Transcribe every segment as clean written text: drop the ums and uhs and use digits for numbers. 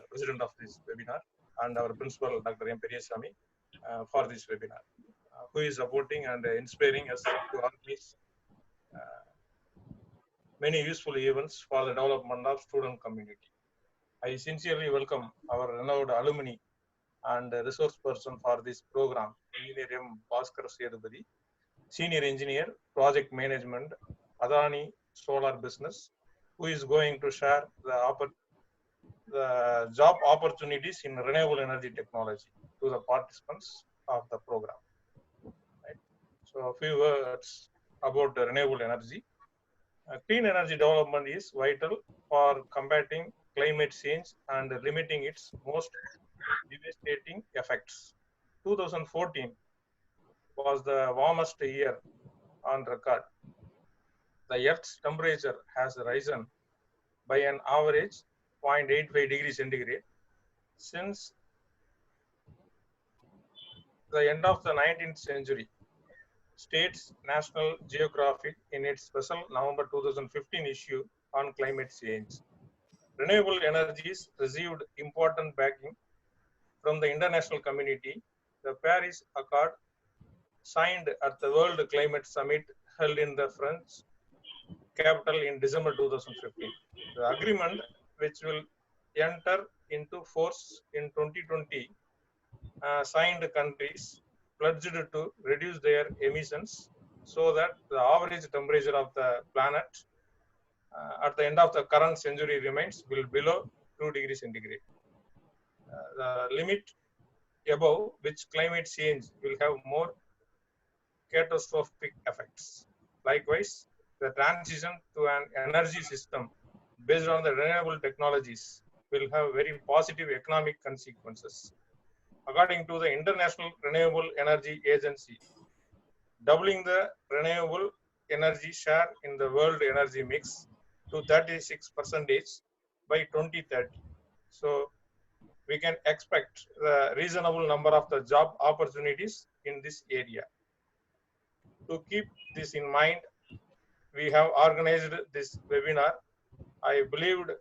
president of this webinar, and our principal, Dr. M. Periyasamy, for this webinar, who is supporting and inspiring us to organize many useful events for the development of student community. I sincerely welcome our renowned alumni and resource person for this program, Engineer M. Bhaskar Sedupathy, Senior Engineer, Project Management, Adani Solar Business, who is going to share the job opportunities in renewable energy technology to the participants of the program. Right. So a few words about the renewable energy. Clean energy development is vital for combating climate change and limiting its most devastating effects. 2014 was the warmest year on record. The Earth's temperature has risen by an average 0.85 degrees centigrade since the end of the 19th century. States National Geographic, in its special November 2015 issue on climate change, renewable energies received important backing from the international community. The Paris Accord, signed at the World Climate Summit held in the French capital in December 2015. The agreement, which will enter into force in 2020, signed countries pledged to reduce their emissions so that the average temperature of the planet at the end of the current century remains below 2 degrees centigrade. The limit above which climate change will have more catastrophic effects. Likewise, the transition to an energy system based on the renewable technologies will have very positive economic consequences. According to the International Renewable Energy Agency, doubling the renewable energy share in the world energy mix to 36% by 2030. So we can expect the reasonable number of the job opportunities in this area. To keep this in mind, we have organized this webinar. I believed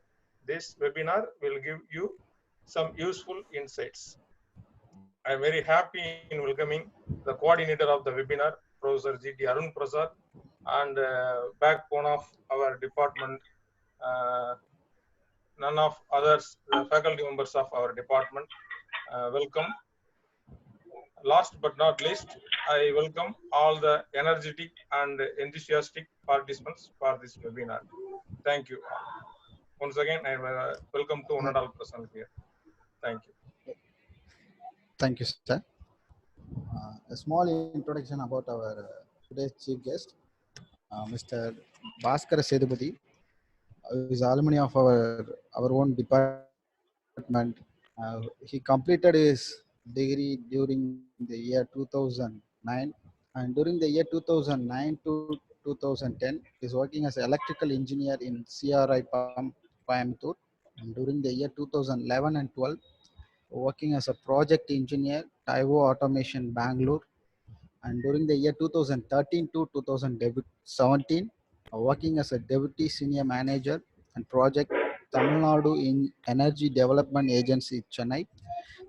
this webinar will give you some useful insights. I am very happy in welcoming the coordinator of the webinar, Professor G.T. Arun Prasad, and backbone of our department, none of others, the faculty members of our department. Welcome. Last but not least, I welcome all the energetic and enthusiastic participants for this webinar. Thank you. Once again, I welcome to one and all present here. Thank you. Thank you, sir. A small introduction about our today's chief guest, Mr. Bhaskar Sedupathy, who is alumni of our own department. He completed his degree during the year 2009, and during the year 2009 to 2010, he is working as an electrical engineer in CRI Coimbatore. And during the year 2011 and 12, working as a project engineer, Taiwo Automation, Bangalore. And during the year 2013 to 2017, working as a deputy senior manager and project Tamil Nadu in Energy Development Agency, Chennai.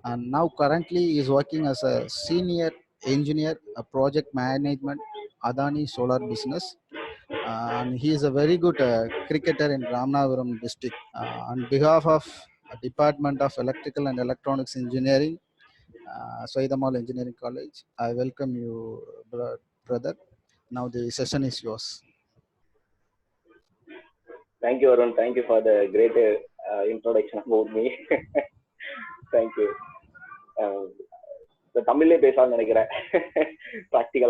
And now currently he is working as a senior engineer, a project management, Adani Solar Business. And he is a very good cricketer in Ramanathapuram district. On behalf of Department of Electrical and Electronics Engineering, Soidamal Engineering College, I welcome you, brother. Now the session is yours. Thank you, Arun. Thank you for the great introduction about me. Thank you. The Tamil பேசலாம்னு நினைக்கிறேன் practically.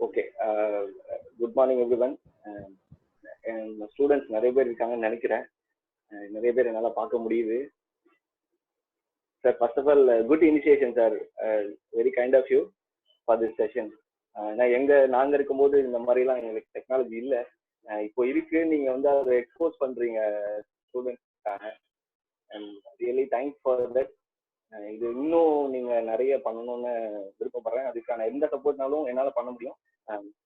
Okay. Good morning, everyone. And students நிறைய பேர் இருக்காங்கன்னு நினைக்கிறேன். நிறைய பேர் என்னால பார்க்க முடியுது. Sir, first of all, good initiation, sir. Very kind of you for this session. நாங்க இருக்கும்போது இந்த மாதிரிலாம் எங்களுக்கு டெக்னாலஜி இல்லை, இப்போ இருக்கு. நீங்க வந்து அதை எக்ஸ்போஸ் பண்றீங்க ஸ்டூடெண்ட்ஸ்க்காக. And really thanks for that. இது இன்னும் நீங்க நிறைய பண்ணணும்னு விருப்பப்படுறேன். அதுக்கான எந்த சப்போர்ட்னாலும் என்னால பண்ண முடியும்.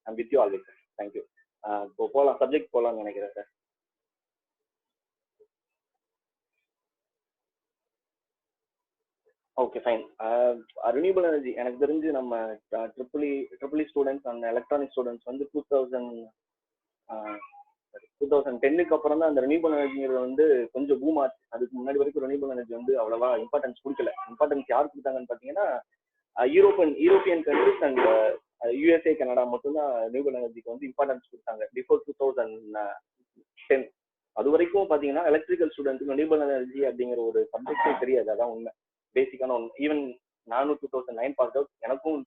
I'm with you always. Thank you. இப்போ போகலாம், சப்ஜெக்ட் போகலாம்னு நினைக்கிறேன் sir. Okay fine. Renewable energy எனக்கு தெரிஞ்சு நம்ம triple students and electronic students வந்து 2010க்கு அப்புறம் தான் அந்த ரினியூபிள் எனர்ஜிங்கிறது வந்து கொஞ்சம் பூம் ஆச்சு. அதுக்கு முன்னாடி வரைக்கும் ரினியூபிள் எனர்ஜி வந்து அவ்வளவா இம்பார்ட்டன்ஸ் கொடுக்கல. இம்பார்ட்டன்ஸ் யார் கொடுத்தாங்கன்னு பார்த்தீங்கன்னா European countries and USA, Canada மட்டும்தான் ரினியூபிள் எனர்ஜிக்கு வந்து இம்பார்ட்டன்ஸ் கொடுத்தாங்க பிஃபோர் 2010. அது வரைக்கும் பார்த்தீங்கன்னா எலக்ட்ரிக்கல் ஸ்டூடெண்ட்ஸுக்கு ரினியூபிள் எனர்ஜி அப்படிங்கிற ஒரு சப்ஜெக்டே தெரியாது. அதான் உண்மை, பேசிக்கான ஒன்று. ஈவன் நானும் 2009 பாஸ் அவுட், எனக்கும்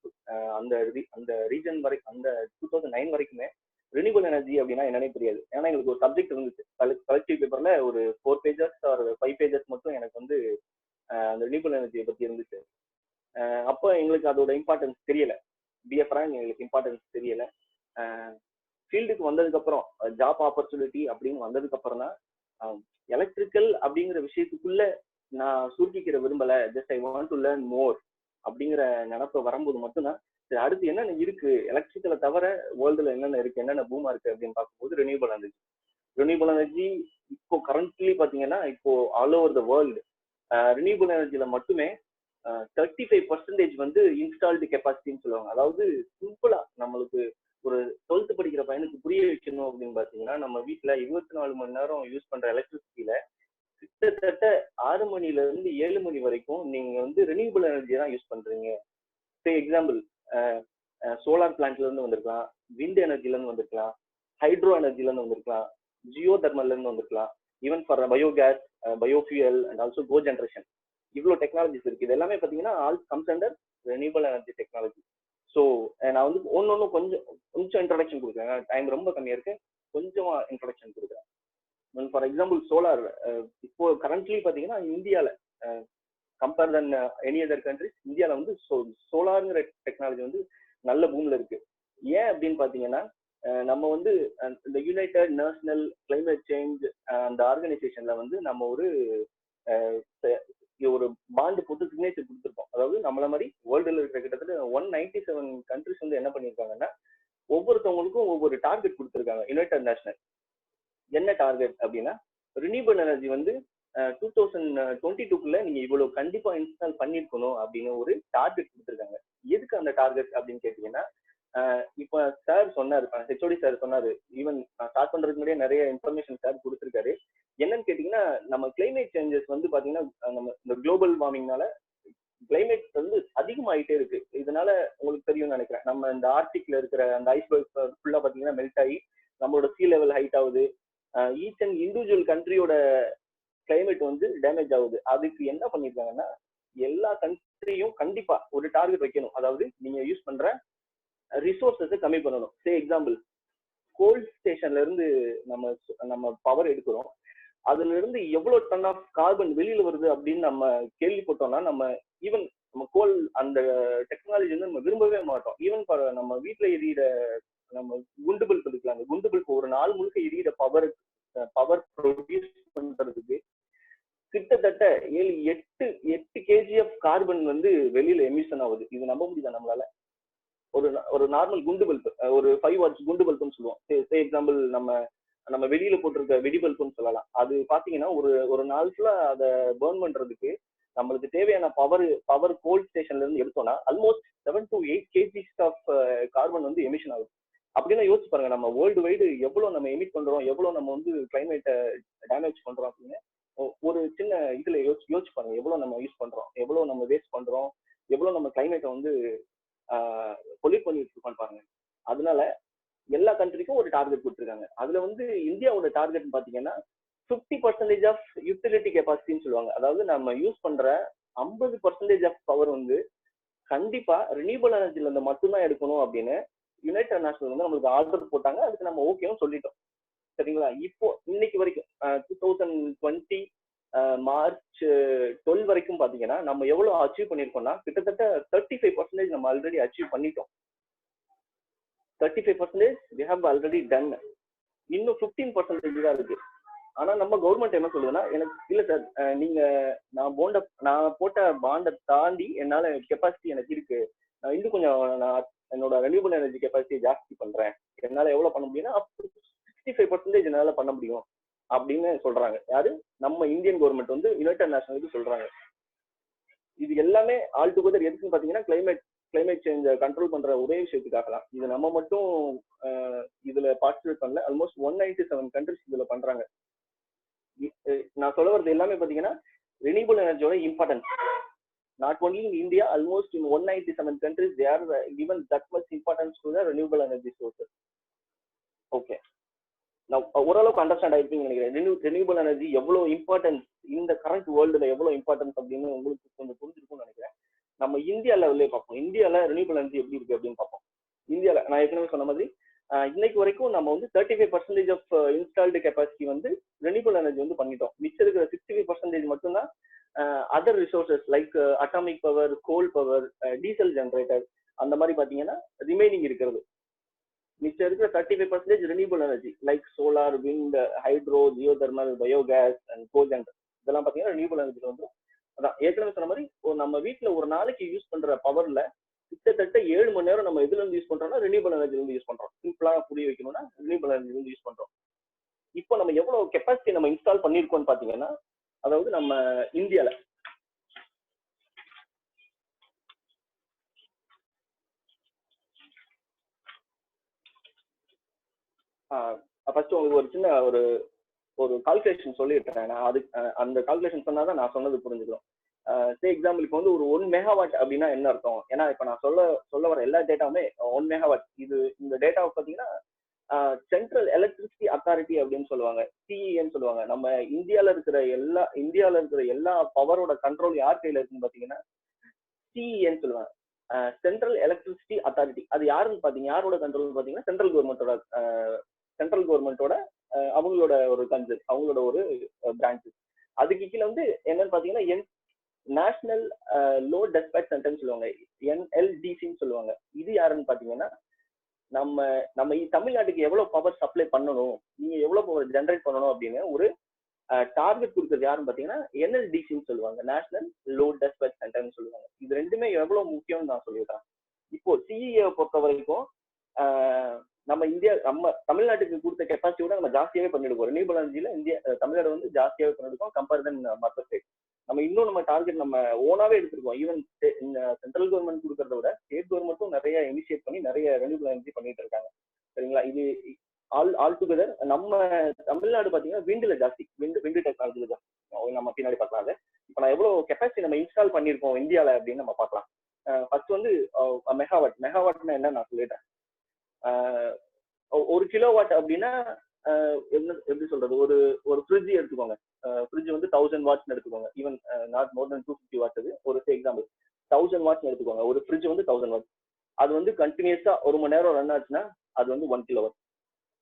அந்த ரீஜன் வரைக்கும், அந்த 2009 வரைக்குமே ரினியூபிள் எனர்ஜி அப்படின்னா என்னன்னே தெரியாது. ஏன்னா எங்களுக்கு ஒரு சப்ஜெக்ட் இருந்துச்சு, கலெக்டிவ் பேப்பர்ல ஒரு 4 pages ஒரு 5 pages மட்டும் எனக்கு வந்து அந்த ரினியூபிள் எனர்ஜியை பத்தி இருந்துச்சு. அப்போ எங்களுக்கு அதோட இம்பார்ட்டன்ஸ் தெரியல, பிஎஃப்ரான் எங்களுக்கு இம்பார்ட்டன்ஸ் தெரியல. ஃபீல்டுக்கு வந்ததுக்கு அப்புறம், ஜாப் ஆப்பர்ச்சுனிட்டி அப்படின்னு வந்ததுக்கு அப்புறம் தான் எலக்ட்ரிக்கல் அப்படிங்கிற விஷயத்துக்குள்ள நான் சுருக்கிக்கிற விரும்பல, just I want to learn more அப்படிங்கிற நினப்பு வரும்போது மட்டும்தான் சரி அடுத்து என்னென்ன இருக்கு, எலக்ட்ரிக்கலை தவிர வேர்ல்டுல என்னென்ன இருக்கு, என்னென்ன பூமா இருக்கு அப்படின்னு பார்க்கும்போது ரினியூபிள் எனர்ஜி இப்போ கரண்ட்லி பாத்தீங்கன்னா இப்போ all over the world renewable எனர்ஜில மட்டுமே 35% வந்து இன்ஸ்டால்டு கெப்பாசிட்டின்னு சொல்லுவாங்க. அதாவது சிம்பிளா நம்மளுக்கு ஒரு 12th படிக்கிற பையனுக்கு புரிய வைக்கணும் அப்படின்னு பாத்தீங்கன்னா, நம்ம வீட்டுல 24 மணி நேரம் யூஸ் பண்ற எலக்ட்ரிசிட்டியில கிட்டத்தட்ட 6 மணில இருந்து 7 மணி வரைக்கும் நீங்க வந்து ரினியூபிள் எனர்ஜி தான் யூஸ் பண்றீங்க. ஃபார் எக்ஸாம்பிள், சோலார் பிளான்ட்ல இருந்து வந்திருக்கலாம், விண்ட் எனர்ஜில இருந்து வந்திருக்கலாம், ஹைட்ரோ எனர்ஜில இருந்து வந்திருக்கலாம், ஜியோ தெர்மல்ல இருந்து வந்திருக்கலாம், even for biogas, biofuel and also cogeneration. இவ்வளோ டெக்னாலஜிஸ் இருக்கு. இது எல்லாமே பார்த்தீங்கன்னா all comes under renewable energy technology. So நான் வந்து ஒன்று கொஞ்சம் இன்ட்ரடக்ஷன் கொடுக்குறேன், டைம் ரொம்ப கம்மியாக இருக்கு, கொஞ்சமா இன்ட்ரடக்ஷன் கொடுக்குறேன். ஃபார் எக்ஸாம்பிள் சோலார், இப்போ கரண்ட்லி பார்த்தீங்கன்னா இந்தியாவில் compare than any other countries, இந்தியாவில் வந்து சோலாருங்கிற டெக்னாலஜி வந்து நல்ல பூமில் இருக்கு. ஏன் அப்படின்னு பார்த்தீங்கன்னா, நம்ம வந்து இந்த யுனைடெட் நேஷனல் கிளைமேட் சேஞ்ச் அந்த ஆர்கனைசேஷன்ல வந்து நம்ம ஒரு பாண்டு போட்டு சிக்னேச்சர் கொடுத்துருக்கோம். அதாவது நம்மள மாதிரி வேர்ல்டுல இருக்கிற கிட்டத்தட்ட 197 கண்ட்ரிஸ் வந்து என்ன பண்ணியிருக்காங்கன்னா, ஒவ்வொருத்தவங்களுக்கும் ஒவ்வொரு டார்கெட் கொடுத்துருக்காங்க. யுனைடெட் நேஷனல் என்ன டார்கெட் அப்படின்னா, ரினியூபிள் எனர்ஜி வந்து 2022க்குள்ள நீங்க இவ்வளவு கண்டிப்பா இன்ஸ்டால் பண்ணிருக்கணும் அப்படின்னு ஒரு டார்கெட் கொடுத்துருக்காங்க. எதுக்கு அந்த டார்கெட் அப்படின்னு கேட்டீங்கன்னா, இப்ப சார் சொன்னாரு, ஹெச்ஓடி சார் சொன்னாரு, ஈவன் ஸ்டார்ட் பண்றதுக்கு முன்னாடியே நிறைய இன்ஃபர்மேஷன் சார் கொடுத்துருக்காரு. என்னன்னு கேட்டீங்கன்னா, நம்ம கிளைமேட் சேஞ்சஸ் வந்து பாத்தீங்கன்னா, நம்ம இந்த குளோபல் வார்மிங்னால கிளைமேட் வந்து அதிகமாயிட்டே இருக்கு. இதனால உங்களுக்கு தெரியும்னு நினைக்கிறேன், நம்ம இந்த ஆர்டிக்ல இருக்கிற அந்த ஐஸ்பர்க் ஃபுல்லா பாத்தீங்கன்னா மெல்ட் ஆகி நம்மளோட சீ லெவல் ஹைட் ஆகுது. ஈச் அண்ட் இண்டிவிஜுவல் கண்ட்ரியோட கிளைமேட் வந்து டேமேஜ் ஆகுது. அதுக்கு என்ன பண்ணிருக்காங்கன்னா, எல்லா கண்ட்ரியும் கண்டிப்பா ஒரு டார்கெட் வைக்கணும். அதாவது நீங்க யூஸ் பண்ற ரிசோர்ஸஸை கம்மி பண்ணணும். சே எக்ஸாம்பிள், கோல் ஸ்டேஷன்ல இருந்து நம்ம பவர் எடுக்கிறோம், அதுல இருந்து எவ்வளவு டன் ஆஃப் கார்பன் வெளியில வருது அப்படின்னு நம்ம கேள்விப்பட்டோம்னா, நம்ம ஈவன் நம்ம கோல் அந்த டெக்னாலஜி வந்து நம்ம விரும்பவே மாட்டோம். ஈவன் நம்ம வீட்டுல எரியிற நம்ம குண்டு பல்ப் இருக்குல்ல, அந்த குண்டு பல்ப் ஒரு நாள் முழுக்க எரியிற பவர் ப்ரொடியூஸ் பண்றதுக்கு கிட்டத்தட்ட 7-8 kg ஆஃப் கார்பன் வந்து வெளியில எமிஷன் ஆகுது. இது நம்ப முடியுதா நம்மளால? ஒரு நார்மல் குண்டு பல்ப், ஒரு 5 watts குண்டு பல்ப்னு சொல்லுவோம். சே எக்ஸாம்பிள், நம்ம வெளியில போட்டிருக்க வெடி பல்ப்னு சொல்லலாம். அது பாத்தீங்கன்னா ஒரு நாள் ஃபுல்லா அதை பர்ன் பண்றதுக்கு நம்மளுக்கு தேவையான பவர் கோல்ட் ஸ்டேஷன்ல இருந்து எடுத்தோம்னா almost 7 to 8 kg of carbon வந்து எமிஷன் ஆகுது. அப்படின்னா யோசிச்சு பாருங்க, நம்ம வேர்ல்டு வைடு எவ்வளவு நம்ம எமிட் பண்றோம், எவ்வளவு நம்ம வந்து கிளைமேட்டை டேமேஜ் பண்றோம் அப்படின்னு ஒரு சின்ன இதுல யோசிச்சு பாருங்க. எவ்வளவு நம்ம யூஸ் பண்றோம், எவ்வளவு நம்ம வேஸ்ட் பண்றோம், எவ்வளவு நம்ம கிளைமேட்டை வந்து பொல்யூட் பண்ணிட்டு இருக்கோம் பாருங்க. அதனால எல்லா கண்ட்ரிக்கும் ஒரு டார்கெட் கொடுத்துருக்காங்க. அதுல வந்து இந்தியாவோட டார்கெட் பாத்தீங்கன்னா 50% ஆஃப் யூட்டிலிட்டி கெப்பாசிட்டின்னு சொல்லுவாங்க. அதாவது நம்ம யூஸ் பண்ற 50% ஆஃப் பவர் வந்து கண்டிப்பா ரினியூபிள் எனர்ஜில இருந்து மட்டும்தான் எடுக்கணும் அப்படின்னு யுனைடெட் நேஷனல் வந்து நம்மளுக்கு ஆர்டர் போட்டாங்க. அதுக்கு நம்ம ஓகேவும் சொல்லிட்டோம். சரிங்களா? இப்போ இன்னைக்கு வரைக்கும் 2020 மார்ச் 12 வரைக்கும் பாத்தீங்கன்னா நம்ம எவ்வளவு அச்சீவ் பண்ணிருக்கோம்னா, கிட்டத்தட்ட 35% நம்ம ஆல்ரெடி அச்சீவ் பண்ணிட்டோம். 35% we have already done. இன்னும் 15% தான் இருக்கு. ஆனா நம்ம கவர்மெண்ட் என்ன சொல்லுதுன்னா, எனக்கு இல்ல சார், நீங்க நான் போட்ட பாண்டை தாண்டி என்னால கெப்பாசிட்டி எனக்கு இருக்கு, இன்னும் கொஞ்சம் நான் என்னோட ரெனியூபிள் எனர்ஜி கெப்பாசிட்டி ஜாஸ்தி பண்றேன், என்னால எவ்வளவு பண்ண முடியும்னா 65% என்னால பண்ண முடியும் அப்படின்னு சொல்றாங்க. யாரு? நம்ம இந்தியன் கவர்மெண்ட் வந்து யுனைடெட் நேஷனலுக்கு சொல்றாங்க. இது எல்லாமே ஆல் டுகெதர் எதுக்குன்னு பாத்தீங்கன்னா கிளைமேட் சேஞ்ச கண்ட்ரோல் பண்ற ஒரே விஷயத்துக்காகலாம். இது நம்ம மட்டும் இதுல பார்ட்டிசிபேட் பண்ணல. ஆல்மோஸ்ட் 197 கண்ட்ரிஸ் இதுல பண்றாங்க. நான் சொல்ல வர்றது எல்லாமே பாத்தீங்கன்னா ரெனியூபிள் எனர்ஜியோட இம்பார்ட்டன்ஸ். Not only in India, almost in 197 countries, they are given that much importance to the renewable energy sources. Okay. Now, ஓரளவுக்கு அண்டர்ஸ்டாண்ட் ஆயிருப்பீங்கன்னு நினைக்கிறேன். ரெனியூபிள் எனர்ஜி எவ்வளவு இம்பார்ட்டன்ஸ் இந்த கரண்ட் வேர்ல்டுல எவ்வளவு இம்பார்ட்டன்ஸ் அப்படின்னு உங்களுக்கு கொஞ்சம் புரிஞ்சிருக்கும்னு நினைக்கிறேன். நம்ம இந்தியா லெவல்லே பார்ப்போம். இந்தியால ரெனியூபிள் எனர்ஜி எப்படி இருக்கு அப்படின்னு பார்ப்போம். இந்தியால நான் ஏற்கனவே சொன்ன மாதிரி இன்னைக்கு வரைக்கும் நம்ம வந்து 35% ஆஃப் இன்ஸ்டால்டு கெப்பாசிட்டி வந்து ரெனியூபிள் எனர்ஜி வந்து பண்ணிட்டோம். மிச்சம் இருக்கிற 65% மட்டும்தான் other resources like atomic power, coal power, diesel generator அந்த மாதிரி பாத்தீங்கன்னா ரிமைனிங் இருக்கிறது. மிச்சம் இருக்கிற 35% renewable energy like solar, wind, hydro, geothermal, biogas and cogen இதெல்லாம் பாத்தீங்கன்னா ரெனியூபிள் எனர்ஜி வந்து அதான் ஏற்கனவே சொன்ன மாதிரி நம்ம வீட்டுல ஒரு நாளைக்கு யூஸ் பண்ற பவர்ல கிட்டத்தட்ட 7 மணி நேரம் நம்ம எதுல இருந்து யூஸ் பண்றோம்னா ரெனியூபிள் எனர்ஜி வந்து யூஸ் பண்றோம். சிம்பிளா புரிய வைக்கணும்னா ரெனியூபிள் எனர்ஜி வந்து யூஸ் பண்றோம். இப்போ நம்ம எவ்வளவு கெப்பாசிட்டி நம்ம இன்ஸ்டால் பண்ணிருக்கோம்னு பாத்தீங்கன்னா, அதாவது நம்ம இந்தியால ஃபர்ஸ்ட் உங்களுக்கு ஒரு சின்ன ஒரு கால்குலேஷன் சொல்லிட்டேன். நான் அது அந்த கால்குலேஷன் சொன்னாதான் நான் சொன்னது புரிஞ்சுக்கிறோம். எக்ஸாம்பிள் இப்போ வந்து ஒரு 1 மெகாவாட் அப்படின்னா என்ன அர்த்தம்? ஏன்னா இப்ப நான் சொல்ல வர எல்லா டேட்டாவுமே 1 மெகாவாட். இந்த டேட்டாவை பாத்தீங்கன்னா சென்ட்ரல் எலக்ட்ரிசிட்டி அத்தாரிட்டி அப்படின்னு சொல்லுவாங்க, சிஇன்னு சொல்லுவாங்க. நம்ம இந்தியால இருக்கிற எல்லா பவரோட கண்ட்ரோல் யார் கையில இருக்குன்னு பாத்தீங்கன்னா சிஇன்னு சொல்லுவாங்க, சென்ட்ரல் எலக்ட்ரிசிட்டி அத்தாரிட்டி. அது யாருன்னு பாத்தீங்க, யாரோட கண்ட்ரோல் பாத்தீங்கன்னா சென்ட்ரல் கவர்மெண்டோட அவங்களோட ஒரு கன்சர்ன், அவங்களோட ஒரு பிரான்ச். அதுக்கு கீழே வந்து என்னன்னு பாத்தீங்கன்னா நேஷனல் லோட் டெஸ்பேட்ச் சென்டர்னு சொல்லுவாங்க, NLDCன்னு சொல்லுவாங்க. இது யாருன்னு பாத்தீங்கன்னா நம்ம தமிழ்நாட்டுக்கு எவ்வளவு பவர் சப்ளை பண்ணணும், நீங்க எவ்வளவு பவர் ஜெனரேட் பண்ணணும் அப்படின்னு ஒரு டார்கெட் கொடுக்கறது யாருன்னு பாத்தீங்கன்னா NLDCன்னு சொல்லுவாங்க, நேஷனல் லோட் டெஸ்பேட்ச் சென்டர்னு சொல்லுவாங்க. இது ரெண்டுமே எவ்வளவு முக்கியம்னு நான் சொல்லிடுறேன். இப்போ சிஇஏ பொறுத்த வரைக்கும் நம்ம தமிழ்நாட்டுக்கு கொடுத்த கெப்பாசிட்டியோட நம்ம ஜாஸ்தியாவே பண்ணிருக்கோம். ரெனியூபிள் எனர்ஜில தமிழ்நாடு வந்து ஜாஸ்தியாவே பண்ணிருக்கோம் கம்பேர் தென் மற்ற ஸ்டேட். நம்ம டார்கெட் நம்ம ஓனாவே எடுத்திருக்கோம். ஈவன் சென்ட்ரல் கவர்மெண்ட் கொடுக்கறத விட ஸ்டேட் கவர்மெண்ட்டும் நிறைய இனிஷியேட் பண்ணி நிறைய ரெனியூபிள் எனர்ஜி பண்ணிட்டு இருக்காங்க. சரிங்களா? இது ஆல் டுகெதர் நம்ம தமிழ்நாடு பாத்தீங்கன்னா விண்டுல ஜாஸ்தி, விண்டு டெக்னாலஜில ஜாஸ்தி. நம்ம பின்னாடி பார்க்கலாம். அதை இப்ப நான் எவ்வளவு கெப்பாசிட்டி நம்ம இன்ஸ்டால் பண்ணிருக்கோம் இந்தியால அப்படின்னு நம்ம பார்க்கலாம். ஃபர்ஸ்ட் வந்து மெகாவாட்னா என்ன நான் சொல்லிடுறேன். 1 கிலோவாட் அப்படின்னா எப்படி சொல்றது, ஒரு ஃப்ரிட்ஜ் எடுத்துக்கோங்க. ஃப்ரிட்ஜ் வந்து 1000 வாட்ஸ் எடுத்துக்கோங்க. Even not more than 250 watts. அது ஒரு எக்ஸாம்பிள் 1000 வாட்ஸ் எடுத்துக்கோங்க. ஒரு ஃப்ரிட்ஜ் வந்து 1000 வாட்ஸ். அது வந்து கண்டினியூஸா 1 மணி நேரம் ரன் ஆச்சுன்னா அது வந்து 1 கிலோவாட்.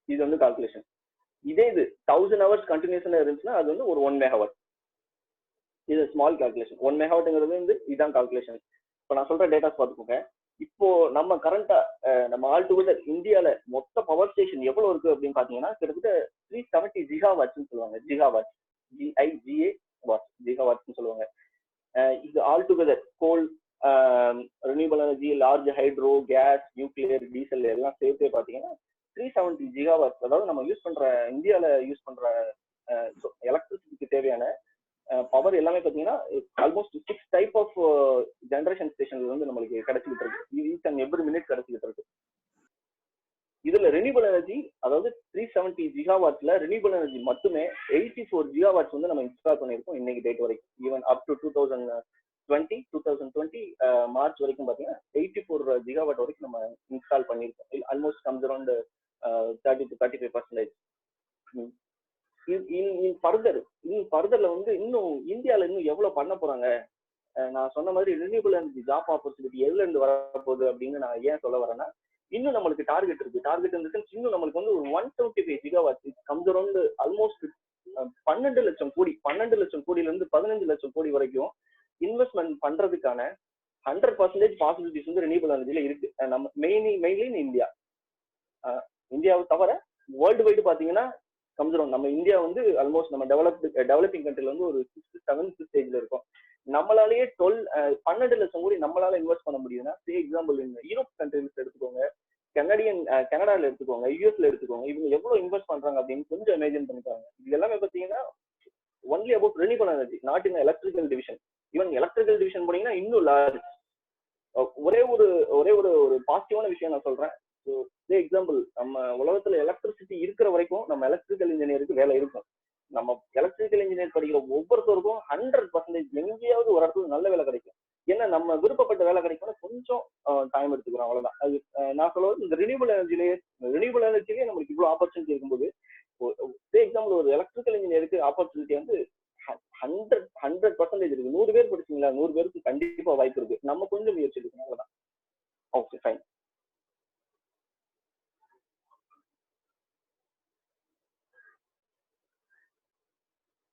இது வந்து கால்குலேஷன். இதே இது 1000 ஹவர்ஸ் கண்டினியூஸா இருந்துச்சுன்னா அது வந்து ஒரு 1 மெகாவாட். இது ஸ்மால் கால்குலேஷன். 1 மெகாவாட்ங்கிறது வந்து இதுதான் கால்குலேஷன். இப்போ நான் சொல்ற டேட்டாஸ் பார்த்துக்கோங்க. இப்போ நம்ம கரண்டா நம்ம ஆல் டுகெதர் இந்தியால மொத்த பவர் ஸ்டேஷன் எவ்வளவு இருக்கு அப்படின்னு பாத்தீங்கன்னா கிட்டத்தட்ட 370 ஜிகாவாட்ஸ்ன்னு சொல்லுவாங்க. ஜிகாவாட், GIGA வாட்ஸ், ஜிகாவாட்ஸ்ன்னு சொல்லுவாங்க. இது all together coal, renewable energy, large hydro, gas, nuclear, diesel எல்லாம் சேர்த்தே பாத்தீங்கன்னா 370 ஜிகாவாட்ஸ். அதாவது நம்ம இந்தியால யூஸ் பண்ற எலக்ட்ரிசிட்டிக்கு தேவையான பவர் எல்லாமே பாத்தீங்கன்னா ஆல்மோஸ்ட் 6 டைப் ஆஃப் ஜெனரேஷன் ஸ்டேஷன்ல வந்து நம்மளுக்கு கிடைச்சிட்டு இருக்கு. ஈச் அண்ட் எவ்ரி மினிட் கிடைச்சிட்டு இருக்கு. இதுல ரெனியூபிள் எனர்ஜி அதாவது 370 ஜிகாவாட்ஸ்ல ரெனியூபிள் எனர்ஜி மட்டுமே 84 ஜிகாவாட்ஸ் வந்து நம்ம இன்ஸ்டால் பண்ணிருக்கோம் இன்னைக்கு டேட் வரைக்கும். ஈவன் அப் டு 2020 மார்ச் வரைக்கும் பாத்தீங்கன்னா 84 ஜிகாவாட் வரைக்கும் நம்ம இன்ஸ்டால் பண்ணிருக்கோம். Almost comes around 30 to 35%. ஃபர்தர்ல வந்து இன்னும் இந்தியால இன்னும் எவ்வளவு பண்ண போறாங்க. நான் சொன்ன மாதிரி ரெனியூபிள் எனர்ஜி ஜாப் ஆப்பர்ச்சுனிட்டி எதுல இருந்து வரப்போகுது அப்படின்னு நான் ஏன் சொல்ல வரேன்னா, இன்னும் நம்மளுக்கு டார்கெட் இருக்கு. டார்கெட் இந்த இன்னும் நம்மளுக்கு வந்து ஒரு 175 ஜிகாவாட் கம்ஸ் அரௌண்ட் ஆல்மோஸ்ட் 12 லட்சம் கோடி. 12 லட்சம் கோடியில இருந்து 15 லட்சம் கோடி வரைக்கும் இன்வெஸ்ட்மெண்ட் பண்றதுக்கான 100% பாசிபிலிட்டிஸ் வந்து ரெனியூபிள் எனர்ஜில இருக்கு. நம்ம மெயின்லி இன் இந்தியாவை தவிர வேர்ல்டு வைடு பாத்தீங்கன்னா நம்ம இந்தியா வந்து ஆல்மோஸ்ட் நம்ம டெவலப்பிங் கண்ட்ரில வந்து ஒரு 6th 7th ஸ்டேஜ்ல இருக்கும். நம்மளாலேயே 12 லட்சம் கோடி நம்மளால இன்வெஸ்ட் பண்ண முடியுதுன்னா எக்ஸாம்பிள் யூரோப் கண்ட்ரிஸ் எடுத்துக்கோங்க, கனடால எடுத்துக்கோங்க, யூஎஸ்ல எடுத்துக்கோங்க, இவங்க எவ்வளவு இன்வெஸ்ட் பண்றாங்க அப்படின்னு கொஞ்சம் இமேஜின் பண்ணிப்பாங்க. இது எல்லாமே பாத்தீங்கன்னா only about renewable energy, not in electrical division. Even electrical division போனீங்கன்னா இன்னும் லார்ஜ். ஒரே ஒரு ஒரு பாசிட்டிவான விஷயம் நான் சொல்றேன். எக்ஸாம்பிள், நம்ம உலகத்துல எலக்ட்ரிசிட்டி இருக்கிற வரைக்கும் நம்ம எலக்ட்ரிக்கல் இன்ஜினியருக்கு வேலை இருக்கும். நம்ம எலக்ட்ரிக்கல் இன்ஜினியர் படிக்கிற ஒவ்வொருத்தருக்கும் 100% எங்கேயாவது ஒரு இடத்துல நல்ல வேலை கிடைக்கும். ஏன்னா நம்ம விருப்பப்பட்ட வேலை கிடைக்கும்னா கொஞ்சம் டைம் எடுத்துக்கிறோம், அவ்வளவுதான். அது நான் சொல்லுவது இந்த ரினியூவபிள் எனர்ஜிலேயே நம்மளுக்கு இவ்வளவு ஆப்பர்ச்சுனிட்டி இருக்கும்போது, எக்ஸாம்பிள் ஒரு எலக்ட்ரிக்கல் இன்ஜினியருக்கு ஆப்பர்ச்சுனிட்டி வந்து 100% இருக்கு. 100 பேர் படிச்சீங்களா, 100 பேருக்கு கண்டிப்பா வாய்ப்பு இருக்கு. நம்ம கொஞ்சம் முயற்சி எடுக்கணும், அவ்வளவுதான். Okay, fine.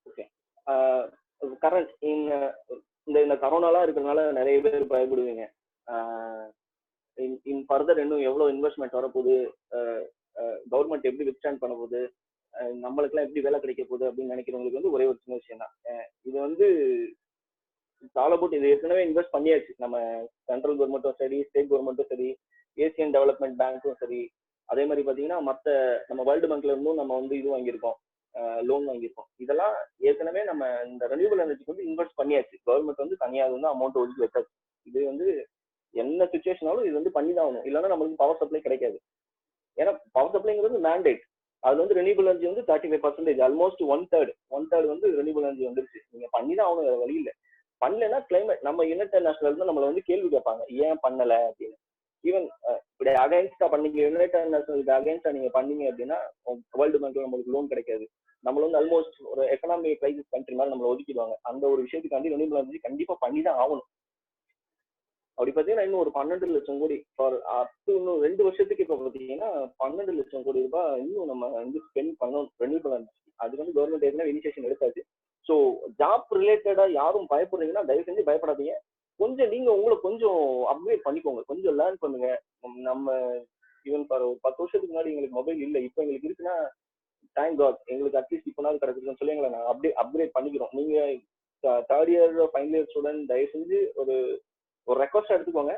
ஓகே, கரண்ட் இந்த கரோனாலாம் இருக்கிறதுனால நிறைய பேர் பயப்படுவீங்க. இன் ஃபர்தர் இன்னும் எவ்வளவு இன்வெஸ்ட்மெண்ட் வரப்போகுது, கவர்மெண்ட் எப்படி வித்ஸ்டாண்ட் பண்ண போகுது, நம்மளுக்குலாம் எப்படி வேலை கிடைக்க போகுது அப்படின்னு நினைக்கிறவங்களுக்கு வந்து ஒரே ஒரு சின்ன விஷயம் தான். இது வந்து ஆல் அபவுட், இது ஏற்கனவே இன்வெஸ்ட் பண்ணியாச்சு. நம்ம சென்ட்ரல் கவர்மெண்ட்டும் சரி, ஸ்டேட் கவர்மெண்ட்டும் சரி, ஏசியன் டெவலப்மெண்ட் பேங்க்கும் சரி, அதே மாதிரி பாத்தீங்கன்னா மற்ற நம்ம வேர்ல்டு பேங்க்ல இருந்தும் நம்ம வந்து இது வாங்கியிருக்கோம், லோன் வாங்கியிருக்கோம். இதெல்லாம் ஏற்கனவே நம்ம இந்த ரெனியூவபிள் எனர்ஜிக்கு வந்து இன்வெஸ்ட் பண்ணியாச்சு. கவர்மெண்ட் வந்து தனியாக வந்து அமௌண்ட் ஒதுக்கி வச்சாச்சு. இது வந்து என்ன சுச்சுவேஷனாலும் இது வந்து பண்ணி தான் ஆகணும், இல்லைன்னா நம்மளுக்கு பவர் சப்ளை கிடைக்காது. ஏன்னா பவர் சப்ளைங்கிறது மேண்டேட். அது வந்து ரெனியூவபிள் எனர்ஜி வந்து 35%, ஆல்மோஸ்ட் ஒன் தேர்ட் வந்து ரெனியூவபிள் எனர்ஜி வந்துருச்சு. நீங்க பண்ணி தான் ஆகணும், வேற வழி இல்லை. பண்ணலைன்னா கிளைமேட், நம்ம யுனைடெட் நேஷனல் இருந்து நம்மளை வந்து கேள்வி கேட்பாங்க, ஏன் பண்ணல அப்படின்னு. ஈவன் இப்படி அகைன்ஸ்டா பண்ணீங்க, யுனைடெட் நேஷனலுக்கு அகைன்ஸ்டா நீங்க பண்ணீங்க அப்படின்னா வேர்ல்டு பேங்க்ல நம்மளுக்கு லோன் கிடைக்காது. நம்மள வந்து ஆல்மோஸ்ட் ஒரு எக்கனாமி கிரைசிஸ் கண்ட்ரி மாதிரி நம்மளை ஒதுக்கிடுவாங்க. அந்த ஒரு விஷயத்துக்காண்டி ரெனியூவபிள் எனர்ஜி கண்டிப்பா பண்ணி தான் ஆகணும். அப்படி பார்த்தீங்கன்னா இன்னும் ஒரு 12 லட்சம் கோடி ஃபார் இன்னும் 2 வருஷத்துக்கு இப்போ பார்த்தீங்கன்னா 12 லட்சம் கோடி ரூபாய் இன்னும் நம்ம வந்து ஸ்பெண்ட் பண்ணணும் ரெனியூவபிள் எனர்ஜி. அது வந்து கவர்மெண்ட் ஏற்கனவே இனிஷியேஷன் எடுத்தாச்சு. ஸோ ஜாப் ரிலேட்டடா யாரும் பயப்படுறீங்கன்னா தயவு செஞ்சு பயப்படாதீங்க. கொஞ்சம் நீங்க உங்களை கொஞ்சம் அப்கிரேட் பண்ணிக்கோங்க, கொஞ்சம் லேர்ன் பண்ணுங்க. நம்ம ஈவன் ஃபார் 10 வருஷத்துக்கு முன்னாடி எங்களுக்கு மொபைல் இல்லை, இப்போ எங்களுக்கு இருக்குன்னா தேங்க் காட், எங்களுக்கு அட்லீஸ்ட் இப்போ நாள் கிடைச்சிருக்குன்னு சொல்லி எங்களை நான் அப்கிரேட் பண்ணிக்கிறோம். நீங்க third year final year student தயவு செஞ்சு ஒரு ரெக்வஸ்ட் எடுத்துக்கோங்க.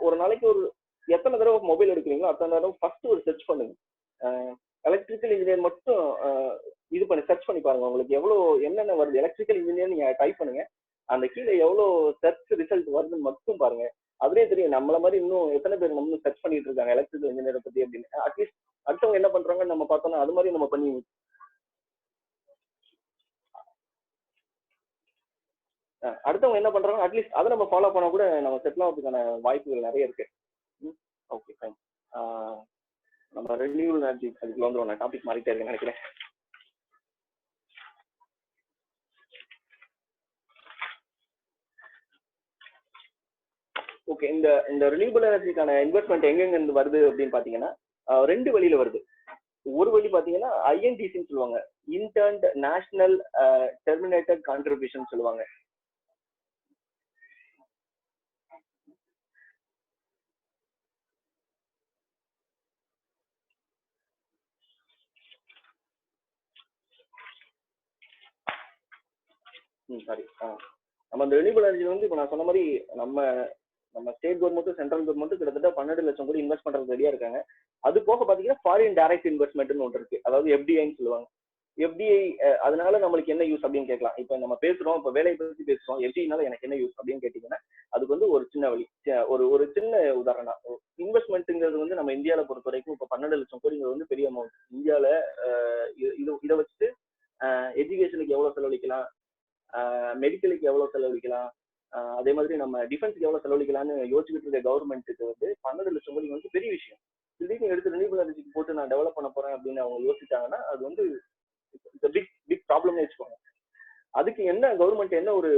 ஒரு நாளைக்கு ஒரு எத்தனை தடவை மொபைல் எடுக்கிறீங்களோ அத்தனை தடவை ஃபர்ஸ்ட் ஒரு சர்ச் பண்ணுங்க. எலக்ட்ரிக்கல் இன்ஜினியர் மட்டும் இது பண்ணி சர்ச் பண்ணி பாருங்க, உங்களுக்கு எவ்வளவு என்னென்ன வருது. எலக்ட்ரிக்கல் இன்ஜினியர் நீங்க டைப் பண்ணுங்க, அந்த கீழே எவ்வளவு சர்ச் ரிசல்ட் வருதுன்னு மட்டும் பாருங்க. அதுலேயே தெரியும் நம்மள மாதிரி இன்னும் எத்தனை பேர் நம்ம சர்ச் பண்ணிட்டு இருக்காங்க எலக்ட்ரிக்கல் இன்ஜினியரை பத்தி அப்படின்னு. அட்லீஸ்ட் அடுத்தவங்க என்ன பண்றாங்கன்னு நம்ம பார்த்தோம்னா அது மாதிரி நம்ம பண்ணி அடுத்தவங்க என்ன பண்றாங்க அட்லீஸ்ட் அதை நம்ம ஃபாலோ பண்ண கூட நம்ம செட்டில் ஆகிறதுக்கான வாய்ப்புகள் நிறைய இருக்கு. Okay, fine. நம்ம ரெனியூவபிள் எனர்ஜி அதுக்கு வந்துடும். நான் டாபிக் மாறிட்டே இருக்கேன்னு நினைக்கிறேன். ஓகே, இந்த ரெனியூவபிள் எனர்ஜிக்கான இன்வெஸ்ட்மெண்ட் எங்கெங்க இருந்து வருது அப்படின்னு பாத்தீங்கன்னா 2 வழியில வருது. ஒரு வழி பாத்தீங்கன்னா ஐஎன்டிசின்னு சொல்லுவாங்க, இன்டர்ன்ட் நேஷனல் டெர்மினேட்டட் கான்ட்ரிபியூஷன் சொல்லுவாங்க. சாரி, நம்ம இந்த ரெனியூவபிள் எனர்ஜி வந்து இப்போ நான் சொன்ன மாதிரி நம்ம ஸ்டேட் கவர்மெண்ட்டும் சென்ட்ரல் கவர்மெண்ட்டும் கிட்டத்தட்ட 12 லட்சம் கோடி இன்வெஸ்ட் பண்றது ரெடியா இருக்காங்க. அது போக பாத்தீங்கன்னா ஃபாரின் டைரக்ட் இன்வெஸ்ட்மெண்ட்னு ஒன்று இருக்கு, அதாவது எஃப்டிஐன்னு சொல்லுவாங்க. எஃப்டிஐ அதனால நம்மளுக்கு என்ன யூஸ் அப்படின்னு கேட்கலாம். இப்போ நம்ம பேசுறோம், இப்போ வேலையை பத்தி பேசுறோம், எஃப்டிஐனால எனக்கு என்ன யூஸ் அப்படின்னு கேட்டீங்கன்னா அதுக்கு வந்து ஒரு சின்ன வழி, ஒரு சின்ன உதாரணம். இன்வெஸ்ட்மெண்ட்டுங்கிறது வந்து நம்ம இந்தியாவில பொறுத்த வரைக்கும் இப்போ 12 லட்சம் கோடிங்கிறது வந்து பெரிய அமௌண்ட். இந்தியாவில இதை வச்சுட்டு எஜுகேஷனுக்கு எவ்வளவு செலவழிக்கலாம், மெடிக்கலுக்கு எவ்வளவு செலவழிக்கலாம், அதே மாதிரி நம்ம டிஃபென்ஸ்க்கு எவ்வளவு செலவழிக்கலாம்னு யோசிச்சுட்டு இருக்க கவர்மெண்ட்டுக்கு வந்து 12 லட்சம் கோடி வந்து பெரிய விஷயம். திடீர்னு எடுத்து ரெனியூவபிள் எனர்ஜிக்கு போட்டு நான் டெவலப் பண்ண போறேன் அப்படின்னு அவங்க யோசிச்சாங்கன்னா அது வந்து பிக் ப்ராப்ளம்னு வச்சுக்கோங்க. அதுக்கு என்ன கவர்மெண்ட் என்ன ஒரு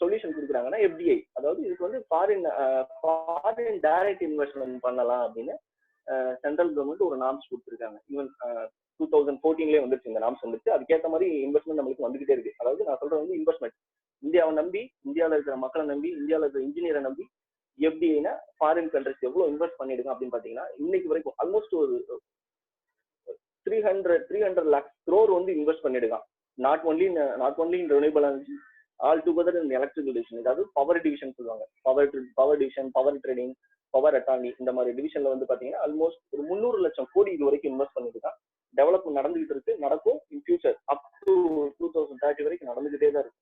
சொல்யூஷன் கொடுக்குறாங்கன்னா எஃப்டிஐ, அதாவது இதுக்கு வந்து ஃபாரின் டைரக்ட் இன்வெஸ்ட்மெண்ட் பண்ணலாம் அப்படின்னு சென்ட்ரல் கவர்மெண்ட் ஒரு நார்ம்ஸ் கொடுத்துருக்காங்க. ஈவன் 2014 வந்துருச்சு இந்த நாம்ஸ் வந்துருச்சு. அதுக்கேற்ற மாதிரி இன்வெஸ்ட்மெண்ட் நம்மளுக்கு வந்துகிட்டே இருக்கு. அதாவது நான் சொல்றது வந்து இன்வெஸ்ட்மெண்ட் இந்தியாவை நம்பி, இந்தியாவில் இருக்கிற மக்களை நம்பி, இந்தியாவில் இருக்கிற இன்ஜினியரை நம்பி எஃப்டிஐனா ஃபாரின் கண்ட்ரிஸ் எவ்வளவு இன்வெஸ்ட் பண்ணிடுங்க அப்படின்னு பாத்தீங்கன்னா இன்னைக்கு வரைக்கும் ஆல்மோஸ்ட் ஒரு 300 lakhs crore வந்து இன்வெஸ்ட் பண்ணிடுங்க. Not only in renewable energy, all together in electrical division, அதாவது பவர் டிவிஷன் சொல்லுவாங்க. Power division, power trading, power attorney, இந்த மாதிரி டிவிஷன்ல வந்து பாத்தீங்கன்னா ஆல்மோஸ்ட் ஒரு 300 லட்சம் கோடி இது வரைக்கும் இன்வெஸ்ட் பண்ணிருக்கான். டெவலப்மெண்ட் நடந்துகிட்டு இருக்கு, நடக்கும். இன் ஃபியூச்சர் அப் டு 2030 வரைக்கும் நடந்துகிட்டே தான் இருக்கு.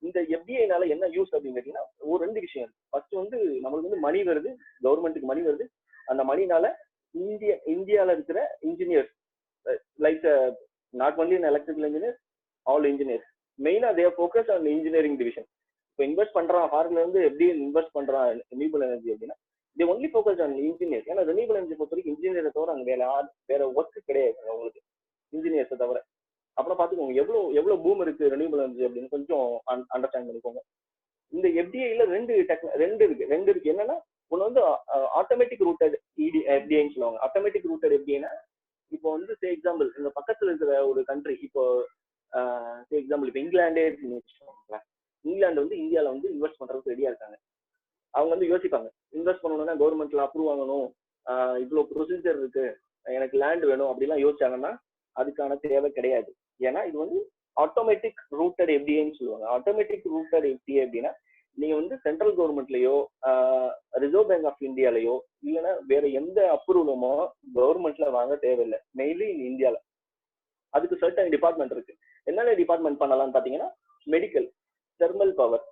இந்த எஃப்டிஐனால என்ன யூஸ் அப்படின்னு கேட்டீங்கன்னா ஒரு 2 விஷயம் இருக்கு. ஃபர்ஸ்ட் வந்து நம்மளுக்கு வந்து மணி வருது, கவர்மெண்ட்டுக்கு மணி வருது. அந்த மணினால இந்தியால இருக்கிற engineers like not only in electrical engineers, all engineers மெயினா they focus on engineering division. இப்போ இன்வெஸ்ட் பண்றான் ஃபாரின்ல இருந்து எப்படி இன்வெஸ்ட் பண்றான் ரினியூபிள் எனர்ஜி அப்படின்னா they only focus on engineer. ஏன்னா ரினியூபிள் எனர்ஜி பொறுத்த வரைக்கும் இன்ஜினியரை தவிர அங்கே வேற ஒர்க் கிடையாது அவங்களுக்கு, இன்ஜினியர்ஸை தவிர. அப்புறம் பாத்துக்கோங்க எவ்வளவு பூம் இருக்கு ரினியூபிள் எனர்ஜி அப்படின்னு கொஞ்சம் அண்டர்ஸ்டாண்ட் பண்ணிக்கோங்க. இந்த எஃப்டிஐல ரெண்டு இருக்கு. என்னன்னா ஒன்னு வந்து ஆட்டோமேட்டிக் ரூட்டட் எஃப்டிஐன்னு சொல்லுவாங்க. ஆட்டோமேட்டிக் ரூட்டட் எஃப்டிஐனா இப்போ வந்து சே எக்ஸாம்பிள் இந்த பக்கத்துல இருக்கிற ஒரு கண்ட்ரி, இப்போ சே எக்ஸாம்பிள் இப்போ இங்கிலாண்டே வச்சுக்கோங்களேன். இங்கிலாந்து வந்து இந்தியாவில வந்து இன்வெஸ்ட் பண்றதுக்கு ரெடியா இருக்காங்க. அவங்க வந்து யோசிப்பாங்க, இன்வெஸ்ட் பண்ணணும்னா கவர்மெண்ட்ல அப்ரூவ் வாங்கணும், இவ்வளவு ப்ரொசீஜர் இருக்கு, எனக்கு லேண்ட் வேணும் அப்படிலாம் யோசிச்சாங்கன்னா அதுக்கான தேவை கிடையாது. ஏன்னா இது வந்து ஆட்டோமேட்டிக் ரூட்டட் எஃப்டிஐன்னு சொல்லுவாங்க. ஆட்டோமேட்டிக் ரூட்டட் எஃப்டிஐ அப்படின்னா நீங்க வந்து சென்ட்ரல் கவர்மெண்ட்லயோ ரிசர்வ் பேங்க் ஆஃப் இந்தியாலயோ இல்லைன்னா வேற எந்த அப்ரூவலுமோ கவர்மெண்ட்ல வாங்க தேவையில்லை. மெயின்லி இந்தியால அதுக்கு சர்டன் டிபார்ட்மெண்ட் இருக்கு. என்னென்ன டிபார்ட்மெண்ட் பண்ணலாம்னு பாத்தீங்கன்னா medical, thermal power,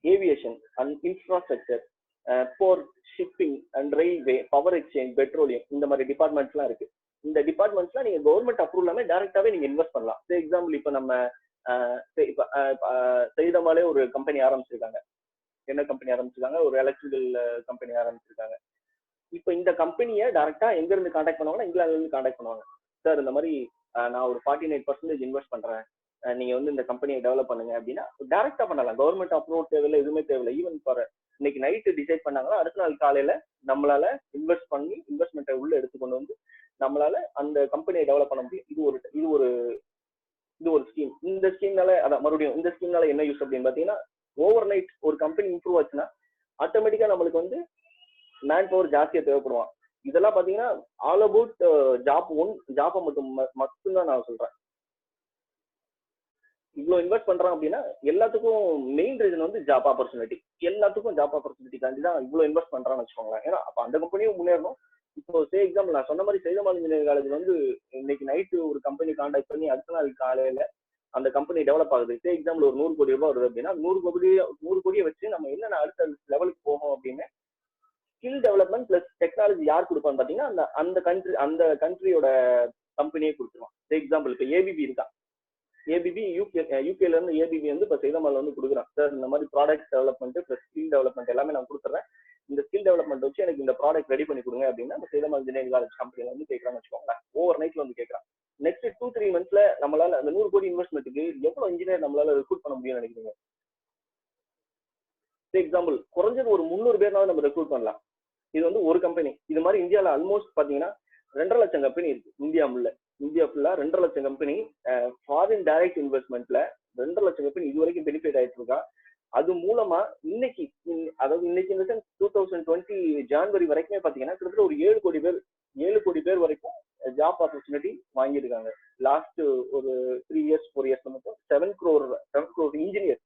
aviation and infrastructure, port, shipping and railway, power exchange, petroleum, இந்த மாதிரி டிபார்ட்மெண்ட்ஸ்லாம் இருக்கு. இந்த டிபார்ட்மெண்ட்ஸ்லாம் நீங்க கவர்மெண்ட் அப்ரூவ் இல்லாம டைரக்டாவே நீங்க இன்வெஸ்ட் பண்ணலாம். ஃபார் எக்ஸாம்பிள் இப்போ நம்ம செய்தமாலே ஒரு கம்பெனி ஆரம்பிச்சிருக்காங்க. என்ன கம்பெனி ஆரம்பிச்சிருக்காங்க? ஒரு எலக்ட்ரிக்கல் கம்பெனி ஆரம்பிச்சிருக்காங்க. இப்போ இந்த கம்பெனியை டைரக்டா எங்க இருந்து கான்டாக்ட் பண்ணுவாங்கன்னா இங்கிலாந்துல இருந்து கான்டாக்ட் பண்ணுவாங்க. சார் இந்த மாதிரி நான் ஒரு 49% இன்வெஸ்ட் பண்றேன், நீங்க வந்து இந்த கம்பெனியை டெவலப் பண்ணுங்க அப்படின்னா டைரக்டா பண்ணலாம். கவர்மெண்ட் அப்ரூவ் தேவையில்லை, எதுவுமே தேவையில்லை. ஈவன் ஃபார் இன்னைக்கு நைட்டு டிசைட் பண்ணாங்கன்னா அடுத்த நாள் காலையில நம்மளால இன்வெஸ்ட் பண்ணி இன்வெஸ்ட்மெண்ட்டை உள்ள எடுத்துக்கொண்டு வந்து நம்மளால அந்த கம்பெனியை டெவலப் பண்ண முடியும். இது ஒரு ஸ்கீம். இந்த ஸ்கீம்னால அதான் மறுபடியும் இந்த ஸ்கீம்னால என்ன யூஸ் அப்படின்னு பாத்தீங்கன்னா ஓவர் நைட் ஒரு கம்பெனி இம்ப்ரூவ் ஆச்சுன்னா ஆட்டோமேட்டிக்கா நம்மளுக்கு வந்து மேன் பவர் ஜாஸ்தியா தேவைப்படுவான். இதெல்லாம் பாத்தீங்கன்னா ஆல் அபவுட் ஜாப்பை மட்டும்தான் நான் சொல்றேன். இவ்வளவு இன்வெஸ்ட் பண்றான் அப்படின்னா எல்லாத்துக்கும் மெயின் ரீசன் வந்து ஜாப் ஆப்பர்ச்சுனிட்டி. எல்லாத்துக்கும் ஜாப் ஆப்பர்ச்சுனிட்டி காண்டி தான் இவ்வளவு இன்வெஸ்ட் பண்றான்னு வச்சுக்கோங்களேன். ஏன்னா அப்ப அந்த கம்பெனியும் முன்னேறணும். இப்போ சே எக்ஸாம்பிள் நான் சொன்ன மாதிரி செய்தமால் இன்ஜினியரிங் காலேஜ் வந்து இன்னைக்கு நைட்டு ஒரு கம்பெனி கான்டாக்ட் பண்ணி அடுத்த நாள் காலையில அந்த கம்பெனி டெவலப் ஆகுது. சே எக்ஸாம்பிள் ஒரு 100 கோடி ரூபாய் வருது அப்படின்னா 100 கோடியை வச்சு நம்ம என்னென்ன அடுத்த லெவலுக்கு போகும் அப்படின்னு ஸ்கில் டெவலப்மெண்ட் பிளஸ் டெக்னாலஜி யார் கொடுப்பான்னு பாத்தீங்கன்னா அந்த கண்ட்ரியோட கம்பெனியே கொடுத்துருவான். சே எக்ஸாம்பிள் இப்போ ஏபிபி இருக்கா, ஏபிபி யூகேல இருந்து ஏபிபி வந்து இப்போ செய்தமால் வந்து கொடுக்குறான். சார் இந்த மாதிரி product development plus skill development எல்லாமே நான் கொடுத்துறேன், இந்த ஸ்கில் டெவலப்மெண்ட் வச்சு எனக்கு இந்த ப்ராடக்ட் ரெடி பண்ணி கொடுங்க அப்படின்னா நம்ம செய்தமால் இன்ஜினியரிங் காலேஜ் கம்பெனில வந்து கேட்கறான்னு வச்சுக்கோங்களேன். ஓவர் நைட்ல வந்து கேட்கறான். நெக்ஸ்ட் 2-3 மந்த்ஸ்ல நம்மளால அந்த 100 கோடி இன்வெஸ்ட்மெண்ட்டுக்கு எவ்வளவு இன்ஜினியர் நம்மளால ரெக்ரூட் பண்ண முடியும்னு நினைக்கிறீங்க? ஃபார் எக்ஸாம்பிள் குறைஞ்சது ஒரு 300 பேர்னாலும் நம்ம ரெக்ரூட் பண்ணலாம். இது வந்து ஒரு கம்பெனி. இது மாதிரி இந்தியாவில் ஆல்மோஸ்ட் பாத்தீங்கன்னா 2.5 லட்சம் கம்பெனி இருக்கு. இந்தியா ஃபுல்லா 2.5 லட்சம் கம்பெனி ஃபாரின் டைரக்ட் இன்வெஸ்ட்மெண்ட்ல 2.5 லட்சம் கம்பெனி இது வரைக்கும் பெனிஃபிட் ஆயிட்டு இருக்கா. அது மூலமா இன்னைக்கு இந்த 2020 ஜான்வரி வரைக்குமே பாத்தீங்கன்னா கிட்டத்தட்ட ஒரு 7 கோடி பேர் வரைக்கும் ஜாப் ஆப்பர்ச்சுனிட்டி வாங்கியிருக்காங்க. லாஸ்ட் ஒரு 3 இயர்ஸ் 4 இயர்ஸ் மட்டும் 7 crore engineer,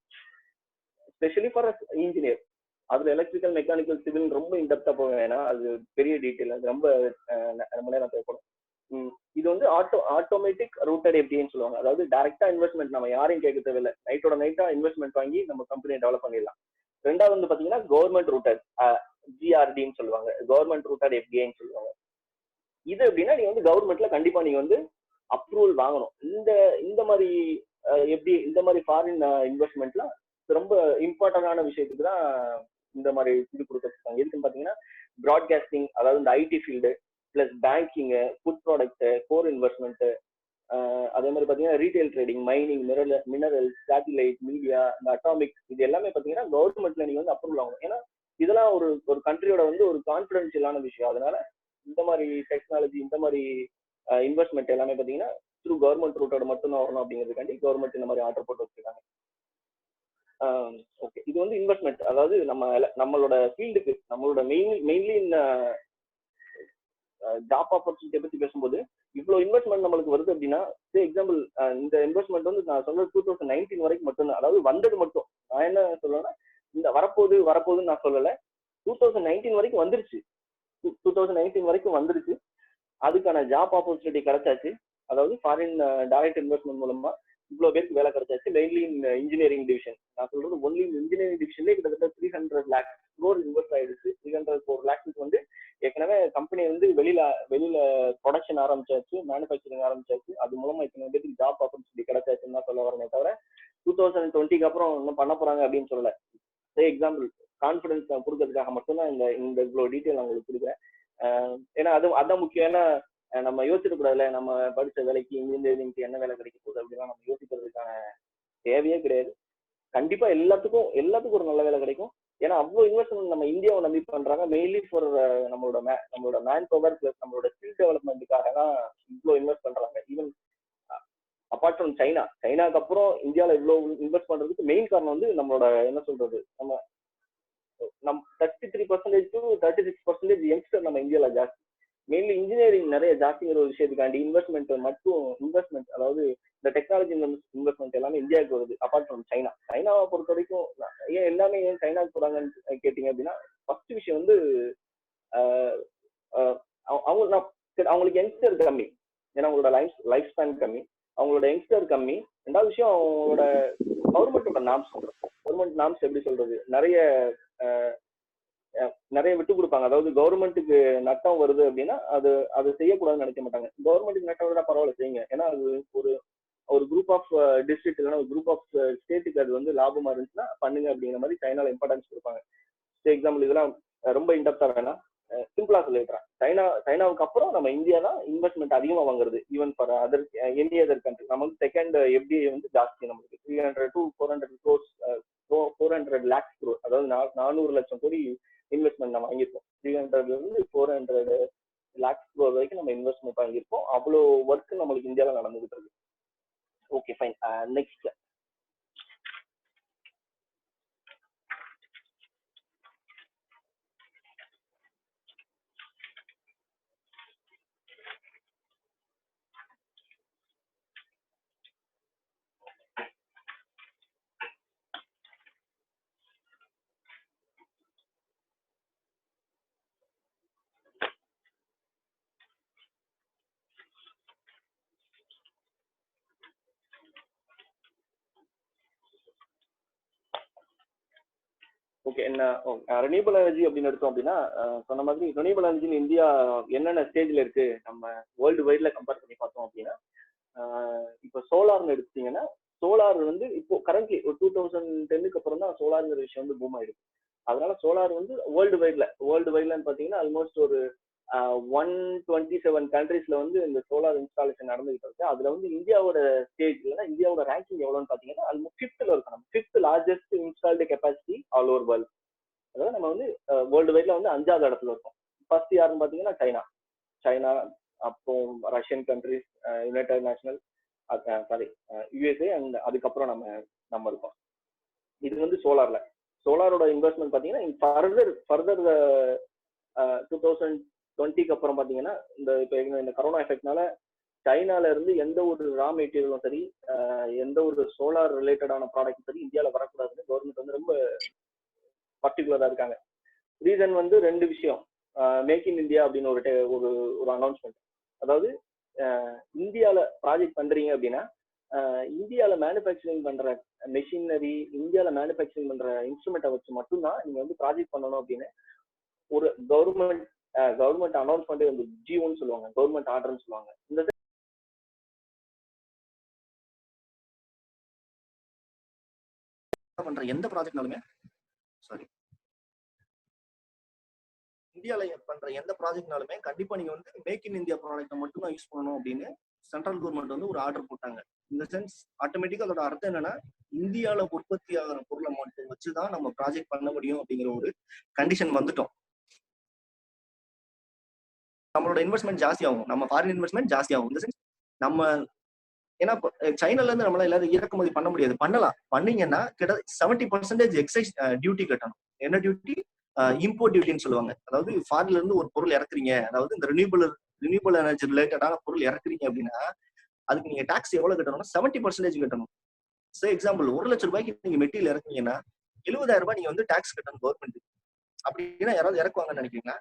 specially for engineer. அதுல எலக்ட்ரிக்கல், மெக்கானிக்கல், சிவில் ரொம்ப இன்டெப்தா போக வேணாம், அது பெரிய டீட்டெயில், அது ரொம்ப நேரம் தேவைப்படும். இது வந்து ஆட்டோமேட்டிக் ரூட்டட் எஃப்டிஐன்னு சொல்லுவாங்க. அதாவது டைரக்டா இன்வெஸ்ட்மெண்ட் நம்ம யாரையும் கேட்க தேவையில்லை, நைட்டா இன்வெஸ்ட்மெண்ட் வாங்கி நம்ம கம்பெனியை டெவலப் பண்ணிடலாம். ரெண்டாவது வந்து பாத்தீங்கன்னா கவர்மெண்ட் ரூட்டட் ஜிஆர்டின்னு சொல்லுவாங்க, கவர்மெண்ட் ரூட்டட் எஃப்டிஐன்னு சொல்லுவாங்க. இது எப்படின்னா நீங்க வந்து கவர்மெண்ட்ல கண்டிப்பா நீங்க வந்து அப்ரூவல் வாங்கணும். இந்த மாதிரி எப்படி இந்த மாதிரி ஃபாரின் இன்வெஸ்ட்மெண்ட்லாம் ரொம்ப இம்பார்ட்டன்டான விஷயத்துக்கு தான் இந்த மாதிரி இது கொடுத்துருக்காங்க. எதுக்குன்னு பாத்தீங்கன்னா ப்ராட்காஸ்டிங், அதாவது இந்த IT field plus banking, food product, core investment, அதே மாதிரி பாத்தீங்கன்னா retail trading, mining, mineral, satellite, media, இந்த அட்டாமிக், இது எல்லாமே பாத்தீங்கன்னா கவர்மெண்ட்ல நீங்க வந்து அப்ரூவல் ஆகணும். ஏன்னா இதெல்லாம் ஒரு கண்ட்ரியோட வந்து ஒரு கான்ஃபிடென்ஷியலான விஷயம். அதனால இந்த மாதிரி டெக்னாலஜி, இந்த மாதிரி இன்வெஸ்ட்மெண்ட் எல்லாமே பாத்தீங்கன்னா த்ரூ கவர்மெண்ட் ரூட்டோட மட்டும் தான் வரணும் அப்படிங்கிறதுக்காண்டி கவர்மெண்ட் இந்த மாதிரி ஆர்டர் போட்டு வச்சிருக்காங்க. ஓகே, இது வந்து இன்வெஸ்ட்மெண்ட். அதாவது நம்மளோட ஃபீல்டுக்கு நம்மளோட மெயின்லி இந்த ஜாப் ஆப்பர்ச்சுனிட்டியை பத்தி பேசும்போது இவ்வளவு இன்வெஸ்ட்மெண்ட் நம்மளுக்கு வருது அப்படின்னா எக்ஸாம்பிள் இந்த இன்வெஸ்ட்மெண்ட் வந்து நான் சொல்றது 2019 வரைக்கும் மட்டும்தான், அதாவது வந்தது மட்டும். நான் என்ன சொல்றேன்னா இந்த வரப்போகுதுன்னு நான் சொல்லல, 2019 வரைக்கும் வந்துருச்சு. 2019 வரைக்கும் வந்துருச்சு. அதுக்கான ஜாப் ஆப்பர்ச்சுனிட்டி கிடைச்சாச்சு. அதாவது ஃபாரின் டைரக்ட் இன்வெஸ்ட்மெண்ட் மூலமா இவ்வளவு பேருக்கு வேலை கிடைச்சாச்சு. Mainly in engineering division. நான் சொல்றது ஒன்லி இன்ஜினியரிங் டிவிஷன்லேயே கிட்டத்தட்ட 300 lakhs இன்வெஸ்ட் ஆயிடுச்சு. 304 lakhs வந்து ஏற்கனவே கம்பெனி வந்து வெளியில ப்ரொடக்ஷன் ஆரம்பிச்சாச்சு, மேனுஃபேக்சரிங் ஆரம்பிச்சாச்சு. அது மூலமா இத்தனை பேருக்கு ஜாப் ஆப்பர்ச்சுனிட்டி கிடைச்சாச்சுன்னு தான் சொல்ல வரேனே தவிர 2020க்கு அப்புறம் இன்னும் பண்ண போறாங்க அப்படின்னு சொல்லல. எக்ஸாம்பிள் கான்ஃபிடன்ஸ் கொடுக்கறதுக்காக மட்டும்தான் இந்த இவ்வளவு டீட்டெயில் நான் உங்களுக்கு கொடுக்குறேன். ஏன்னா அதான் முக்கியம். ஏன்னா நம்ம யோசிக்க கூடாதுல, நம்ம படிச்ச வேலைக்கு இன்ஜினியரிங்க்கு என்ன வேலை கிடைக்க போகுது அப்படின்னா நம்ம யோசிக்கிறதுக்கான தேவையே கிடையாது. கண்டிப்பா எல்லாத்துக்கும் ஒரு நல்ல வேலை கிடைக்கும். ஏன்னா அவ்வளவு இன்வெஸ்ட்மெண்ட் நம்ம இந்தியாவை நம்பி பண்றாங்க. மெயின்லி ஃபார் நம்மளோட மேன் பவர் பிளஸ் நம்மளோட ஸ்கில் டெவலப்மெண்ட்டுக்காக தான் இவ்வளவு இன்வெஸ்ட் பண்றாங்க. ஈவன் அப்பார்ட் ஃப்ரம் சைனாக்கு அப்புறம் இந்தியாவில இவ்வளவு இன்வெஸ்ட் பண்றதுக்கு மெயின் காரணம் வந்து நம்மளோட என்ன சொல்றது, நம்ம 33% to 36% யங்ஸ்டர் நம்ம இந்தியாவில ஜாஸ்தி. மெயின்லி இன்ஜினியரிங் நிறைய ஜாஸ்திங்கிற ஒரு விஷயத்துக்காண்டி இன்வெஸ்ட்மெண்ட் அதாவது இந்த டெக்னாலஜி இன்வெஸ்ட்மெண்ட் எல்லாமே இந்தியாவுக்கு வருது. அப்பார்ட் ஃப்ரம் சைனாவை பொறுத்த வரைக்கும் எல்லாமே ஏன் சைனாவுக்கு போறாங்கன்னு கேட்டீங்க அப்படின்னா, ஃபர்ஸ்ட் விஷயம் வந்து அவங்களுக்கு யங்ஸ்டர் கம்மி. ஏன்னா அவங்களோட லைஃப் ஸ்பேன் கம்மி, அவங்களோட யங்ஸ்டர் கம்மி. ரெண்டாவது விஷயம் அவங்களோட கவர்மெண்டோட நாம்ஸ் எப்படி சொல்றது, நிறைய விட்டு கொடுப்பாங்க. அதாவது கவர்மெண்ட்டுக்கு நட்டம் வருது அப்படின்னா அது செய்யக்கூடாதுன்னு நினைக்க மாட்டாங்க. கவர்மெண்ட்டுக்கு நட்டம் வருதா பரவாயில்ல செய்யுங்க, ஏன்னா அது ஒரு குரூப் ஆஃப் டிஸ்ட்ரிக்ட் இல்லைன்னா ஒரு குரூப் ஆஃப் ஸ்டேட்டுக்கு அது வந்து லாபமா இருந்துச்சுன்னா பண்ணுங்க அப்படிங்கிற மாதிரி சைனால இம்பார்ட்டன்ஸ் கொடுப்பாங்க. எக்ஸாம்பிள் இதெல்லாம் ரொம்ப இன்டெப்தா வேணா, சிம்பிளா சொல்லிடுறேன். சைனாவுக்கு அப்புறம் நம்ம இந்தியா தான் இன்வெஸ்ட்மெண்ட் அதிகமா வாங்குறது. Even for any other country. நம்ம வந்து செகண்ட் எஃப்டிஐ வந்து ஜாஸ்தி, நமக்கு 300 to 400 lakhs crore, அதாவது 400 லட்சம் கோடி இன்வெஸ்ட்மெண்ட் நம்ம வாங்கியிருக்கோம். 300 இருந்து 400 lakhs crore வரைக்கும் நம்ம இன்வெஸ்ட்மெண்ட் வாங்கியிருக்கோம். அவ்வளோ ஒர்க் நம்மளுக்கு இந்தியாவில் நடந்துகிட்டு இருக்கு. Okay fine. Next okay. என்ன ரெனியூபிள் எனர்ஜி அப்படின்னு எடுத்தோம் அப்படின்னா, சொன்ன மாதிரி ரெனியூபிள் எனர்ஜி இந்தியா என்னென்ன ஸ்டேஜ்ல இருக்கு நம்ம வேர்ல்டு வைட்ல கம்பேர் பண்ணி பார்த்தோம் அப்படின்னா, இப்போ சோலார்னு எடுத்தீங்கன்னா, சோலார் வந்து இப்போ கரண்ட்லி ஒரு 2010க்கு அப்புறம் தான் சோலார்ங்கிற விஷயம் வந்து பூம் ஆயிடுச்சு. அதனால சோலார் வந்து வேர்ல்டு வைட்லன்னு பாத்தீங்கன்னா ஆல்மோஸ்ட் ஒரு 127 கண்ட்ரீஸ்ல வந்து இந்த சோலார் இன்ஸ்டாலேஷன் நடந்துகிட்டு இருக்கு. அதுல வந்து இந்தியாவோட ஸ்டேஜ் இல்லைன்னா இந்தியாவோட ரேங்கிங் எவ்வளவுன்னு பாத்தீங்கன்னா ஆல்மோஸ்ட் 5th இருக்கணும். 5th largest installed capacity all over world. அதாவது நம்ம வந்து வேர்ல்டு வைட்ல வந்து 5வது இடத்துல இருக்கோம். ஃபர்ஸ்ட் யாருன்னு பாத்தீங்கன்னா சைனா, அப்புறம் Russian countries, United national, USA, and அதுக்கப்புறம் நம்ம இருக்கோம். இது வந்து சோலாரோட இன்வெஸ்ட்மெண்ட் பாத்தீங்கன்னா ஃபர்தர் 2020க்கு அப்புறம் பாத்தீங்கன்னா இந்த கரோனா எஃபெக்ட்னால சைனால இருந்து எந்த ஒரு ரா மெட்டீரியலும் சரி, எந்த ஒரு சோலார் ரிலேட்டடான ப்ராடக்ட் சரி இந்தியாவில வரக்கூடாதுன்னு கவர்மெண்ட் வந்து ரொம்ப பர்டிகுலரா இருக்காங்க. ரீசன் வந்து 2 விஷயம். மேக் இன் இந்தியா அப்படின்னு ஒரு அனௌன்ஸ்மெண்ட். அதாவது இந்தியாவில ப்ராஜெக்ட் பண்றீங்க அப்படின்னா இந்தியாவில மேனுஃபேக்சரிங் பண்ற மெஷினரி, இந்தியாவில மேனுஃபேக்சரிங் பண்ற இன்ஸ்ட்ருமெண்ட்டை வச்சு மட்டும்தான் நீங்க வந்து ப்ராஜெக்ட் பண்ணணும் அப்படின்னு ஒரு கவர்மெண்ட் அனௌன்ஸ்மெண்ட் வந்து ஜிஓன்னு சொல்லுவாங்க, கவர்மெண்ட் ஆர்டர்னு சொல்லுவாங்க. இந்த பண்ற எந்த ப்ராஜெக்ட்னாலுமே இந்தியாவில பண்ற எந்த ப்ராஜெக்ட்னாலுமே கண்டிப்பா நீங்க வந்து மேக் இன் இந்தியா ப்ராடக்ட்டை மட்டும் தான் யூஸ் பண்ணணும் அப்படின்னு சென்ட்ரல் கவர்மெண்ட் வந்து ஒரு ஆர்டர் போட்டாங்க. இந்த சென்ஸ் ஆட்டோமேட்டிக்கா அதோட அர்த்தம் என்னன்னா இந்தியாவில உற்பத்தி ஆகிற பொருளை மட்டும் வச்சுதான் நம்ம ப்ராஜெக்ட் பண்ண முடியும் அப்படிங்கிற ஒரு கண்டிஷன் வந்துட்டோம். நம்மளோட இன்வெஸ்ட்மெண்ட் ஜாஸ்தி ஆகும், நம்ம ஃபாரின் இன்வெஸ்ட்மெண்ட் ஜாஸ்தி ஆகும். இந்த சென்ஸ் நம்ம ஏன்னா சைனால இருந்து நம்மளால எல்லாரும் இறக்குமதி பண்ண முடியாது. பண்ணீங்கன்னா கிட்ட 70% எக்ஸைஸ் டியூட்டி கட்டணும். என்ன டியூட்டி? இம்போர்ட் டியூட்டின்னு சொல்லுவாங்க. அதாவது ஃபாரின்ல இருந்து ஒரு பொருள் இறக்குறீங்க, அதாவது இந்த ரெனியூபிள் ரினியூபிள் எனர்ஜி ரிலேட்டடான பொருள் இறக்குறீங்க அப்படின்னா அதுக்கு நீங்க டாக்ஸ் எவ்வளவு கட்டணும்னா 70% கட்டணும். சோ எக்ஸாம்பிள் 1 லட்சம் ரூபாய்க்கு நீங்க மெட்டீரியல் இறக்குனீங்கன்னா 70,000 ரூபாய் நீங்க வந்து டாக்ஸ் கட்டணும் கவர்மெண்ட். அப்படின்னா யாராவது இறக்குவாங்கன்னு நினைக்கிறீங்களா?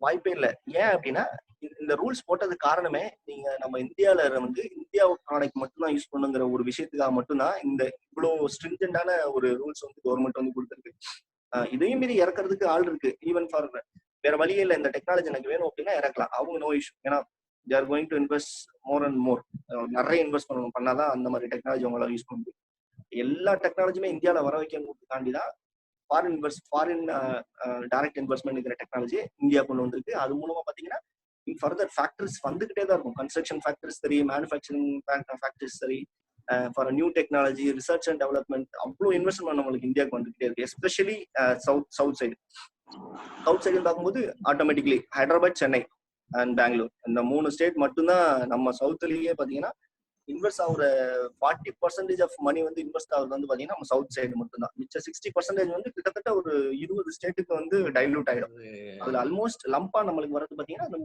வாய்ப்பே இல்லை. ஏன் அப்படின்னா இந்த ரூல்ஸ் போட்டது காரணமே நீங்க நம்ம இந்தியால வந்து இந்தியா ப்ராடக்ட் மட்டும் தான் யூஸ் பண்ணுங்கிற ஒரு விஷயத்துக்காக மட்டும்தான் இந்த இவ்வளவு ஸ்ட்ரிஞ்சன்டான ஒரு ரூல்ஸ் வந்து கவர்மெண்ட் வந்து கொடுத்துருக்கு. இதையும் மீறி இறக்குறதுக்கு ஆள் இருக்கு. ஈவன் ஃபார் வேற வழியே இல்லை, இந்த டெக்னாலஜி எனக்கு வேணும் அப்படின்னா இறக்கலாம், அவங்க நோ இஷ்யூ. ஏன்னா they are going to invest more and more. நிறைய இன்வெஸ்ட் பண்ணாதான் அந்த மாதிரி டெக்னாலஜி அவங்களால யூஸ் பண்ண முடியும். எல்லா டெக்னாலஜியுமே இந்தியாவில வர வைக்கிறதுக்காண்டி தான் foreign direct investment technology India கொண்டு வந்திருக்கு. அது மூலமா பாத்தீங்கன்னா ஃபர்தர் ஃபேக்டரிஸ் வந்துகிட்டே தான் இருக்கும். கன்ஸ்ட்ரக்ஷன் ஃபேக்டரிஸ் சரி, மேனுஃபேக்சரிங் ஃபேக்டரிஸ் சரி, for new technology, research and development அவ்வளோ இன்வெஸ்ட்மெண்ட் நம்மளுக்கு இந்தியாவுக்கு வந்துகிட்டே இருக்கு. எஸ்பெஷலி சவுத் சைடு பார்க்கும்போது ஆட்டோமேட்டிக்லி ஹைதராபாத், சென்னை அண்ட் பெங்களூர் இந்த 3 ஸ்டேட் மட்டும்தான் நம்ம சவுத்லயே பாத்தீங்கன்னா இன்வெஸ்ட் ஆகுற 40% ஆஃப் மணி வந்து இன்வெஸ்ட் ஆகுறது வந்து பாத்தீங்கன்னா நம்ம சவுத் சைடு மட்டும்தான். மிச்ச 60% வந்து கிட்டத்தட்ட ஒரு 20 ஸ்டேட்டுக்கு வந்து டைலூட் ஆயிடும். அதுல ஆல்மோஸ்ட் லம்பா நம்மளுக்கு வரது பாத்தீங்கன்னா அந்த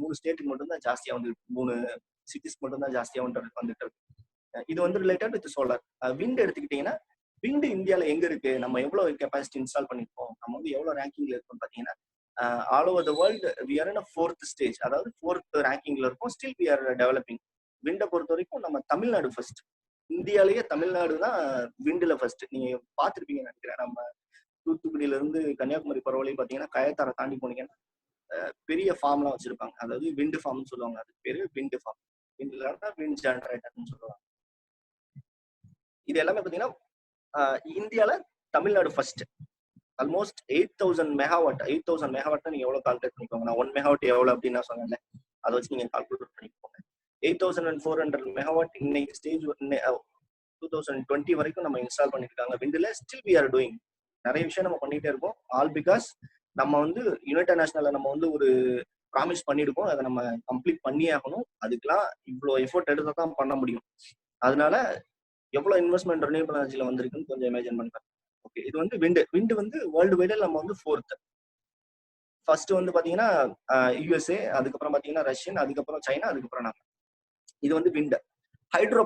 3 ஸ்டேட்டுக்கு மட்டும் தான் ஜாஸ்தியா வந்து 3 சிட்டிஸ் மட்டும் தான் ஜாஸ்தியா வந்துட்டு இருக்கு. இது வந்து ரிலேட்டட் வித் சோலார். விண்ட் எடுத்துக்கிட்டீங்கன்னா விண்ட் இந்தியால எங்க இருக்கு, நம்ம எவ்வளவு கெப்பாசிட்டி இன்ஸ்டால் பண்ணிருக்கோம், நம்ம வந்து எவ்வளவு ரேங்கிங்ல இருக்கோம் பாத்தீங்கன்னா all over the world we are in a 4th stage, அதாவது 4th ரேங்கிங்ல இருக்கும். Still we are developing. விண்டை பொறுத்த வரைக்கும் நம்ம தமிழ்நாடு ஃபர்ஸ்ட். இந்தியாலேயே தமிழ்நாடு தான் விண்டுல ஃபர்ஸ்ட். நீங்க பாத்துருப்பீங்கன்னு நினைக்கிறேன். நம்ம தூத்துக்குடியில இருந்து கன்னியாகுமரி பரவலையும் பாத்தீங்கன்னா கயத்தாரை தாண்டி போனீங்கன்னா பெரிய ஃபார்ம்லாம் வச்சிருப்பாங்க. அதாவது விண்டு ஃபார்ம்னு சொல்லுவாங்க. அதுக்கு பேரு விண்டு ஃபார்ம். விண்ட் ஜெனரேட்டர்னு சொல்லுவாங்க. இது எல்லாமே பாத்தீங்கன்னா இந்தியால Tamil Nadu first. Almost 8,000 megawatt. 8,000 megawatt நீங்க எவ்வளவு கால்குலேட் பண்ணிக்கோங்க. நான் 1 மெகாவாட் எவ்வளவு அப்படின்னு நான் சொன்னேன், அதை வச்சு நீங்க கால்குலேட் பண்ணிக்கோங்க. 8,400 மெகாவாட் இன்னைக்கு ஸ்டேஜ் 2020 வரைக்கும் நம்ம இன்ஸ்டால் பண்ணிருக்காங்க விண்டுல. Still we are doing. நிறைய விஷயம் நம்ம பண்ணிட்டே இருக்கோம். ஆல் பிகாஸ் நம்ம வந்து யுனைடெட் நேஷனல்ல நம்ம வந்து ஒரு ப்ராமிஸ் பண்ணிருக்கோம். அதை நம்ம கம்ப்ளீட் பண்ணியே ஆகணும். அதுக்கெல்லாம் இவ்வளவு எஃபோர்ட் எடுத்தா தான் பண்ண முடியும். அதனால எவ்வளவு இன்வெஸ்ட்மெண்ட் ரினியூவபிள் எனர்ஜில வந்திருக்குன்னு கொஞ்சம் இமேஜின் பண்ணுங்க. ஓகே, இது வந்து விண்டு வந்து வேர்ல்டு வைடா நம்ம வந்து 4th. ஃபர்ஸ்ட் வந்து பாத்தீங்கன்னா யுஎஸ்ஏ, அதுக்கப்புறம் பாத்தீங்கன்னா ரஷ்யன், அதுக்கப்புறம் சைனா, அதுக்கப்புறம் நம்ம. இது வந்து விண்ட். ஹைட்ரோ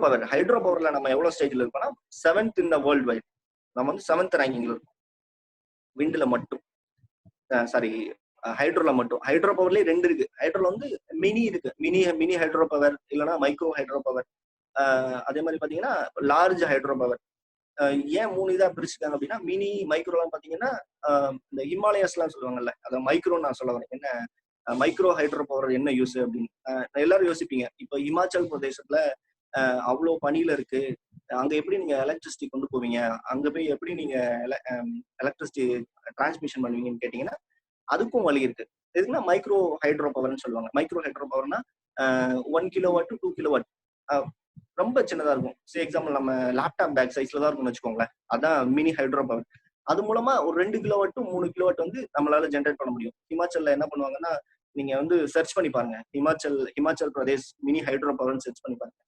பவர்ல நம்ம எவ்வளவு ஸ்டேஜ்ல இருக்கோம்னா 7th in the world wide. நம்ம வந்து 7th ரேங்கிங்ல இருக்கோம் விண்ட்ல மட்டும். சாரி, ஹைட்ரோல மட்டும். ஹைட்ரோ பவர்லயே 2 இருக்கு. ஹைட்ரோல வந்து மினி இருக்கு. மினி ஹைட்ரோ பவர், இல்லைன்னா மைக்ரோ ஹைட்ரோ பவர். அதே மாதிரி பாத்தீங்கன்னா லார்ஜ் ஹைட்ரோ பவர். ஏன் 3 இதா பிரிச்சுட்டாங்க அப்படின்னா மினி மைக்ரோலாம் பாத்தீங்கன்னா இந்த ஹிமாலயாஸ் எல்லாம் சொல்லுவாங்கல்ல, அதை மைக்ரோன்னு நான் சொல்ல வரேன். என்ன மைக்ரோ ஹைட்ரோ பவர் என்ன யூஸ் அப்படின்னு எல்லாரும் யோசிப்பீங்க. இப்போ இமாச்சல் பிரதேசத்துல அவ்வளோ பனியில இருக்கு, அங்க எப்படி நீங்க எலக்ட்ரிசிட்டி கொண்டு போவீங்க, அங்க போய் எப்படி நீங்க எலக்ட்ரிசிட்டி டிரான்ஸ்மிஷன் பண்ணுவீங்கன்னு கேட்டீங்கன்னா அதுக்கும் வழி இருக்கு. எதுக்குன்னா மைக்ரோ ஹைட்ரோ பவர்னு சொல்லுவாங்க. மைக்ரோ ஹைட்ரோ பவர்னா 1 கிலோவாட் to 2 கிலோவாட், ரொம்ப சின்னதா இருக்கும். சே எக்ஸாம்பிள் நம்ம லேப்டாப் பேக் சைஸ்ல தான் இருக்கும்னு வச்சுக்கோங்களேன். அதான் மினி ஹைட்ரோ பவர். அது மூலமா ஒரு 2 கிலோவாட் to 3 கிலோவாட் வந்து நம்மளால ஜென்ரேட் பண்ண முடியும். ஹிமாச்சல்ல என்ன பண்ணுவாங்கன்னா, நீங்க வந்து சர்ச் பண்ணி பாருங்க, ஹிமாச்சல் பிரதேஷ் மினி ஹைட்ரோ பவர்னு சர்ச் பண்ணி பாருங்க.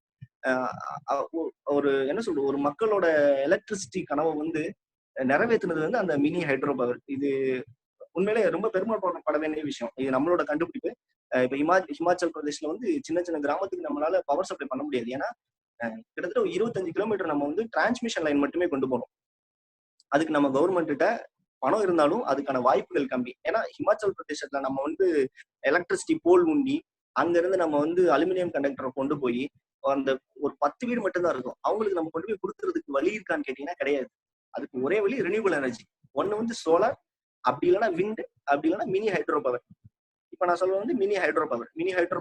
ஒரு என்ன சொல்றது, ஒரு மக்களோட எலக்ட்ரிசிட்டி கனவை வந்து நிறைவேற்றுனது வந்து அந்த மினி ஹைட்ரோ பவர். இது உண்மையிலே ரொம்ப பெருமைப்பட வேண்டிய விஷயம். இது நம்மளோட கண்டுபிடிப்பு. இப்ப ஹிமாச்சல் பிரதேஷ்ல வந்து சின்ன கிராமத்துக்கு நம்மளால பவர் சப்ளை பண்ண முடியாது. ஏன்னா கிட்டத்தட்ட 25 கிலோமீட்டர் நம்ம வந்து டிரான்ஸ்மிஷன் லைன் மட்டுமே கொண்டு போறோம். அதுக்கு நம்ம கவர்மெண்ட் கிட்ட பணம் இருந்தாலும் அதுக்கான வாய்ப்புகள் கம்மி. ஏன்னா ஹிமாச்சல் பிரதேசத்துல நம்ம வந்து எலக்ட்ரிசிட்டி போல் உண்டி அங்க இருந்து நம்ம வந்து அலுமினியம் கண்டக்டரை கொண்டு போய் அந்த ஒரு 10 வீடு மட்டும்தான் இருக்கும். அவங்களுக்கு நம்ம கொண்டு போய் கொடுக்கறதுக்கு வழி இருக்கான்னு கேட்டீங்கன்னா கிடையாது. அதுக்கு ஒரே வழி ரினியூவபிள் எனர்ஜி. ஒன்னு வந்து சோலார், அப்படி இல்லைன்னா விண்ட், அப்படி இல்லைன்னா மினி ஹைட்ரோ பவர். இப்ப நான் சொல்ல வந்து மினி ஹைட்ரோ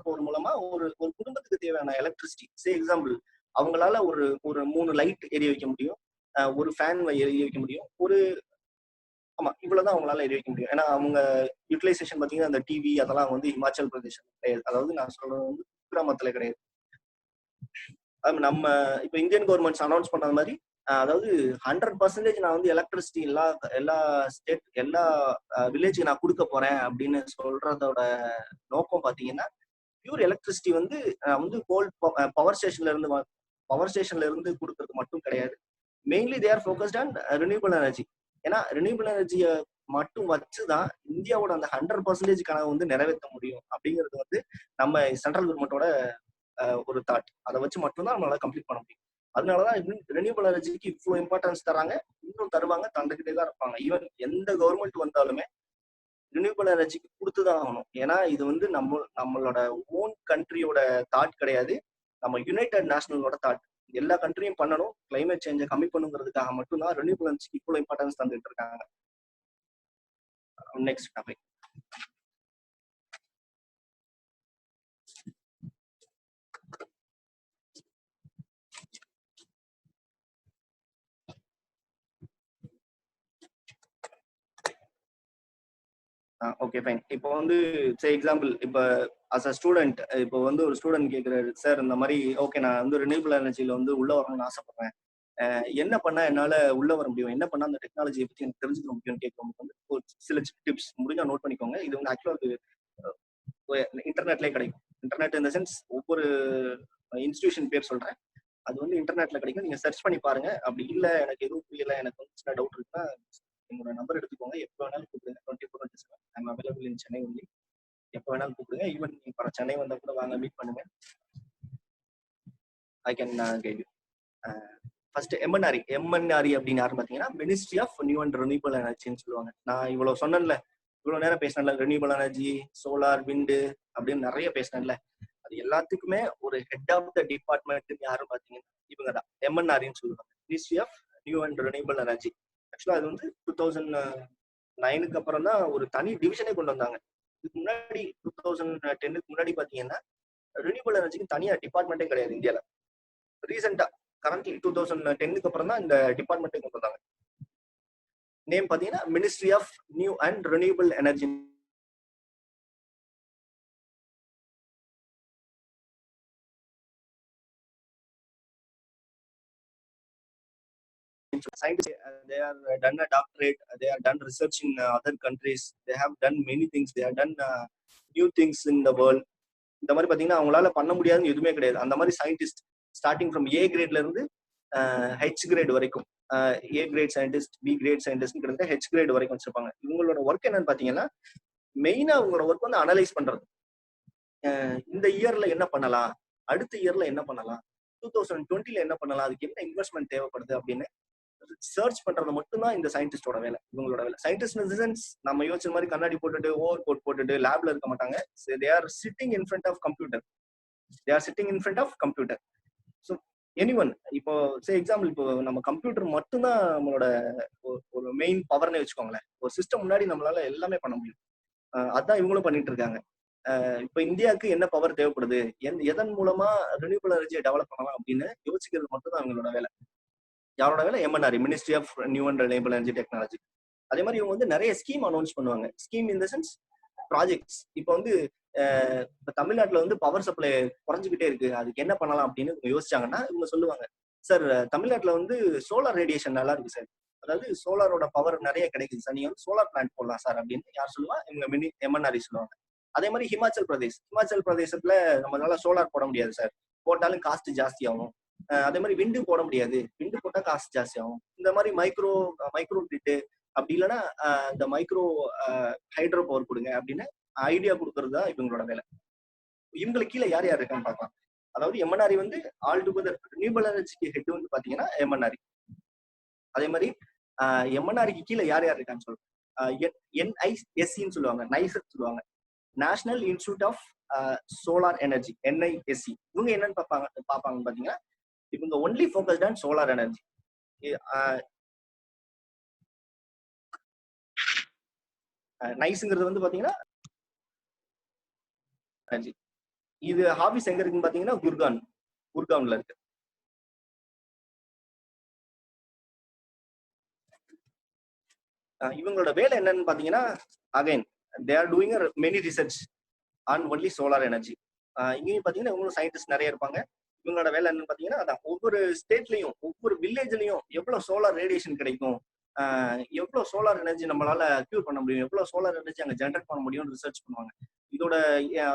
பவர் மூலமா ஒரு குடும்பத்துக்கு தேவையான எலக்ட்ரிசிட்டி, சே எக்ஸாம்பிள் அவங்களால ஒரு 3 லைட் எரிய வைக்க முடியும், ஒரு ஃபேன் எரிய வைக்க முடியும், இவ்வளவுதான் அவங்களால எரிய வைக்க முடியும். ஏன்னா அவங்க யூட்டிலைசேஷன் பாத்தீங்கன்னா அந்த டிவி அதெல்லாம் வந்து ஹிமாச்சல் பிரதேசம் கிடையாது. அதாவது நான் சொல்றது வந்து கிராமத்துல கிடையாது. நம்ம இப்ப இந்தியன் கவர்மெண்ட்ஸ் அனௌன்ஸ் பண்ணது மாதிரி, அதாவது 100% நான் வந்து எலக்ட்ரிசிட்டி எல்லா ஸ்டேட் எல்லா வில்லேஜுக்கு நான் கொடுக்க போறேன் அப்படின்னு சொல்றதோட நோக்கம் பாத்தீங்கன்னா பியூர் எலக்ட்ரிசிட்டி வந்து கோல் பவர் ஸ்டேஷன்ல இருந்து கொடுக்கறது மட்டும் கிடையாது. Mainly they are focused on renewable energy. ஏன்னா ரினியூவபிள் எனர்ஜியை மட்டும் வச்சுதான் இந்தியாவோட அந்த 100% கனவை வந்து நிறைவேற்ற முடியும் அப்படிங்கிறது வந்து நம்ம சென்ட்ரல் கவர்மெண்டோட ஒரு தாட். அதை வச்சு மட்டும்தான் நம்மளால கம்ப்ளீட் பண்ண முடியும். அதனாலதான் ரெனியூபிள் எனர்ஜிக்கு இவ்வளவு இம்பார்ட்டன்ஸ் தராங்க, இன்னும் தருவாங்க, தந்துகிட்டே தான் இருப்பாங்க. ஈவன் எந்த கவர்மெண்ட் வந்தாலுமே ரினியூபிள் எனர்ஜிக்கு கொடுத்துதான் ஆகணும். ஏன்னா இது வந்து நம்மளோட ஓன் கண்ட்ரியோட தாட் கிடையாது, நம்ம யுனைடெட் நேஷனலோட தாட். எல்லா கண்ட்ரியும் பண்ணணும், கிளைமேட் சேஞ்சை கம்மி பண்ணுங்கிறதுக்காக மட்டும்தான் ரெனியூபிள் எனர்ஜிக்கு இவ்வளவு இம்பார்ட்டன்ஸ் தந்துட்டு இருக்காங்க. Next topic. Okay fine. இப்போ வந்து எக்ஸாம்பிள், இப்போ அஸ் அ ஸ்டூடெண்ட், இப்போ வந்து ஒரு ஸ்டூடெண்ட் கேட்குறாரு, சார் இந்த மாதிரி ஓகே நான் வந்து ரினியூபிள் எனர்ஜியில் வந்து உள்ள வரணும்னு ஆசைப்படுறேன், என்ன பண்ணா என்னால் உள்ள வர முடியும், என்ன பண்ணா அந்த டெக்னாலஜியை பற்றி எனக்கு தெரிஞ்சுக்க முடியும்னு கேட்குறவங்களுக்கு வந்து ஒரு சில டிப்ஸ் முடிஞ்சா நோட் பண்ணிக்கோங்க. இது வந்து ஆக்சுவலாக இன்டர்நெட்லேயே கிடைக்கும். இன்டர்நெட் இந்த சென்ஸ் ஒவ்வொரு இன்ஸ்டிடியூஷன் பேர் சொல்கிறேன், அது வந்து இன்டர்நெட்ல கிடைக்கும். நீங்கள் சர்ச் பண்ணி பாருங்க. அப்படி இல்லை எனக்கு எதுவும் புரியல, எனக்கு வந்து சின்ன டவுட் இருக்குன்னா என்னோட நம்பர் எடுத்துக்கோங்க, எப்போ வேணாலும் கூப்பிடுங்க. 24/7 I'm available in Chennai only. எப்போ வேணாலும் கூப்பிடுங்க. ஈவன் நீங்க சென்னை வந்தா கூட வாங்க, மீட் பண்ணுங்க. I can guide you. First MNRE. MNRE அப்படின்னு யாரும் பார்த்தீங்கன்னா ministry of new and renewable எனர்ஜின்னு சொல்லுவாங்க. நான் இவ்வளவு சொன்னேன்ல, இவ்வளவு நேரம் பேசினேன்ல, ரெனியூபிள் எனர்ஜி, சோலார், விண்டு அப்படின்னு நிறைய பேசினேன்ல, அது எல்லாத்துக்குமே ஒரு ஹெட் ஆஃப் த டிபார்ட்மெண்ட் யாரும் பார்த்தீங்கன்னா இவங்க தான், எம்என்ஆர்இன்னு சொல்லுவாங்க, ministry of new and renewable energy. ஆக்சுவலா அது வந்து 2009 அப்புறம் தான் ஒரு தனி டிவிஷனே கொண்டு வந்தாங்க. இதுக்கு முன்னாடி 2010 முன்னாடி பாத்தீங்கன்னா ரெனியூபிள் எனர்ஜிக்கு தனியா டிபார்ட்மெண்ட்டே கிடையாது இந்தியால. ரீசெண்டா கரண்ட்லி 2010 அப்புறம் தான் இந்த டிபார்ட்மெண்ட்டே கொண்டு வந்தாங்க. நேம் பாத்தீங்கன்னா ministry of new and renewable energy. Scientists, they are done a doctorate, they have done research in other countries, they have done many things, they have done new things in the world. இந்த மாதிரி பாத்தீங்கன்னா அவங்களால பண்ண முடியாதுன்னு எதுவுமே கிடையாது. அந்த மாதிரி சயின்டிஸ்ட் ஸ்டார்டிங் ஃப்ரம் ஏ கிரேட்ல இருந்து ஹெச் கிரேட் வரைக்கும், A grade scientist, B grade scientist கிட்டத்தட்ட ஹெச் கிரேட் வரைக்கும் வச்சிருப்பாங்க. இவங்களோட ஒர்க் என்னன்னு பாத்தீங்கன்னா மெயினா அவங்களோட ஒர்க் வந்து அனலைஸ் பண்றது. இந்த இயர்ல என்ன பண்ணலாம், அடுத்த இயர்ல என்ன பண்ணலாம், 2020ல என்ன பண்ணலாம், அதுக்கு என்ன இன்வெஸ்ட்மெண்ட் தேவைப்படுது அப்படின்னு சர்ச் பண்றது மட்டும்தான் இந்த சயின்டிஸ்டோட வேலை, இவங்களோட வேலை. சயின்டிஸ்ட் நம்ம யோசிச்ச மாதிரி கண்ணாடி போட்டுட்டு ஓவர் கோட் போட்டுட்டு லேப்ல இருக்க மாட்டாங்க. They are sitting in front of computer. They are sitting in front of computer. So anyone, இப்போ எக்ஸாம்பிள், இப்போ நம்ம கம்ப்யூட்டர் மட்டும்தான் நம்மளோட ஒரு மெயின் பவர்னே வச்சுக்கோங்களேன். ஒரு சிஸ்டம் முன்னாடி நம்மளால எல்லாமே பண்ண முடியும். அதான் இவங்களும் பண்ணிட்டு இருக்காங்க. இப்போ இந்தியாவுக்கு என்ன பவர் தேவைப்படுது, எதன் மூலமா ரெனியூபிள் எனர்ஜியை டெவலப் பண்ணலாம் அப்படின்னு யோசிக்கிறது மட்டும் தான் அவங்களோட வேலை. யாரோட வேலை? MNRE, ministry of new and renewable energy technology. அதே மாதிரி இவங்க வந்து நிறைய ஸ்கீம் அனௌன்ஸ் பண்ணுவாங்க. Scheme in the sense projects. இப்போ வந்து இப்போ தமிழ்நாட்டில் வந்து பவர் சப்ளை குறைஞ்சிக்கிட்டே இருக்கு, அதுக்கு என்ன பண்ணலாம் அப்படின்னு இவங்க யோசிச்சாங்கன்னா இவங்க சொல்லுவாங்க, சார் தமிழ்நாட்டில் வந்து சோலார் ரேடியேஷன் நல்லா இருக்கு சார், அதாவது சோலாரோட பவர் நிறைய கிடைக்குது சார், நீங்க வந்து சோலார் பிளான்ட் போடலாம் சார் அப்படின்னு யார் சொல்லுவா? இவங்க எம்என்ஆர்இ சொல்லுவாங்க. அதே மாதிரி ஹிமாச்சல் பிரதேசத்துல நம்மளால சோலார் போட முடியாது சார், போட்டாலும் காஸ்ட் ஜாஸ்தி ஆகும். அதே மாதிரி விண்டு போட முடியாது, விண்டு போட்டா காஸ்ட் ஜாஸ்தி ஆகும். இந்த மாதிரி மைக்ரோ கிரிட் அப்படி இல்லைன்னா இந்த மைக்ரோ ஹைட்ரோ பவர் கொடுங்க அப்படின்னு ஐடியா கொடுக்கறது தான் இவங்களோட வேலை. இவங்களுக்கு கீழே யார் யார் இருக்கான்னு பார்க்கலாம். அதாவது எம்என்ஆர்இ வந்து ஆல் டுகெதர் ரினியூபிள் எனர்ஜிக்கு ஹெட் வந்து பாத்தீங்கன்னா எம்என்ஆர்இ. அதே மாதிரி எம்என்ஆர்இக்கு கீழே யார் யார் இருக்கான்னு சொல்றேன். என்ஐஎஸ்சின்னு சொல்லுவாங்க, நைசெட் சொல்லுவாங்க, national institute of solar energy, NISC. இவங்க என்னன்னு பார்ப்பாங்கன்னு பாத்தீங்கன்னா இவங்க only focused on solar energy. நைஸ்ங்கிறது வந்து பாத்தீங்கன்னா இது ஹாபிஸ் எங்க இருக்குன்னு பாத்தீங்கன்னா குர்கான்ல இருக்கு. இவங்களோட வேலை என்னன்னு பாத்தீங்கன்னா again they are doing many research on only solar energy. இங்கேயும் பாத்தீங்கன்னா இவங்களும் சயின்டிஸ்ட் நிறைய இருப்பாங்க. இவங்களோட வேலை என்னன்னு பாத்தீங்கன்னா அதான் ஒவ்வொரு ஸ்டேட்லயும் ஒவ்வொரு வில்லேஜ்லயும் எவ்வளவு சோலார் ரேடியேஷன் கிடைக்கும், எவ்வளவு சோலார் எனர்ஜி நம்மளால அக்யூர் பண்ண முடியும், எவ்வளவு சோலார் எனர்ஜி அங்க ஜென்ரேட் பண்ண முடியும்னு ரிசர்ச் பண்ணுவாங்க. இதோட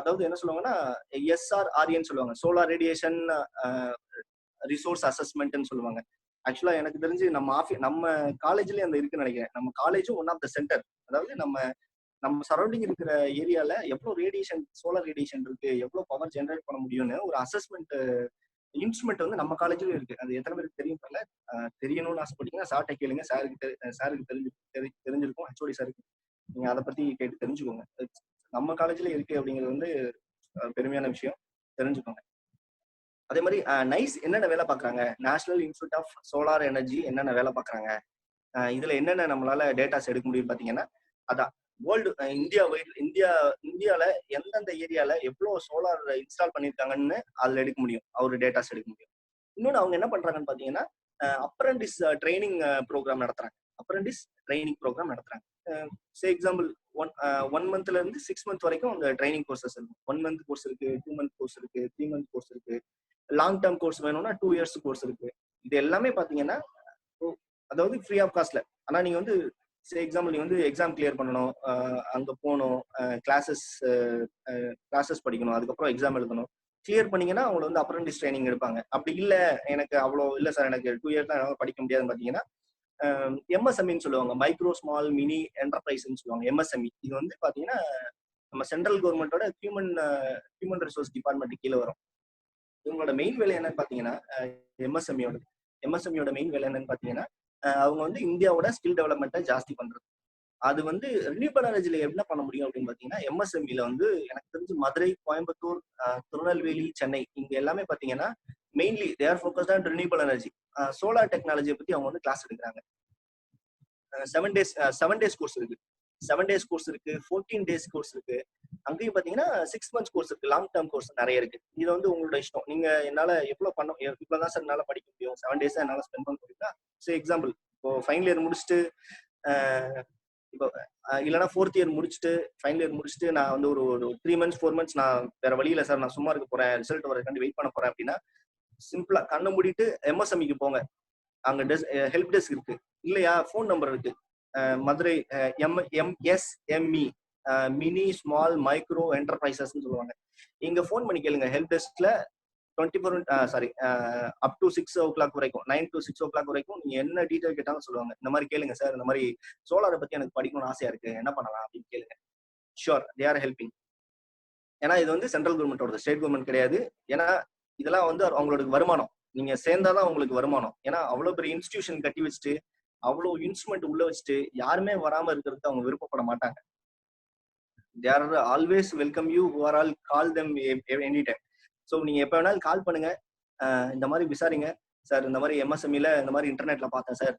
அதாவது என்ன சொல்லுவாங்கன்னா SRREன்னு சொல்லுவாங்க, சோலார் ரேடியேஷன் ரிசோர்ஸ் அசஸ்மெண்ட்னு சொல்லுவாங்க. ஆக்சுவலா எனக்கு தெரிஞ்சு நம்ம காலேஜ்லயே அந்த இருக்குன்னு நினைக்கிறேன். நம்ம காலேஜும் ஒன் ஆஃப் த சென்டர். அதாவது நம்ம சரௌண்டிங் இருக்கிற ஏரியால எவ்வளவு ரேடியேஷன், சோலார் ரேடியேஷன் இருக்கு, எவ்வளவு பவர் ஜெனரேட் பண்ண முடியும்னு ஒரு அசஸ்மெண்ட் இன்ஸ்ட்ருமெண்ட் வந்து நம்ம காலேஜ்லயும் இருக்கு. அது எத்தனை பேருக்கு தெரியும் தெரியல. தெரியணும்னு ஆசைப்பட்டீங்கன்னா சார்ட்ட கேளுங்க. சாருக்கு தெரிஞ்சிருக்கும், ஹெச்ஓடி சாருக்கு. நீங்க அதை பத்தி கேட்டு தெரிஞ்சுக்கோங்க. நம்ம காலேஜ்ல இருக்கு அப்படிங்கிறது வந்து பெருமையான விஷயம், தெரிஞ்சுக்கோங்க. அதே மாதிரி நைஸ் என்னென்ன வேலை பார்க்குறாங்க, national institute of solar energy என்னென்ன வேலை பார்க்குறாங்க, இதுல என்னென்ன நம்மளால டேட்டாஸ் எடுக்க முடியும் பார்த்தீங்கன்னா, அதான் வேர்ல்டு இந்தியாவில் எந்தெந்த ஏரியால எவ்வளோ சோலார் இன்ஸ்டால் பண்ணியிருக்காங்கன்னு அதில் எடுக்க முடியும், அவரு டேட்டாஸ் எடுக்க முடியும். இன்னொன்று அவங்க என்ன பண்றாங்கன்னு பார்த்தீங்கன்னா, அப்ரண்டிஸ் ட்ரைனிங் ப்ரோக்ராம் நடத்துறாங்க. சே எக்ஸாம்பிள் 1 மந்த்ல இருந்து 6 மந்த் வரைக்கும் அந்த ட்ரைனிங் கோர்சஸ் இருக்கு. 1 மந்த் கோர்ஸ் இருக்கு, 2 மந்த் கோர்ஸ் இருக்கு, 3 மந்த் கோர்ஸ் இருக்கு, லாங் டேர்ம் கோர்ஸ் வேணும்னா 2 இயர்ஸ் கோர்ஸ் இருக்கு. இது எல்லாமே பாத்தீங்கன்னா அதாவது ஃப்ரீ ஆஃப் காஸ்ட்ல. ஆனா நீங்க வந்து எக்ஸாம்பிள் நீங்க வந்து எக்ஸாம் கிளியர் பண்ணணும், அங்க போகணும், கிளாஸஸ் படிக்கணும், அதுக்கப்புறம் எக்ஸாம் எழுதணும். கிளியர் பண்ணீங்கன்னா அவங்களை வந்து அப்ரண்டிஸ் ட்ரைனிங் எடுப்பாங்க. அப்படி இல்லை எனக்கு அவ்வளோ இல்லை சார், எனக்கு 2 இயர்ஸ் தான் என்னால் படிக்க முடியாதுன்னு பார்த்தீங்கன்னா எம்எஸ்எம்இன்னு சொல்லுவாங்க, மைக்ரோ ஸ்மால் மினி என்டர்பிரைஸ்ன்னு சொல்லுவாங்க, எம்எஸ்எம்இ. இது வந்து பாத்தீங்கன்னா நம்ம சென்ட்ரல் கவர்மெண்டோட ஹியூமன் ரிசோர்ஸ் டிபார்ட்மெண்ட் கீழே வரும். இவங்களோட மெயின் வேலை என்னன்னு பாத்தீங்கன்னா, எம்எஸ்எம்இயோட மெயின் வேலை என்னன்னு பாத்தீங்கன்னா, அவங்க வந்து இந்தியாவோட ஸ்கில் டெவலப்மெண்ட்டை ஜாஸ்தி பண்றது. அது வந்து ரினியூபிள் எனர்ஜில என்ன பண்ண முடியும் அப்படின்னு பாத்தீங்கன்னா, எம்எஸ்எம்இல வந்து எனக்கு தெரிஞ்சு மதுரை, கோயம்புத்தூர், திருநெல்வேலி, சென்னை இங்க எல்லாமே பாத்தீங்கன்னா mainly they are focused on renewable energy. Solar டெக்னாலஜியை பத்தி அவங்க வந்து கிளாஸ் எடுக்கிறாங்க. 7 டேஸ் கோர்ஸ் இருக்கு, 7 டேஸ் கோர்ஸ் இருக்கு, 14 டேஸ் கோர்ஸ் இருக்கு. அங்கேயும் பாத்தீங்கன்னா 6 மந்த்ஸ் கோர்ஸ் இருக்கு, லாங் டேர்ம் கோர்ஸ் நிறைய இருக்கு. இது வந்து உங்களோட இஷ்டம். நீங்க என்னால இவ்வளவுதான் சார் என்னால படிக்க முடியும், 7 டேஸ் என்னால ஸ்பெண்ட் பண்ண முடியும்னா, சரி எக்ஸாம்பிள் இப்போ ஃபைனல் இயர் முடிச்சுட்டு இப்போ இல்லைன்னா 4th இயர் முடிச்சுட்டு ஃபைனல் இயர் முடிச்சுட்டு நான் வந்து ஒரு 3 மந்த்ஸ் 4 மந்த்ஸ் நான் வேற வழியில சார் நான் சும்மா இருக்க போறேன், ரிசல்ட் வரதுக்காண்டி வெயிட் பண்ண போறேன் அப்படின்னா, சிம்பிளா கண்ணை மூடிட்டு எம்எஸ்எம்இக்கு போங்க. அங்க ஹெல்ப் டெஸ்க் இருக்கு, இல்லையா ஃபோன் நம்பர் இருக்கு. Madurai MSME mini small micro enterprises சொல்லுவாங்க. இங்க ஃபோன் பண்ணி கேளுங்க. ஹெல்ப் டெஸ்க்ல 24 அப் டு 6 o'clock வரைக்கும், 9 to 6 o'clock வரைக்கும் நீங்க என்ன டீடைல் கேட்டாலும் சொல்லுவாங்க. இந்த மாதிரி கேளுங்க சார், இந்த மாதிரி சோலாரை பத்தி எனக்கு படிக்கணும்னு ஆசையா இருக்கு, என்ன பண்ணலாம் அப்படின்னு கேளுங்க. Sure, they are helping. ஏன்னா இது வந்து சென்ட்ரல் கவர்மெண்டோட, ஸ்டேட் கவர்மெண்ட் கிடையாது. ஏன்னா இதெல்லாம் வந்து அவங்களோட வருமானம். நீங்க சேர்ந்தாதான் உங்களுக்கு வருமானம். ஏன்னா அவ்வளவு பெரிய இன்ஸ்டிடியூஷன் கட்டி வச்சுட்டு அவ்வளவு இன்ஸ்ட்ருமெண்ட் உள்ள வச்சுட்டு யாருமே வராம இருக்கிறதுக்கு அவங்க விருப்பப்பட மாட்டாங்க. They are always welcome you who are all call them any time. So நீங்க எப்ப வேணாலும் கால் பண்ணுங்க, இந்த மாதிரி விசாரிங்க. சார் இந்த மாதிரி எம்எஸ்எம்இல இந்த மாதிரி இன்டர்நெட்ல பார்த்தேன் சார்,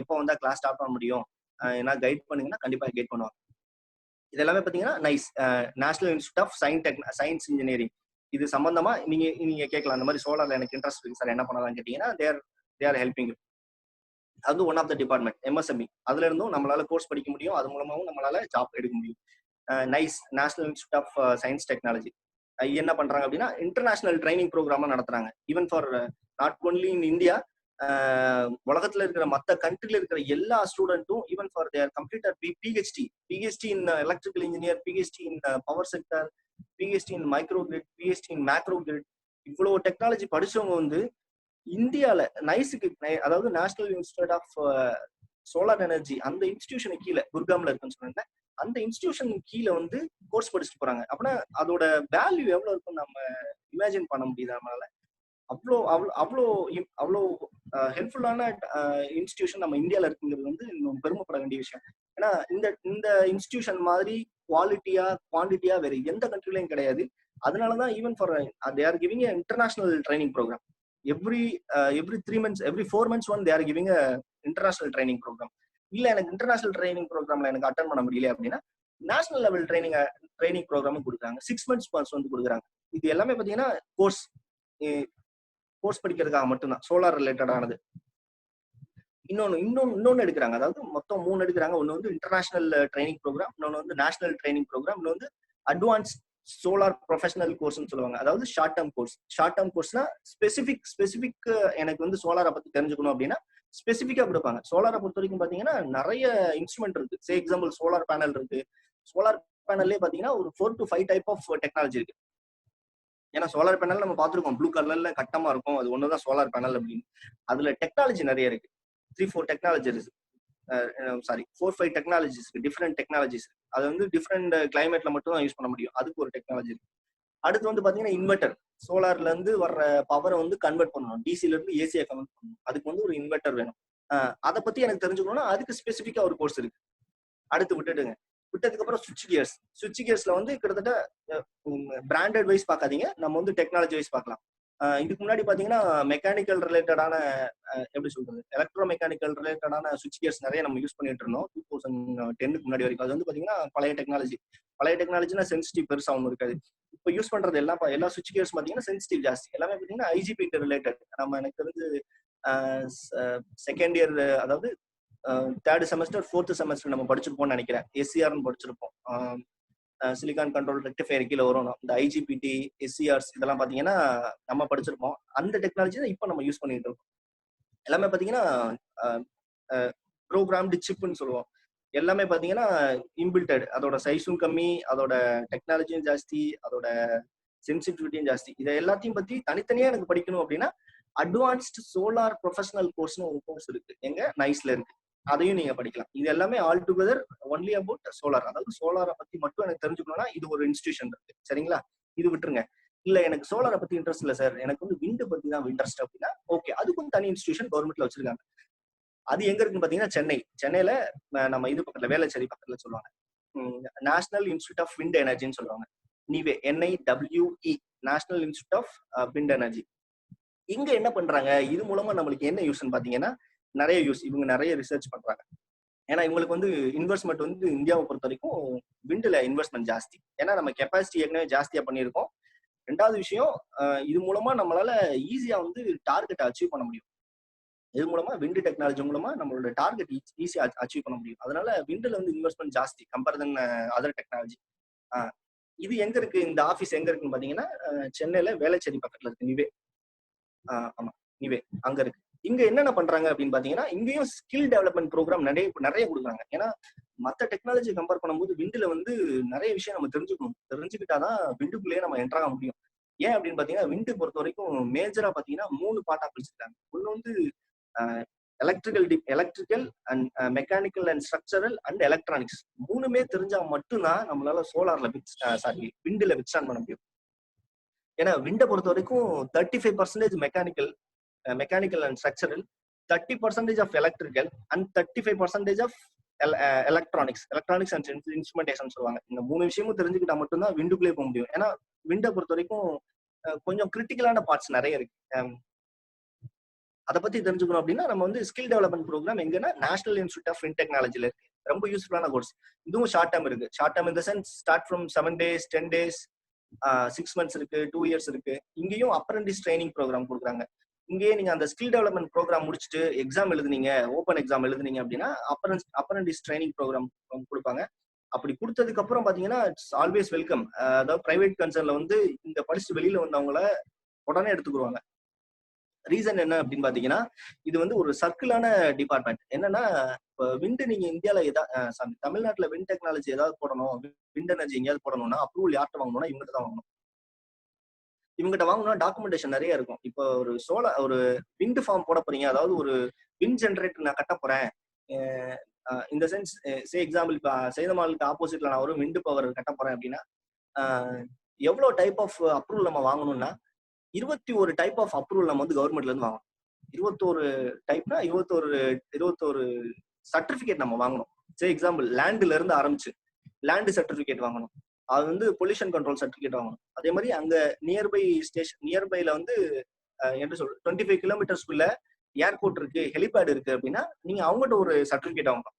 எப்போ வந்தா கிளாஸ் ஸ்டார்ட் பண்ண முடியும், ஏன்னா கைட் பண்ணுங்கன்னா கண்டிப்பா கைட் பண்ணுவாங்க. இது எல்லாமே பாத்தீங்கன்னா NISE national institute of science engineering. இது சம்பந்தமா நீங்க கேட்கலாம், அந்த மாதிரி சோலார்ல எனக்கு இன்ட்ரெஸ்ட் இருக்கு சார், என்ன பண்ணலாம் கேட்டீங்கன்னா தே ஆர் ஹெல்பிங். அது one of the department MSME. அதுல இருந்தும் நம்மளால கோர்ஸ் படிக்க முடியும், அது மூலமாவும் நம்மளால ஜாப் எடுக்க முடியும். NISE national institute of science technology என்ன பண்றாங்க அப்படின்னா, இன்டர்நேஷனல் ட்ரைனிங் ப்ரோக்ராமா நடத்துறாங்க. Even for not only in India, உலகத்துல இருக்கிற மற்ற கண்ட்ரில இருக்கிற எல்லா ஸ்டூடெண்ட்டும், even for their completed PhD in electrical engineer, PhD in power sector, PhD in micro grid, PhD in macro grid, இவ்வளவு டெக்னாலஜி படிச்சவங்க வந்து இந்தியால நைஸுக்கு, அதாவது national institute of solar energy அந்த இன்ஸ்டிடியூஷன் கீழே குர்காம்ல இருக்குன்னு சொன்னாங்க, அந்த இன்ஸ்டிடியூஷன் கீழே வந்து கோர்ஸ் படிச்சுட்டு போறாங்க. அப்படின்னா அதோட வேல்யூ எவ்வளவு இருக்குன்னு நம்ம இமேஜின் பண்ண முடியுது நம்மளால. அவ்வளோ ஹெல்ப்ஃபுல்லான இன்ஸ்டிடியூஷன் நம்ம இந்தியால இருக்குங்கிறது வந்து இன்னும் பெருமைப்பட வேண்டிய விஷயம். ஏன்னா இந்த இன்ஸ்டிடியூஷன் மாதிரி குவாலிட்டியா குவான்டிட்டியா வேற எந்த கண்ட்ரிலையும் கிடையாது. அதனாலதான் even for they are giving international training programme. every 3 months, every 4 months one they are giving a international training program. இல்ல எனக்கு இன்டர்நேஷனல் ட்ரைனிங் ப்ரோக்ராம்ல எனக்கு அட்டென்ட் பண்ண முடியல அப்படின்னா நேஷனல் லெவல் ட்ரைனிங் ப்ரோக்ராமும் கொடுக்குறாங்க. 6 months கோர்ஸ் வந்து கொடுக்குறாங்க. இது எல்லாமே பாத்தீங்கன்னா கோர்ஸ் படிக்கிறதுக்காக மட்டும்தான், சோலார் ரிலேட்டடானது. இன்னொன்னு எடுக்கிறாங்க, அதாவது மொத்தம் 3 எடுக்கிறாங்க. ஒன்னு வந்து இன்டர்நேஷனல் ட்ரைனிங் ப்ரோக்ராம், இன்னொன்னு வந்து நேஷனல் ட்ரைனிங் ப்ரோக்ராம், இன்னொன்று வந்து அட்வான்ஸ் சோலார் ப்ரொஃபஷனல் கோர்ஸ்னு சொல்லுவாங்க. அதாவது ஷார்ட் டேர்ம் கோர்ஸ்னா ஸ்பெசிபிக் எனக்கு வந்து சோலாரை பத்தி தெரிஞ்சுக்கணும் அப்படின்னா ஸ்பெசிபிக்கா கொடுப்பாங்க. சோலாரை பொறுத்த வரைக்கும் பாத்தீங்கன்னா நிறைய இன்ஸ்ட்ருமெண்ட் இருக்கு. சே எக்ஸாம்பிள் சோலார் பேனல் இருக்கு. சோலார் பேனல்லே பாத்தீங்கன்னா ஒரு 4 to 5 டைப் ஆஃப் டெக்னாலஜி இருக்கு. ஏன்னா சோலார் பேனல் நம்ம பார்த்துருக்கோம், ப்ளூ கலர்ல கட்டமா இருக்கும், அது ஒண்ணுதான் சோலார் பேனல் அப்படின்னு. அதுல டெக்னாலஜி நிறைய இருக்கு, 3-4 டெக்னாலஜிஸ், சாரி 4-5 டெக்னாலஜிஸ் இருக்கு, டிஃப்ரெண்ட் டெக்னாலஜிஸ். அது வந்து டிஃப்ரெண்ட் கிளைமேட்ல மட்டும் தான் யூஸ் பண்ண முடியும், அதுக்கு ஒரு டெக்னாலஜி இருக்கு. அடுத்து வந்து பாத்தீங்கன்னா இன்வெர்டர், சோலார்ல இருந்து வர்ற பவரை வந்து கன்வெர்ட் பண்ணணும், டிசில இருந்து ஏசியை கன்வெர்ட் பண்ணணும், அதுக்கு வந்து ஒரு இன்வெர்டர் வேணும். அதை பத்தி எனக்கு தெரிஞ்சுக்கணும்னா அதுக்கு ஸ்பெசிஃபிக்கா ஒரு கோர்ஸ் இருக்கு. அடுத்து விட்டதுக்கு அப்புறம் சுவிட்ச் கியர்ஸ்ல வந்து கிட்டத்தட்ட பிராண்டட் வைஸ் பார்க்காதீங்க, நம்ம வந்து டெக்னாலஜி வைஸ் பார்க்கலாம். இதுக்கு முன்னாடி பாத்தீங்கன்னா மெக்கானிக்கல் ரிலேட்டடான, எப்படி சொல்றது, எலக்ட்ரோ மெக்கானிக்கல் ரிலேட்டடான சுவிட்ச் கியர்ஸ் நிறைய நம்ம யூஸ் பண்ணிட்டு இருந்தோம் 2010க்கு முன்னாடி வரைக்கும். அது வந்து பாத்தீங்கன்னா பழைய டெக்னாலஜினா சென்சிட்டிவ் பெருசா ஒன்றும் இருக்காது. இப்போ யூஸ் பண்றது எல்லா சுவிட்ச் கியர்ஸ் பாத்தீங்கன்னா சென்சிட்டிவ் ஜாஸ்தி, எல்லாமே பாத்தீங்கன்னா ஐஜிபிடி ரிலேட்டட். நம்ம எனக்கு வந்து செகண்ட் இயர், அதாவது 3rd செமஸ்டர் 4th செமஸ்டர் நம்ம படிச்சிருப்போம்னு நினைக்கிறேன், எஸ்சிஆர்னு படிச்சிருப்போம். சிலிகான் கண்ட்ரோல் ரெக்டிஃபையர் கீழே வரும். இந்த ஐஜிபிடி, எஸ்சிஆர்ஸ் இதெல்லாம் பாத்தீங்கன்னா நம்ம படிச்சிருப்போம். அந்த டெக்னாலஜி தான் இப்போ நம்ம யூஸ் பண்ணிட்டு இருக்கோம். எல்லாமே பாத்தீங்கன்னா ப்ரோக்ராம்டு சிப்னு சொல்லுவோம். எல்லாமே பாத்தீங்கன்னா இன்பில்டட், அதோட சைஸும் கம்மி, அதோட டெக்னாலஜியும் ஜாஸ்தி, அதோட சென்சிட்டிவிட்டியும் ஜாஸ்தி. இதை எல்லாத்தையும் பத்தி தனித்தனியா எனக்கு படிக்கணும் அப்படின்னா அட்வான்ஸ்டு சோலார் ப்ரொஃபஷனல் கோர்ஸ்னு ஒரு கோர்ஸ் இருக்கு, எங்க நைஸ்ல இருக்கு, அதையும் நீங்க படிக்கலாம். இது எல்லாமே all together only about solar. அதாவது சோலாரை பத்தி மட்டும் எனக்கு தெரிஞ்சுக்கணும்னா இது ஒரு இன்ஸ்டிடியூஷன் இருக்கு, சரிங்களா? இது விட்டுருங்க. இல்ல எனக்கு சோலாரை பத்தி இன்ட்ரெஸ்ட் இல்ல சார், எனக்கு வந்து விண்டு பத்தி தான் இன்ட்ரெஸ்ட் அப்படின்னா ஓகே, அதுக்கும் தனி இன்ஸ்டிடியூஷன் கவர்மெண்ட்ல வச்சிருக்காங்க. அது எங்க இருக்குன்னு பாத்தீங்கன்னா சென்னையில நம்ம இது பக்கத்துல வேளச்சேரி பக்கத்துல சொல்லுவாங்க, நேஷனல் இன்ஸ்டிடியூட் ஆஃப் விண்ட் எனர்ஜின்னு சொல்லுவாங்க, நிவே, NIWE, national institute of wind energy. இங்க என்ன பண்றாங்க, இது மூலமா நம்மளுக்கு என்ன யூஸ்ன்னு பாத்தீங்கன்னா நிறைய யூஸ். இவங்க நிறைய ரிசர்ச் பண்றாங்க. ஏன்னா இவங்களுக்கு வந்து இன்வெஸ்ட்மெண்ட் வந்து இந்தியாவை பொறுத்த வரைக்கும் விண்ட்ல இன்வெஸ்ட்மெண்ட் ஜாஸ்தி, ஏன்னா நம்ம கெப்பாசிட்டி ஏற்கனவே ஜாஸ்தியா பண்ணியிருக்கோம். ரெண்டாவது விஷயம், இது மூலமா நம்மளால ஈஸியா வந்து டார்கெட் அச்சீவ் பண்ண முடியும். இது மூலமா விண்டு டெக்னாலஜி மூலமா நம்மளோட டார்கெட் ஈஸியா அச்சீவ் பண்ண முடியும். அதனால விண்டுல வந்து இன்வெஸ்ட்மெண்ட் ஜாஸ்தி கம்பேர் தென் அதர் டெக்னாலஜி. இது எங்க இருக்கு, இந்த ஆபீஸ் எங்க இருக்குன்னு பாத்தீங்கன்னா சென்னையில வேளச்சேரி பக்கத்துல இருக்கு, நிவே. ஆமா, நிவே அங்க இருக்கு. இங்க என்னென்ன பண்றாங்க அப்படின்னு பாத்தீங்கன்னா இங்கேயும் ஸ்கில் டெவலப்மெண்ட் ப்ரோக்ராம் நிறைய கொடுக்குறாங்க. ஏன்னா மற்ற டெக்னாலஜி கம்பேர் பண்ணும்போது விண்டுல வந்து நிறைய விஷயம் நம்ம தெரிஞ்சுக்கிட்டாதான் விண்டுக்குள்ளேயே நம்ம என்ட்ராக முடியும். ஏன் அப்படின்னு பாத்தீங்கன்னா விண்டு பொறுத்த வரைக்கும் மேஜரா பாத்தீங்கன்னா 3 பார்ட்டா பிரிச்சிருக்காங்க. ஒண்ணு வந்து electrical and mechanical and structural and electronics. 3மே தெரிஞ்சா மட்டும்தான் நம்மளால சோலார்ல விண்டுல வித்ஸ்டாண்ட் பண்ண முடியும். ஏன்னா விண்டை பொறுத்த வரைக்கும் 35% mechanical and structural, 30% of electrical and 35% of electronics and instrumentation சொல்லுவாங்க. இந்த 3 விஷயமும் தெரிஞ்சுக்கிட்டா மட்டும்தான் விண்டுக்குள்ளே போக முடியும். ஏன்னா விண்டை பொறுத்த வரைக்கும் கொஞ்சம் கிரிட்டிக்கலான பார்ட்ஸ் நிறைய இருக்கு. அதை பத்தி தெரிஞ்சுக்கணும் அப்படின்னா நம்ம வந்து ஸ்கில் டெவலப்மெண்ட் ப்ரோக்ராம் எங்கன்னா நேஷனல் இன்ஸ்டிடியூட் ஆஃப் விண்ட் டெக்னாலஜில இருக்கு. ரொம்ப யூஸ்ஃபுல்லான கோர்ஸ். இதுவும் ஷார்ட் டேர்ம் இருக்கு. ஷார்ட் டேர்ம் இந்த sense start from 7 days, 10 days, 6 months இருக்கு, 2 years இருக்கு. இங்கேயும் அப்ரண்டிஸ் ட்ரைனிங் ப்ரோக்ராம் கொடுக்குறாங்க. இங்கேயே நீங்க அந்த ஸ்கில் டெவலப்மெண்ட் ப்ரோக்ராம் முடிச்சுட்டு எக்ஸாம் எழுதுனீங்க, ஓப்பன் எக்ஸாம் எழுதுனீங்க அப்படின்னா அப்ரண்டிஸ் ட்ரைனிங் ப்ரோக்ராம் கொடுப்பாங்க. அப்படி கொடுத்ததுக்கு அப்புறம் பாத்தீங்கன்னா இட்ஸ் ஆல்வேஸ் வெல்கம். அதாவது பிரைவேட் கன்சர்ன்ல வந்து இந்த படிச்சுட்டு வெளியில வந்தவங்கள உடனே எடுத்துக்குருவாங்க. ரீசன் என்ன அப்படின்னு பாத்தீங்கன்னா இது வந்து ஒரு சர்க்கிளான டிபார்ட்மெண்ட். என்னன்னா இப்போ விண்டு நீங்க இந்தியால தமிழ்நாட்டுல விண்ட் டெக்னாலஜி ஏதாவது போடணும், விண்ட் எனர்ஜி எங்கேயாவது போடணும்னா அப்ரூவல் யார்கிட்ட வாங்கணும்னா இவங்ககிட்ட தான் வாங்கணும். இவங்ககிட்ட வாங்கணும்னா டாக்குமெண்டேஷன் நிறைய இருக்கும். இப்போ ஒரு விண்ட் ஃபார்ம் போட போறீங்க, அதாவது ஒரு விண்ட் ஜென்ரேட்டர் நான் கட்ட போறேன், இந்த சென்ஸ் எக்ஸாம்பிள் இப்போ சேதமாலுக்கு ஆப்போசிட்ல நான் ஒரு விண்ட் பவர் கட்ட போறேன் அப்படின்னா எவ்வளவு டைப் ஆஃப் அப்ரூவல் நம்ம வாங்கணும்னா 21 டைப் ஆஃப் அப்ரூவல் நம்ம வந்து கவர்மெண்ட்ல இருந்து வாங்கணும். 21 டைப்னா 21 சர்டிபிகேட் நம்ம வாங்கணும். எக்ஸாம்பிள் லேண்ட்ல இருந்து ஆரம்பிச்சு லேண்ட் சர்டிபிகேட் வாங்கணும், அது வந்து பொல்யூஷன் கண்ட்ரோல் சர்டிபிகேட் வாங்கணும். அதே மாதிரி அங்க நியர்பைல வந்து என்ன சொல்ற 25 கிலோமீட்டர்ஸ்க்குள்ள ஏர்போர்ட் இருக்கு, ஹெலிபேட் இருக்கு அப்படின்னா நீங்க அவங்ககிட்ட ஒரு சர்டிபிகேட் வாங்கணும்.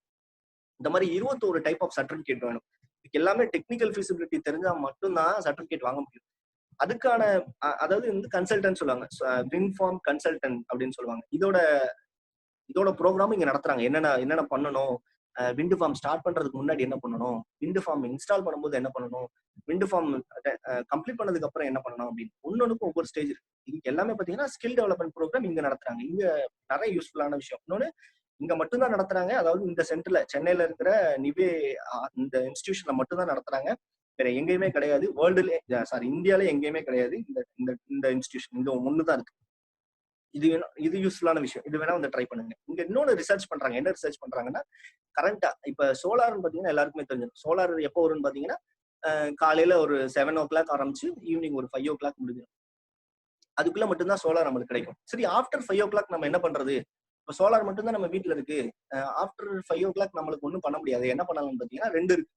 இந்த மாதிரி 21 டைப் ஆஃப் சர்டிபிகேட் வேணும். இதுக்கு எல்லாமே டெக்னிக்கல் ஃபீசிபிலிட்டி தெரிஞ்சா மட்டும்தான் சர்டிபிகேட் வாங்க முடியும். அதுக்கான அதாவது வந்து கன்சல்டன்ட் சொல்லுவாங்க, விண்ட் ஃபார்ம் கன்சல்டன்ட் அப்படின்னு சொல்லுவாங்க. இதோட ப்ரோக்ராம் இங்க நடத்துறாங்க. என்னென்ன பண்ணணும், விண்ட் ஃபார்ம் ஸ்டார்ட் பண்றதுக்கு முன்னாடி என்ன பண்ணணும், விண்ட் ஃபார்ம் இன்ஸ்டால் பண்ணும்போது என்ன பண்ணணும், விண்ட் ஃபார்ம் கம்ப்ளீட் பண்ணதுக்கு அப்புறம் என்ன பண்ணணும் அப்படின்னு ஒன்னொன்னுக்கும் ஒவ்வொரு ஸ்டேஜ் இருக்கு. இது எல்லாமே பாத்தீங்கன்னா ஸ்கில் டெவலப்மெண்ட் ப்ரோக்ராம் இங்க நடத்துறாங்க. இங்க நிறைய யூஸ்ஃபுல்லான விஷயம். இன்னொன்னு இங்க மட்டும்தான் நடத்துறாங்க, அதாவது இந்த சென்டர்ல சென்னையில இருக்கிற நிவே இந்த இன்ஸ்டிடியூஷன்ல மட்டும்தான் நடத்துறாங்க. வேற எங்கேயுமே கிடையாது. வேர்ல்டுல சாரி இந்தியால எங்கேயுமே கிடையாது. இந்த இன்ஸ்டிடியூஷன் இந்த ஒண்ணுதான் இருக்கு. இது யூஸ்ஃபுல்லான விஷயம். இது வேணா வந்து ட்ரை பண்ணுங்க. இங்க இன்னொன்னு ரிசர்ச் பண்றாங்க. என்ன ரிசர்ச் பண்றாங்கன்னா, கரண்டா இப்ப சோலார்னு பாத்தீங்கன்னா எல்லாருக்குமே தெரிஞ்சிடும். சோலார் எப்போ வரும்னு பாத்தீங்கன்னா காலையில ஒரு 7 o'clock ஆரம்பிச்சு ஈவினிங் ஒரு 5 o'clock முடிஞ்சிடும். அதுக்குள்ள மட்டும்தான் சோலார் நம்மளுக்கு கிடைக்கும். சரி, ஆஃப்டர் 5 o'clock நம்ம என்ன பண்றது? இப்போ சோலார் மட்டும்தான் நம்ம வீட்டுல இருக்கு. ஆஃப்டர் 5 o'clock நம்மளுக்கு ஒன்றும் பண்ண முடியாது. என்ன பண்ணலாம்னு பாத்தீங்கன்னா 2 இருக்கு.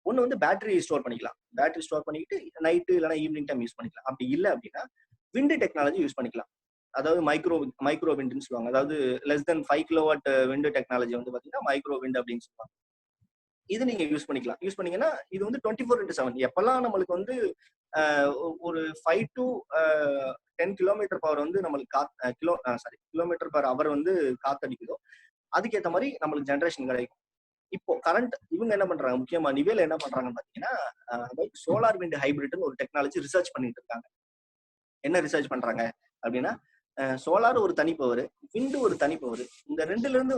ஒண்ணு வந்து பேட்டரி ஸ்டோர் பண்ணிக்கலாம். பேட்டரி ஸ்டோர் பண்ணிக்கிட்டு நைட்டு இல்லைன்னா ஈவினிங் டைம் யூஸ் பண்ணிக்கலாம். அப்படி இல்லை அப்படின்னா விண்டு டெக்னாலஜி யூஸ் பண்ணிக்கலாம். அதாவது மைக்ரோ விண்டுன்னு சொல்லுவாங்க. அதாவது less than 5 kilowatt விண்டு டெக்னாலஜி வந்து பாத்தீங்கன்னா மைக்ரோ விண்ட் அப்படின்னு சொல்லுவாங்க. இது நீங்க யூஸ் பண்ணிக்கலாம். யூஸ் பண்ணீங்கன்னா இது வந்து 24/7 எப்பெல்லாம் நம்மளுக்கு வந்து ஒரு 5 to 10 கிலோமீட்டர் பவர் வந்து நம்மளுக்கு கிலோமீட்டர் பர் அவர் வந்து காத்தடிக்குதோ அதுக்கேற்ற மாதிரி நம்மளுக்கு ஜென்ரேஷன் கிடைக்கும். இப்போ கரண்ட் இவங்க என்ன பண்றாங்க, முக்கியமா நிவேல என்ன பண்றாங்கன்னு பாத்தீங்கன்னா சோலார் விண்ட் ஹைபிரிட்னு ஒரு டெக்னாலஜி ரிசர்ச் பண்ணிட்டு இருக்காங்க. என்ன ரிசர்ச் பண்றாங்க அப்படின்னா சோலார் ஒரு தனி பவர், விண்டு ஒரு தனி பவர். இந்த ரெண்டுல இருந்து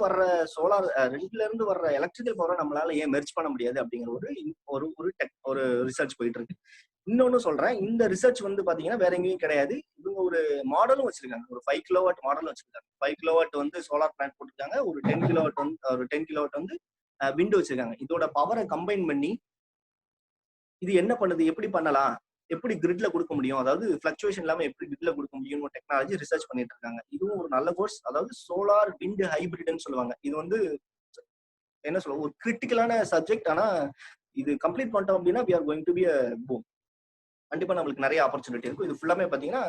வர்ற எலக்ட்ரிக்கல் பவரை நம்மளால ஏன் மெர்ஜ் பண்ண முடியாது அப்படிங்கிற ஒரு ரிசர்ச் போயிட்டு இருக்கு. இன்னொன்னு சொல்றேன், இந்த ரிசர்ச் வந்து பாத்தீங்கன்னா வேற எங்கேயும் கிடையாது. இவங்க ஒரு மாடலும் வச்சிருக்காங்க. ஒரு 5 kilowatt மாடலும் வச்சிருக்காங்க. 5 kilowatt வந்து சோலார் பிளான்ட் போட்டிருக்காங்க. ஒரு 10 kilowatt வந்து விண்டு வச்சிருக்காங்க. இதோட பவரை கம்பைன் பண்ணி இது என்ன பண்ணுது, எப்படி பண்ணலாம், எப்படி கிரிட்ல கொடுக்க முடியும், அதாவது பிளக்சுவேஷன் இல்லாம எப்படி கிரிட்ல கொடுக்க முடியும் டெக்னாலஜி ரிசர்ச் பண்ணிட்டு இருக்காங்க. இதுவும் ஒரு நல்ல கோர்ஸ். அதாவது சோலார் விண்ட் ஹைபிரிட்னு சொல்லுவாங்க. இது வந்து என்ன சொல்ல ஒரு கிரிட்டிக்கலான சப்ஜெக்ட். ஆனா இது கம்ப்ளீட் பண்ணிட்டோம் அப்படின்னா we are going to be a boom. கண்டிப்பா நம்மளுக்கு நிறைய ஆப்பர்ச்சுனிட்டி இருக்கும். இது ஃபுல்லாமே பாத்தீங்கன்னா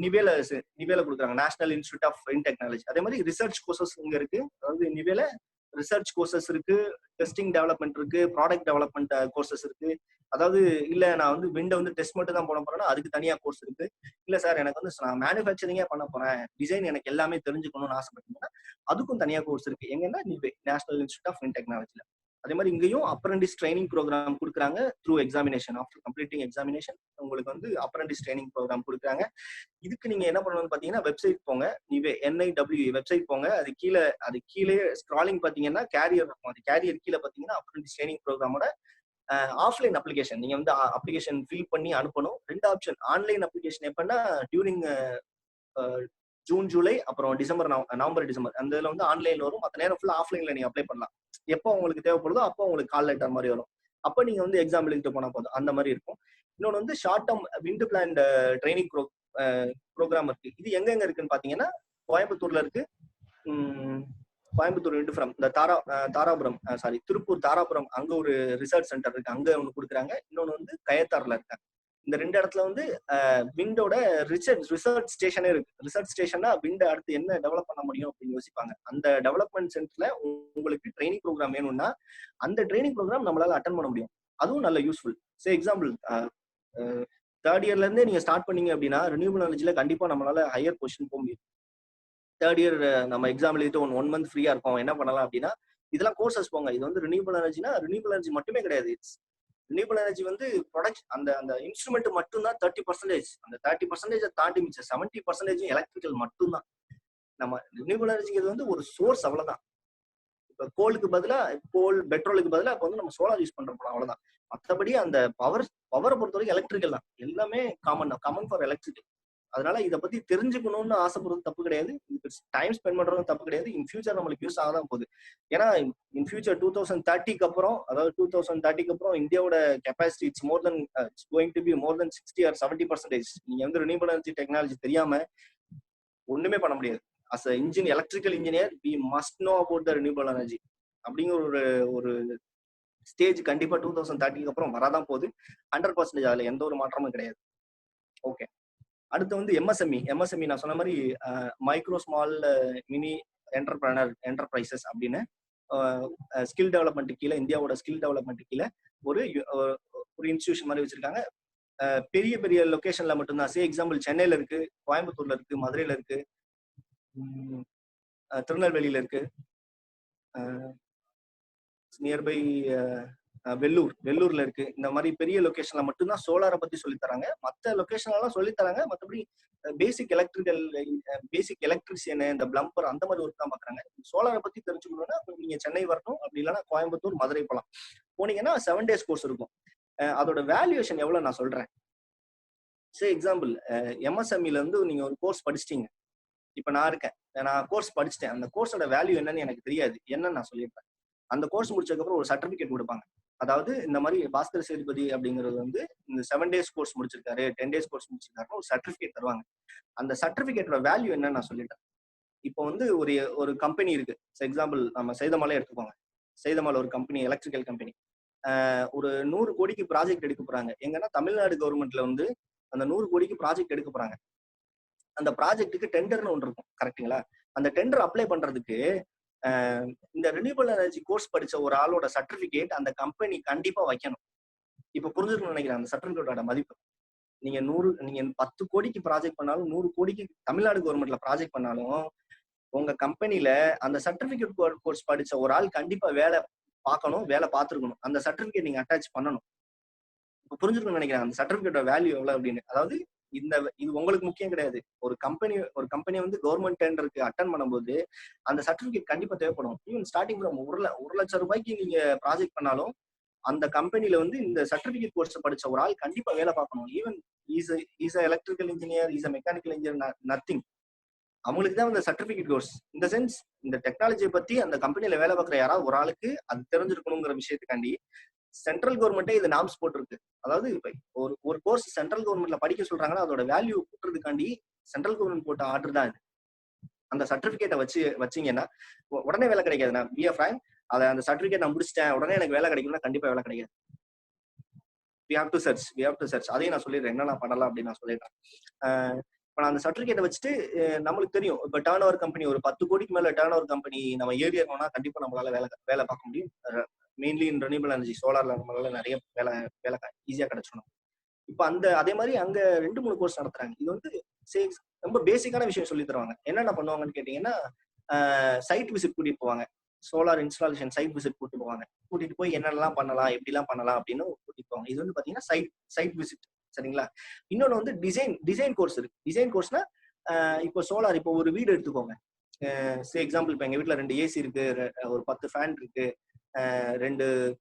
நிவேல கொடுக்குறாங்க, national institute of wind technology. அதே மாதிரி ரிசர்ச் கோர்சஸ் இங்க இருக்கு. அதாவது நிவேல ரிசர்ச் கோர்சஸ் இருக்கு, டெஸ்டிங் டெவலப்மெண்ட் இருக்கு, ப்ராடக்ட் டெவலப்மெண்ட் கோர்சஸ் இருக்கு. அதாவது இல்ல நான் வந்து விண்டை வந்து டெஸ்ட் மட்டும் தான் பண்ண போறேன்னா அதுக்கு தனியா கோர்ஸ் இருக்கு. இல்ல சார் எனக்கு வந்து நான் மேனுஃபேக்சரிங்கே பண்ண போறேன், டிசைன் எனக்கு எல்லாமே தெரிஞ்சுக்கணும்னு ஆசைப்பட்டீங்கன்னா அதுக்கும் தனியா கோர்ஸ் இருக்கு. எங்கன்னா நிவே நேஷனல் இன்ஸ்டிடியூட் ஆஃப் விண்ட் டெக்னாலஜில. அதே மாதிரி இங்கேயும் அப்ரண்டிஸ் ட்ரைனிங் ப்ரோக்ராம் கொடுக்குறாங்க. Through examination, after completing examination உங்களுக்கு வந்து அப்ரண்டிஸ் ட்ரைனிங் ப்ரோக்ராம் கொடுக்குறாங்க. இதுக்கு நீங்க என்ன பண்ணணும்னு பாத்தீங்கன்னா வெப்சைட் போங்க, நிவே NIWE வெப்சைட் போங்க. அது கீழே ஸ்க்ராலிங் பாத்தீங்கன்னா கேரியர் இருக்கும். அது கேரியர் கீழே பாத்தீங்கன்னா அப்ரண்டிஸ் ட்ரைனிங் ப்ரோக்ராமோட ஆஃப்லைன் அப்ளிகேஷன் நீங்க வந்து அப்ளிகேஷன் ஃபில் பண்ணி அனுப்பணும். 2 ஆப்ஷன். ஆன்லைன் அப்ளிகேஷன் எப்பன்னா டியூரிங் ஜூன் ஜூலை அப்புறம் நவம்பர் டிசம்பர் அந்த இதுல வந்து ஆன்லைன்ல வரும். மற்ற நேரம் ஃபுல்லா ஆஃப்லைன்ல நீங்க அப்ளை பண்ணலாம். எப்போ உங்களுக்கு தேவைப்படுதோ அப்போ உங்களுக்கு கால் லெட்டர் மாதிரி வரும். அப்போ நீங்க வந்து எக்ஸாம் எழுதிட்டு போனா போதும். அந்த மாதிரி இருக்கும். இன்னொன்று வந்து short term wind plant training programme இருக்கு. இது எங்க இருக்குன்னு பாத்தீங்கன்னா கோயம்புத்தூர்ல இருக்கு. கோயம்புத்தூர் விண்டு ஃப்ரம் இந்த தாராபுரம் திருப்பூர் தாராபுரம் அங்க ஒரு ரிசர்ச் சென்டர் இருக்கு, அங்க ஒன்று கொடுக்குறாங்க. இன்னொன்று வந்து கயத்தாறுல இருக்காங்க. இந்த 2 இடத்துல வந்து விண்டோட ரிசர்ச் ஸ்டேஷனே இருக்கு. ரிசர்ச் ஸ்டேஷன்னா விண்டை அடுத்து என்ன டெவலப் பண்ண முடியும் அப்படின்னு யோசிப்பாங்க. அந்த டெவலப்மெண்ட் சென்டர்ல உங்களுக்கு ட்ரைனிங் ப்ரோக்ராம் வேணும்னா அந்த ட்ரைனிங் ப்ரோக்ராம் நம்மளால அட்டன் பண்ண முடியும். அதுவும் நல்ல யூஸ்ஃபுல். எக்ஸாம்பிள் 3rd இயர்ல இருந்தே நீங்க ஸ்டார்ட் பண்ணீங்க அப்படின்னா ரினியூவபிள் எனர்ஜில கண்டிப்பா நம்மளால ஹையர் பொசிஷன் போக முடியும். 3rd இயர் நம்ம எக்ஸாம் எழுதிட்டு 1 month ஃப்ரீயா இருக்கும். என்ன பண்ணலாம் அப்படின்னா இதெல்லாம் கோர்சஸ் போங்க. இது வந்து ரினியூவபிள் எனர்ஜி மட்டுமே கிடையாது. ரினியூவபிள் எனர்ஜி வந்து ப்ரொடக்ஷன் அந்த இன்ஸ்ட்ருமெண்ட் மட்டும் தான் 30%. அந்த 30% தாண்டி மிச்சம் 70% எலக்ட்ரிக்கல் மட்டும்தான். நம்ம ரினியூவபிள் எனர்ஜிங்கிறது வந்து ஒரு சோர்ஸ், அவ்வளவுதான். இப்ப பெட்ரோலுக்கு பதிலா இப்ப வந்து நம்ம சோலார் யூஸ் பண்றோம், அவ்வளவுதான். மற்றபடி அந்த பவரை பொறுத்த வரைக்கும் எலக்ட்ரிக்கல் தான். எல்லாமே காமன் ஃபார் எலக்ட்ரிக்கல். அதனால இதை பத்தி தெரிஞ்சுக்கணும்னு ஆசைப்படுறது தப்பு கிடையாது. டைம் ஸ்பெண்ட் பண்றதும் தப்பு கிடையாது. இன் ஃபியூச்சர் நம்மளுக்கு யூஸ் ஆகதான் போகுது. ஏன்னா இன் ஃபியூச்சர் 2030க்கு அப்புறம், அதாவது 2030க்கு அப்புறம் இந்தியாவோட capacity it's going to be more then 60 or 70%. நீங்க வந்து ரினியூவபிள் எனர்ஜி டெக்னாலஜி தெரியாம ஒண்ணுமே பண்ண முடியாது. As electrical engineer we must know about the renewable energy அப்படிங்கிற ஒரு ஸ்டேஜ் கண்டிப்பா 2030க்கு அப்புறம் வராதான் போகுது. 100% அதுல எந்த ஒரு மாற்றமும் கிடையாது. ஓகே, அடுத்து வந்து எம்எஸ்எம்இ நான் சொன்ன மாதிரி மைக்ரோ ஸ்மால் மினி என்டர்பிரைசஸ் அப்படின்னு ஸ்கில் டெவலப்மெண்ட் கீழே, இந்தியாவோட ஸ்கில் டெவலப்மெண்ட் கீழே ஒரு இன்ஸ்டிடியூஷன் மாதிரி வச்சிருக்காங்க. பெரிய பெரிய லொகேஷன்ல மட்டும்தான். எக்ஸாம்பிள் சென்னையில இருக்கு, கோயம்புத்தூர்ல இருக்கு, மதுரையில இருக்கு, திருநெல்வேலியில இருக்கு, நியர்பை வெள்ளூர்ல இருக்கு. இந்த மாதிரி பெரிய லொகேஷன்ல மட்டும்தான் சோலாரை பத்தி சொல்லி தராங்க. மற்ற லொகேஷன்லாம் சொல்லி தராங்க. மற்றபடி பேசிக் எலக்ட்ரிஷியன், இந்த பிளம்பர் அந்த மாதிரி ஒர்க் தான் பாக்குறாங்க. சோலாரை பத்தி தெரிஞ்சுக்கணும்னா நீங்க சென்னை வரணும். அப்படி இல்லைன்னா கோயம்புத்தூர், மதுரை போகலாம். போனீங்கன்னா 7 days கோர்ஸ் இருக்கும். அதோட வேல்யூவேஷன் எவ்வளவு நான் சொல்றேன். சே எக்ஸாம்பிள், எம்எஸ்எம்இல இருந்து நீங்க ஒரு கோர்ஸ் படிச்சிட்டீங்க. இப்ப நான் இருக்கேன், நான் கோர்ஸ் படிச்சுட்டேன். அந்த கோர்ஸோட வேல்யூ என்னன்னு எனக்கு தெரியாது, என்னன்னு நான் சொல்லியிருப்பேன். அந்த கோர்ஸ் முடிச்சதுக்கு அப்புறம் ஒரு சர்டிபிகேட் கொடுப்பாங்க. அதாவது இந்த மாதிரி பாஸ்கர் சேதுபதி அப்படிங்கிறது வந்து இந்த 7 days கோர்ஸ் முடிச்சிருக்காரு, 10 days கோர்ஸ் முடிச்சிருக்காருன்னு ஒரு சர்டிபிகேட் தருவாங்க. அந்த சர்டிபிகேட்டோட வேல்யூ என்னன்னு நான் சொல்லிட்டேன். இப்போ வந்து ஒரு கம்பெனி இருக்கு. எக்ஸாம்பிள் நம்ம செய்தமலை எடுத்துக்கோங்க. செய்தமலை ஒரு கம்பெனி, எலக்ட்ரிக்கல் கம்பெனி. ஒரு 100 கோடிக்கு ப்ராஜெக்ட் எடுக்க போறாங்க. எங்கன்னா தமிழ்நாடு கவர்மெண்ட்ல வந்து அந்த 100 கோடிக்கு ப்ராஜெக்ட் எடுக்க போறாங்க. அந்த ப்ராஜெக்ட்டுக்கு டெண்டர்னு ஒன்று இருக்கும், கரெக்டுங்களா? அந்த டெண்டர் அப்ளை பண்றதுக்கு இந்த ரினியூவபிள் எனர்ஜி கோர்ஸ் படிச்ச ஒரு ஆளோட சர்டிபிகேட் அந்த கம்பெனி கண்டிப்பா வைக்கணும். இப்ப புரிஞ்சுக்கணும்னு நினைக்கிறேன் அந்த சர்டிபிகேட்டோட மதிப்பு. நீங்க 10 கோடிக்கு ப்ராஜெக்ட் பண்ணாலும், 100 கோடிக்கு தமிழ்நாடு கவர்மெண்ட்ல ப்ராஜெக்ட் பண்ணாலும், உங்க கம்பெனில அந்த சர்டிபிகேட் கோர்ஸ் படிச்ச ஒரு ஆள் கண்டிப்பா வேலை பார்க்கணும், வேலை பார்த்துருக்கணும். அந்த சர்டிபிகேட் நீங்க அட்டாச் பண்ணணும். இப்ப புரிஞ்சுக்கணும்னு நினைக்கிறேன் அந்த சர்டிபிகேட்டோட வேல்யூ எவ்வளவு அப்படின்னு. அதாவது இது உங்களுக்கு முக்கியம் கிடையாது. ஒரு கம்பெனி வந்து கவர்மெண்ட் டெண்டருக்கு அட்டன் பண்ணும்போது அந்த சர்டிபிகேட் கண்டிப்பா தேவைப்படும். ஈவன் ஸ்டார்டிங் ஃப்ரம் 1 லட்சம் ரூபாய்க்கு நீங்க ப்ராஜெக்ட் பண்ணாலும் அந்த கம்பெனில வந்து இந்த சர்டிபிகேட் கோர்ஸ் படிச்ச ஒரு ஆள் கண்டிப்பா வேலை பார்க்கணும். Even is electrical engineer, is mechanical engineer, nothing. அவங்களுக்கு தான் இந்த சர்டிபிகேட் கோர்ஸ். இந்த சென்ஸ் இந்த டெக்னாலஜியை பத்தி அந்த கம்பெனில வேலை பார்க்குற யாராவது ஒரு ஆளுக்கு அது தெரிஞ்சிருக்கணுங்கிற விஷயத்துக்காண்டி சென்ட்ரல் கவர்மெண்ட்டே இது நாம்ஸ் போட்டிருக்கு. அதாவது இப்ப ஒரு கோர்ஸ் சென்ட்ரல் கவர்மெண்ட்ல படிக்க சொல்றாங்கன்னா அதோட வேல்யூ கூட்டுறதுக்காண்டி சென்ட்ரல் கவர்மெண்ட் போட்ட ஆர்டர் தான் இது. அந்த சர்டிபிகேட்டை வச்சீங்கன்னா உடனே வேலை கிடைக்காது. நான் பி எஃப் அந்த சர்டிபிகேட் நான் முடிச்சிட்டேன் உடனே எனக்கு வேலை கிடைக்கும்னா கண்டிப்பா வேலை கிடைக்காது. we have to search. அதையும் நான் சொல்லிடுறேன் என்னென்ன பண்ணலாம் அப்படின்னு நான் சொல்லிடுறேன். இப்போ நான் அந்த சர்டிபிகேட்டை வச்சுட்டு நம்மளுக்கு தெரியும், இப்போ டர்ன் ஓவர் கம்பெனி ஒரு 10 கோடிக்கு மேல டர்ன் ஓவர் கம்பெனி நம்ம ஏறி இருக்கோம்னா கண்டிப்பா நம்மளால வேலை பார்க்க முடியும். மெயின்லி இன் ரெனியூவபிள் எனர்ஜி, சோலார்ல நம்மளால நிறைய வேலை ஈஸியா கிடைச்சிடும். இப்போ அதே மாதிரி அங்க 2-3 கோர்ஸ் நடத்துறாங்க. இது வந்து ரொம்ப பேசிக்கான விஷயம் சொல்லி தருவாங்க. என்னென்ன பண்ணுவாங்கன்னு கேட்டீங்கன்னா, சைட் விசிட் கூட்டிட்டு போவாங்க. சோலார் இன்ஸ்டாலேஷன் சைட் விசிட் கூட்டிட்டு போய் என்னெல்லாம் பண்ணலாம், எப்படிலாம் பண்ணலாம் அப்படின்னு கூட்டிட்டு போவாங்க. இது வந்து பாத்தீங்கன்னா சைட் விசிட், சரிங்களா? இன்னொன்னு வந்து டிசைன் கோர்ஸ் இருக்கு. டிசைன் கோர்ஸ்னா இப்போ சோலார், இப்போ ஒரு வீடு எடுத்துக்கோங்க. எக்ஸாம்பிள் இப்போ எங்க வீட்டுல 2 ஏசி இருக்கு, ஒரு 10 ஃபேன் இருக்கு,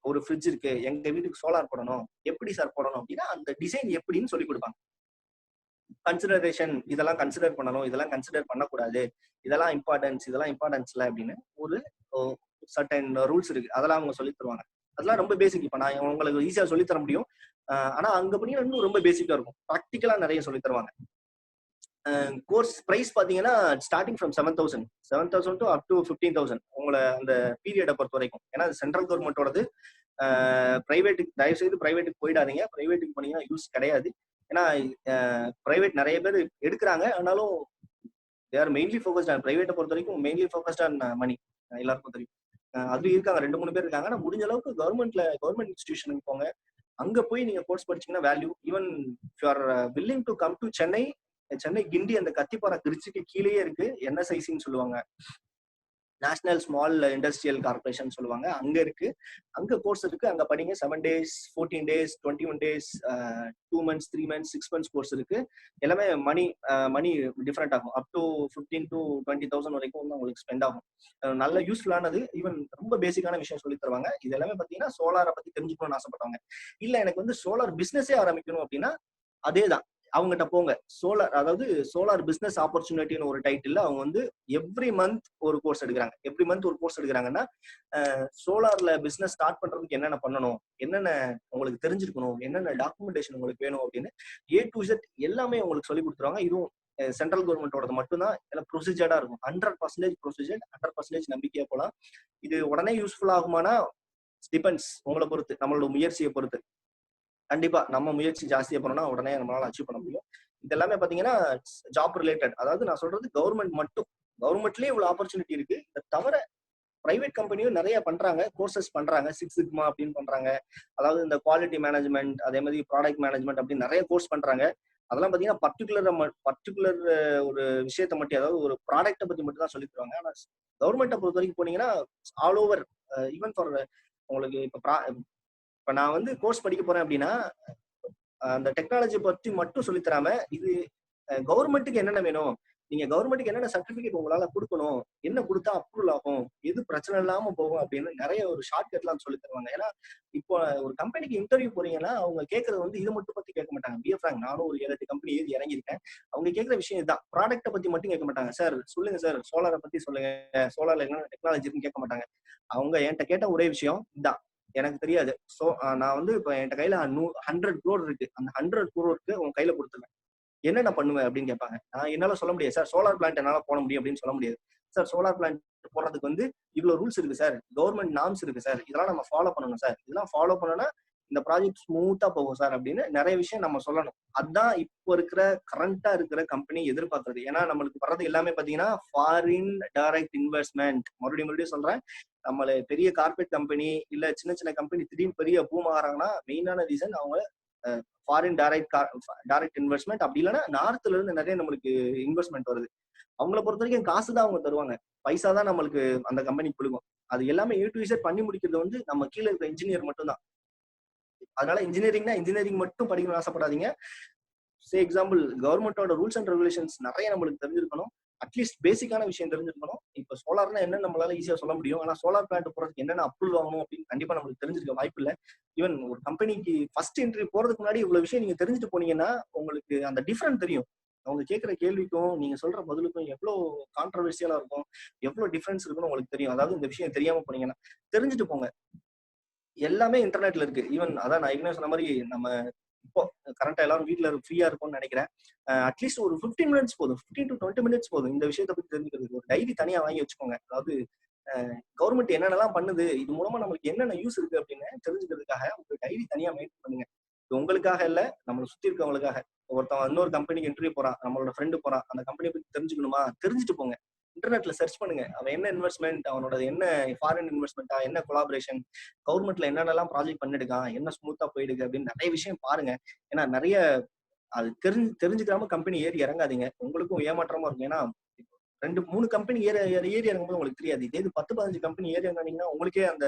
ஒரு ஃப்ரிட்ஜ் இருக்கு. எங்க வீட்டுக்கு சோலார் போடணும், எப்படி சார் போடணும் அப்படின்னா அந்த டிசைன் எப்படின்னு சொல்லி கொடுப்பாங்க. கன்சிடரேஷன், இதெல்லாம் கன்சிடர் பண்ணணும், இதெல்லாம் கன்சிடர் பண்ணக்கூடாது, இதெல்லாம் இம்பார்ட்டன்ஸ்ல அப்படின்னு ஒரு சர்டன் ரூல்ஸ் இருக்கு. அதெல்லாம் அவங்க சொல்லி தருவாங்க. அதெல்லாம் ரொம்ப பேசிக். இப்ப நான் உங்களுக்கு ஈஸியா சொல்லி தர முடியும். ஆனா அங்க பண்ணீங்கன்னா இன்னும் ரொம்ப பேசிக்கா இருக்கும். ப்ராக்டிக்கலா நிறைய சொல்லி தருவாங்க. கோர்ஸ் பிரைஸ் பாத்தீங்கன்னா starting from 7,000 to up to 15,000 உங்களை அந்த பீரியடை பொறுத்த வரைக்கும். ஏன்னா சென்ட்ரல் கவர்மெண்டோடது. பிரைவேட்டுக்கு தயவு செய்து பிரைவேட்டுக்கு போயிடாதீங்க. பிரைவேட்டுக்கு போனீங்கன்னா யூஸ் கிடையாது. ஏன்னா பிரைவேட் நிறைய பேர் எடுக்கிறாங்க, ஆனாலும் they are mainly focused on பிரைவேட்டை பொறுத்த வரைக்கும் மெயின்லி ஃபோக்கஸ்ட் ஆன் மணி. எல்லாருக்கும் தெரியும். அது இருக்காங்க, 2-3 பேர் இருக்காங்க. ஆனால் முடிஞ்ச அளவுக்கு கவர்மெண்ட் இன்ஸ்டிடியூஷனுக்கு போங்க. அங்க போய் நீங்க கோர்ஸ் படிச்சீங்கன்னா value. Even you are willing to come to Chennai Guindy அந்த கத்திப்பாறை திருச்சிக்கு கீழேயே இருக்கு என்எஸ்ஐசின்னு சொல்லுவாங்க, நேஷனல் ஸ்மால் இண்டஸ்ட்ரியல் கார்பரேஷன் சொல்லுவாங்க. அங்க இருக்கு, அங்க கோர்ஸ் இருக்கு. அங்க படிங்க. 7 days, 14 days, 21 days, 2 months, 3 months, 6 months course இருக்கு. எல்லாமே மணி டிஃப்ரெண்ட் ஆகும். அப் டு 15,000 to 20,000 வரைக்கும் வந்து உங்களுக்கு ஸ்பெண்ட் ஆகும். நல்ல யூஸ்ஃபுல்லானது. ஈவன் ரொம்ப பேசிக்கான விஷயம் சொல்லி தருவாங்க. இது எல்லாமே பாத்தீங்கன்னா சோலாரை பத்தி தெரிஞ்சுக்கணும்னு ஆசைப்பட்டவங்க, இல்ல எனக்கு வந்து சோலார் பிசினஸே ஆரம்பிக்கணும் அப்படின்னா அதேதான், அவங்ககிட்ட போங்க. சோலார் பிசினஸ் ஆப்பர்ச்சுனிட்டின்னு ஒரு டைட்டில் அவங்க வந்து எவ்ரி மந்த் ஒரு கோர்ஸ் எடுக்கிறாங்கன்னா சோலார்ல பிசினஸ் ஸ்டார்ட் பண்றதுக்கு என்னென்ன பண்ணணும், என்னென்ன உங்களுக்கு தெரிஞ்சிருக்கணும், என்னென்ன டாக்குமெண்டேஷன் உங்களுக்கு வேணும் அப்படின்னு A to Z எல்லாமே உங்களுக்கு சொல்லி கொடுத்துருவாங்க. இதுவும் சென்ட்ரல் கவர்மெண்டோடது மட்டும்தான். எல்லாம் ப்ரொசீஜர்டா இருக்கும். 100% ப்ரொசீஜர், 100% நம்பிக்கையா போலாம். இது உடனே யூஸ்ஃபுல் ஆகுமானா டிபெண்ட்ஸ், உங்களை பொறுத்து, நம்மளோட முயற்சியை பொறுத்து. கண்டிப்பா நம்ம முயற்சி ஜாஸ்தியா பண்ணோம்னா உடனே நம்மளால அச்சீவ் பண்ண முடியும். இது எல்லாமே பாத்தீங்கன்னா ஜாப் ரிலேட்டட். அதாவது நான் சொல்றது கவர்மெண்ட்லயே இவ்வளவு ஆப்பர்ச்சுனிட்டி இருக்கு. இதை தவிர பிரைவேட் கம்பெனியும் நிறைய பண்றாங்க, கோர்சஸ் பண்றாங்க. 6 Sigma அப்படின்னு பண்றாங்க. அதாவது இந்த குவாலிட்டி மேனேஜ்மெண்ட், அதே மாதிரி ப்ராடக்ட் மேனேஜ்மெண்ட் அப்படின்னு நிறைய கோர்ஸ் பண்றாங்க. அதெல்லாம் பாத்தீங்கன்னா பர்டிகுலர் ஒரு விஷயத்த மட்டும், அதாவது ஒரு ப்ராடக்ட்டை பத்தி மட்டும் தான் சொல்லி தருவாங்க. ஆனா கவர்மெண்ட்டை பொறுத்த வரைக்கும் போனீங்கன்னா ஆல் ஓவர், ஈவன் ஃபார் உங்களுக்கு இப்ப நான் வந்து கோர்ஸ் படிக்க போறேன் அப்படின்னா அந்த டெக்னாலஜி பத்தி மட்டும் சொல்லித்தராம இது கவர்மெண்ட்டுக்கு என்னென்ன வேணும், நீங்க கவர்மெண்ட்டுக்கு என்னென்ன சர்டிபிகேட் உங்களால கொடுக்கணும், என்ன கொடுத்தா அப்ரூவல் ஆகும், எது பிரச்சனை இல்லாம போகும் அப்படின்னு நிறைய ஒரு ஷார்ட்கட்லாம் சொல்லி தருவாங்க. ஏன்னா இப்போ ஒரு கம்பெனிக்கு இன்டர்வியூ போறீங்கன்னா அவங்க கேட்கறது வந்து இதை மட்டும் பத்தி கேட்க மாட்டாங்க. பிஎஃப் ஃப்ராங்க் நானும் ஒரு 7-8 கம்பெனி ஏறி இறங்கியிருக்கேன். அவங்க கேட்கிற விஷயம் இதுதான். ப்ராடக்ட்டை பத்தி மட்டும் கேட்க மாட்டாங்க. சார் சொல்லுங்க சார், சோலாரை பத்தி சொல்லுங்க, சோலார்ல என்ன டெக்னாலஜி இருக்குன்னு கேட்க மாட்டாங்க. அவங்க என்கிட்ட கேட்ட ஒரே விஷயம் இதான், எனக்கு தெரியாது. ஸோ நான் வந்து இப்போ என்கிட்ட கையில 100 crore இருக்கு, அந்த 100 crore உங்க கையில கொடுத்துருவேன், என்னென்ன பண்ணுவேன் அப்படின்னு கேட்பாங்க. நான் என்னால சொல்ல முடியாது சார், சோலார் பிளான்ட் என்னால போட முடியும் அப்படின்னு சொல்ல முடியாது. சார் சோலார் பிளான்ட் போடுறதுக்கு வந்து இவ்வளவு ரூல்ஸ் இருக்கு சார், கவர்மெண்ட் நார்ம்ஸ் இருக்கு சார், இதெல்லாம் நம்ம ஃபாலோ பண்ணணும் சார், இதெல்லாம் ஃபாலோ பண்ணனா இந்த ப்ராஜெக்ட் ஸ்மூத்தா போகும் சார் அப்படின்னு நிறைய விஷயம் நம்ம சொல்லணும். அதுதான் இப்போ இருக்கிற கரண்டா இருக்கிற கம்பெனி எதிர்பார்க்கறது. ஏன்னா நம்மளுக்கு வர்றது எல்லாமே பாத்தீங்கன்னா ஃபாரின் டைரக்ட் இன்வெஸ்ட்மெண்ட். மறுபடியும் சொல்றேன், நம்மள பெரிய கார்பரேட் கம்பெனி இல்ல சின்ன சின்ன கம்பெனி திடீர்னு பெரிய பூம் ஆகிறாங்கன்னா மெயினான ரீசன் அவங்க ஃபாரின் டைரக்ட் இன்வெஸ்ட்மெண்ட், அப்படி இல்லைன்னா நார்த்ல இருந்து நிறைய நம்மளுக்கு இன்வெஸ்ட்மெண்ட் வருது. அவங்கள பொறுத்த வரைக்கும் காசு தான் அவங்க தருவாங்க, பைசா தான் நம்மளுக்கு அந்த கம்பெனி கொடுக்கும். அது எல்லாமே A to Z பண்ணி முடிக்கிறது வந்து நம்ம கீழே இருக்கிற இன்ஜினியர் மட்டும் தான். அதனால இன்ஜினியரிங் மட்டும் படிக்கணும்னு ஆசைப்படாதீங்க. சே எக்ஸாம்பிள், கவர்மெண்டோட ரூல்ஸ் அண்ட் ரெகுலேஷன்ஸ் நிறைய நம்மளுக்கு தெரிஞ்சிருக்கணும். அட்லீஸ்ட் பேசிக்கான விஷயம் தெரிஞ்சிருக்கணும். இப்போ சோலார்னா என்ன நம்மளால ஈஸியா சொல்ல முடியும், ஆனா சோலார் பிளான்ட் போறதுக்கு என்னென்ன அப்ரூவல் ஆகணும் அப்படின்னு கண்டிப்பா நம்மளுக்கு தெரிஞ்சிருக்க வாய்ப்பு இல்லை. ஈவன் ஒரு கம்பெனிக்கு ஃபர்ஸ்ட் இன்டர்வியூ போறதுக்கு முன்னாடி இவ்வளவு விஷயம் நீங்க தெரிஞ்சுட்டு போனீங்கன்னா உங்களுக்கு அந்த டிஃபரெண்ட் தெரியும். அவங்க கேட்கிற கேள்விக்கும் நீங்க சொல்ற பதிலுக்கும் எவ்வளவு கான்ட்ரவர்சியலா இருக்கும், எவ்வளவு டிஃபரன்ஸ் இருக்குன்னு உங்களுக்கு தெரியும். அதாவது இந்த விஷயம் தெரியாம போனீங்கன்னா தெரிஞ்சுட்டு போங்க. எல்லாமே இன்டர்நெட்ல இருக்கு. ஈவன் அதான் நான் ஏற்கனவே சொன்ன மாதிரி நம்ம இப்போ கரண்டா எல்லாரும் வீட்டுல ஃப்ரீயா இருக்கும்னு நினைக்கிறேன். அட்லீஸ்ட் ஒரு 15 minutes போதும், 15 to 20 minutes போதும் இந்த விஷயத்தை பத்தி தெரிஞ்சுக்கிறதுக்கு. ஒரு டைரி தனியா வாங்கி வச்சுக்கோங்க. அதாவது கவர்மெண்ட் என்னென்னலாம் பண்ணுது, இது மூலமா நம்மளுக்கு என்னென்ன யூஸ் இருக்கு அப்படின்னு தெரிஞ்சுக்கிறதுக்காக ஒரு டைரி தனியா மெயின்டைன் பண்ணுங்க. இது உங்களுக்காக இல்ல, நம்மளை சுத்தி இருக்கவங்களுக்காக. ஒருத்தவன் இன்னொரு கம்பெனிக்கு இன்டர்வியூ போறான், நம்மளோட ஃப்ரெண்டு போறான், அந்த கம்பெனியை பத்தி தெரிஞ்சுக்கணுமா, தெரிஞ்சுட்டு போங்க. இன்டர்நெட்ல சர்ச் பண்ணுங்க, அவன் என்ன இன்வெஸ்ட்மெண்ட், அவனோட என்ன ஃபாரின் இன்வெஸ்ட்மெண்டா, என்ன கொலாபரேஷன், கவர்மெண்ட்ல என்னென்னலாம் ப்ராஜெக்ட் பண்ணிடுக்கான், என்ன ஸ்மூத்தா போயிடுக்கு அப்படின்னு நிறைய விஷயம் பாருங்க. ஏன்னா நிறைய அது தெரிஞ்சுக்காம கம்பெனி ஏறி இறங்காதீங்க, உங்களுக்கும் ஏமாற்றமா இருக்கும். ஏன்னா 2-3 கம்பெனி ஏறி இறங்கும்போது உங்களுக்கு தெரியாது. இதே 10-15 கம்பெனி ஏறி இறங்கினீங்கன்னா உங்களுக்கே அந்த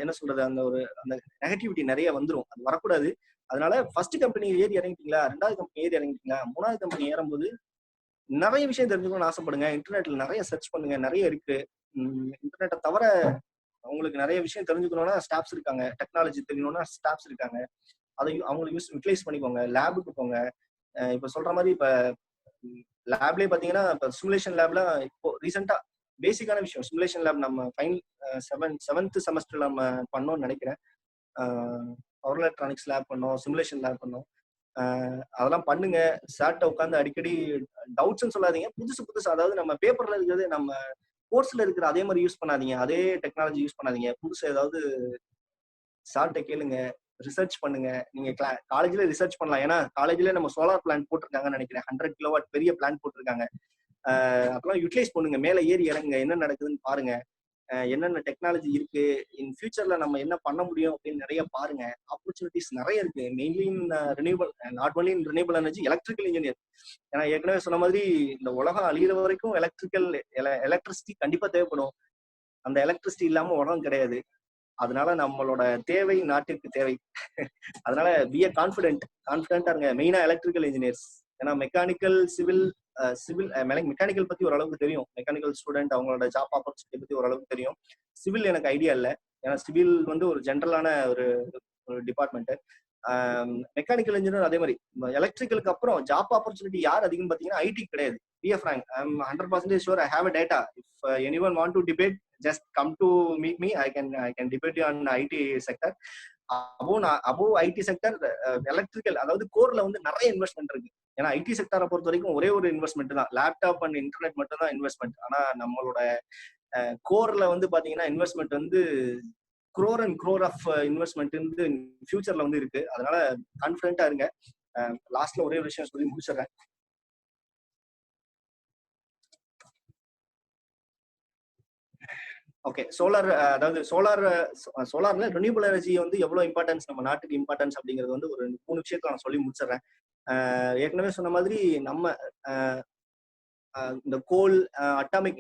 என்ன சொல்றது, அந்த நெகட்டிவிட்டி நிறைய வந்துடும். அது வரக்கூடாது. அதனால ஃபர்ஸ்ட் கம்பெனி ஏறி இறங்கிட்டீங்களா, 2வது கம்பெனி ஏறி இறங்கிட்டீங்களா, 3வது கம்பெனி ஏறும்போது நிறைய விஷயம் தெரிஞ்சுக்கணும்னு ஆசைப்படுங்க. இன்டர்நெட்ல நிறைய சர்ச் பண்ணுங்க, நிறைய இருக்கு. இன்டர்நெட்டை தவிர உங்களுக்கு நிறைய விஷயம் தெரிஞ்சுக்கணும்னா ஸ்டாஃப்ஸ் இருக்காங்க, டெக்னாலஜி தெரியணும்னா ஸ்டாஃப்ஸ் இருக்காங்க. அதை அவங்களை யூட்டிலைஸ் பண்ணிக்கோங்க. லேபுக்கு போங்க. இப்ப சொல்ற மாதிரி இப்ப லேப்லயே பாத்தீங்கன்னா இப்ப சிமுலேஷன் லேப்ல இப்போ ரீசெண்டா பேசிக்கான விஷயம் சிமுலேஷன் லேப் நம்ம செவன்த் செமஸ்டர்ல நம்ம பண்ணோம்னு நினைக்கிறேன். பவர் எலக்ட்ரானிக்ஸ் லேப் பண்ணோம், சிமுலேஷன் லேப் பண்ணோம். அதெல்லாம் பண்ணுங்க. சார்ட்ட உட்காந்து அடிக்கடி டவுட்ஸ்ன்னு சொல்லாதீங்க, புதுசு அதாவது நம்ம பேப்பர்ல இருக்கிறது நம்ம கோர்ஸ்ல இருக்கிற அதே மாதிரி யூஸ் பண்ணாதீங்க, அதே டெக்னாலஜி யூஸ் பண்ணாதீங்க. புதுசு ஏதாவது சார்ட்ட கேளுங்க, ரிசர்ச் பண்ணுங்க. நீங்க காலேஜ்ல ரிசர்ச் பண்ணலாம். ஏன்னா காலேஜ்ல நம்ம சோலார் பிளான்ட் போட்டிருக்காங்கன்னு நினைக்கிறேன், 100 kilowatt பெரிய பிளான்ட் போட்டிருக்காங்க. அப்பெல்லாம் யூட்டிலைஸ் பண்ணுங்க, மேல ஏறி இறங்குங்க, என்ன நடக்குதுன்னு பாருங்க, என்னென்ன டெக்னாலஜி இருக்கு, இன் ஃபியூச்சர்ல நம்ம என்ன பண்ண முடியும் அப்படின்னு நிறைய பாருங்க. ஆப்பர்ச்சுனிட்டிஸ் நிறைய இருக்கு. Mainly in renewal, not only in renewal energy, electrical engineer. ஏன்னா ஏற்கனவே சொன்ன மாதிரி இந்த உலகம் அழியிற வரைக்கும் எலக்ட்ரிசிட்டி கண்டிப்பா தேவைப்படும். அந்த எலக்ட்ரிசிட்டி இல்லாம உலகம் கிடையாது. அதனால நம்மளோட தேவை நாட்டிற்கு தேவை. அதனால பி ஏ கான்ஃபிடென்ட்டா இருங்க. மெயினா எலக்ட்ரிக்கல் இன்ஜினியர்ஸ். ஏன்னா மெக்கானிக்கல் மெக்கானிக்கல் பத்தி ஓரளவுக்கு தெரியும். மெக்கானிக்கல் ஸ்டூடெண்ட் அவங்களோட ஜாப் ஆப்பர்ச்சுனிட்டி பத்தி ஓரளவுக்கு தெரியும். சிவில் எனக்கு ஐடியா இல்லை. ஏன்னா சிவில் வந்து ஒரு ஜென்ரலான ஒரு டிபார்ட்மெண்ட். மெக்கானிக்கல் இன்ஜினியர் அதே மாதிரி. எலக்ட்ரிக்கலுக்கு அப்புறம் ஜாப் ஆப்பர்ச்சுனிட்டி யார் அதிகம் பார்த்தீங்கன்னா ஐடி கிடையாது. PF rank, I am 100% sure I have a data. If anyone want to debate, just come to meet me. I can debate you on IT sector. above IT sector, electrical அதாவது கோர்ல வந்து நிறைய investment இருக்கு. ஏன்னா ID செக்டரை பொறுத்த வரைக்கும் ஒரே ஒரு investment தான், லேப்டாப் அண்ட் இன்டர்நெட் மட்டும் தான் இன்வெஸ்ட்மெண்ட். ஆனா நம்மளோட கோர்ல வந்து பாத்தீங்கன்னா இன்வெஸ்ட்மெண்ட் வந்து crore ஆஃப் இன்வெஸ்ட்மெண்ட் வந்து ஃபியூச்சர்ல வந்து இருக்கு. அதனால கான்ஃபிடென்ட்டா இருங்க. லாஸ்ட்ல ஒரே ஒரு விஷயம் சொல்லி முடிச்சிடுறேன். ஓகே, சோலார், அதாவது சோலார்ல ரினியூவபிள் எனர்ஜி வந்து எவ்வளவு இம்பார்ட்டன்ஸ், நம்ம நாட்டுக்கு இம்பார்ட்டன்ஸ் அப்படிங்கிறது வந்து ஒரு 3 விஷயத்துல நான் சொல்லி முடிச்சிடுறேன். ஏற்கனவே சொன்ன மாதிரி நம்ம இந்த கோல்,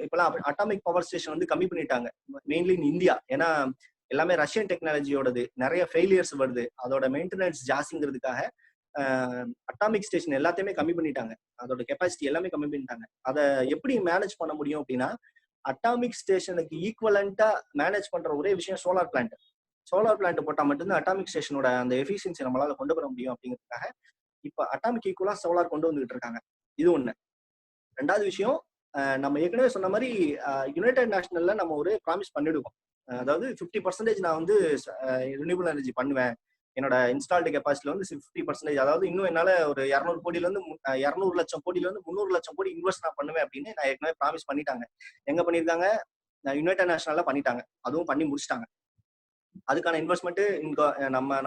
இப்பெல்லாம் அட்டாமிக் பவர் ஸ்டேஷன் வந்து கம்மி பண்ணிட்டாங்க, மெயின்லி இன் இந்தியா. ஏன்னா எல்லாமே ரஷ்யன் டெக்னாலஜியோடது, நிறைய ஃபெயிலியர்ஸ் வருது. அதோட மெயின்டெனன்ஸ் ஜாஸ்திங்கிறதுக்காக அட்டாமிக் ஸ்டேஷன் எல்லாத்தையுமே கம்மி பண்ணிட்டாங்க. அதோட கெப்பாசிட்டி எல்லாமே கம்மி பண்ணிட்டாங்க. அதை எப்படி மேனேஜ் பண்ண முடியும் அப்படின்னா, அட்டாமிக் ஸ்டேஷனுக்கு ஈக்குவலண்டா மேனேஜ் பண்ற ஒரே விஷயம் சோலார் பிளான்ட். சோலார் பிளான்ட் போட்டா மட்டும்தான் அட்டாமிக் ஸ்டேஷனோட அந்த எஃபிஷியன்சி நம்மளால கொண்டு வர முடியும் அப்படிங்கிறதுக்காக இப்ப அட்டாமிக் ஈக்குவலா சோலார் கொண்டு வந்துகிட்டு இருக்காங்க. இது ஒண்ணு. ரெண்டாவது விஷயம், நம்ம ஏற்கனவே சொன்ன மாதிரி யுனைடெட் நேஷனல்ல நம்ம ஒரு ப்ராமிஸ் பண்ணிடுவோம். அதாவது 50% நான் வந்து ரினியூபிள் எனர்ஜி பண்ணுவேன். என்னோட இன்ஸ்டால்டு கெப்பாசிட்டில வந்து 50%, அதாவது இன்னும் என்னால ஒரு 200 கோடியில இருந்து 200 லட்சம் கோடியில இருந்து 300 லட்சம் கோடி இன்வெஸ்ட் நான் பண்ணுவேன் அப்படின்னு நான் ஏற்கனவே ப்ராமிஸ் பண்ணிட்டாங்க. எங்க பண்ணிருக்காங்க? யுனைடெட் நேஷனல்ல பண்ணிட்டாங்க. அதுவும் பண்ணி முடிச்சிட்டாங்க. அதுக்கான இன்வெஸ்ட்மெண்ட்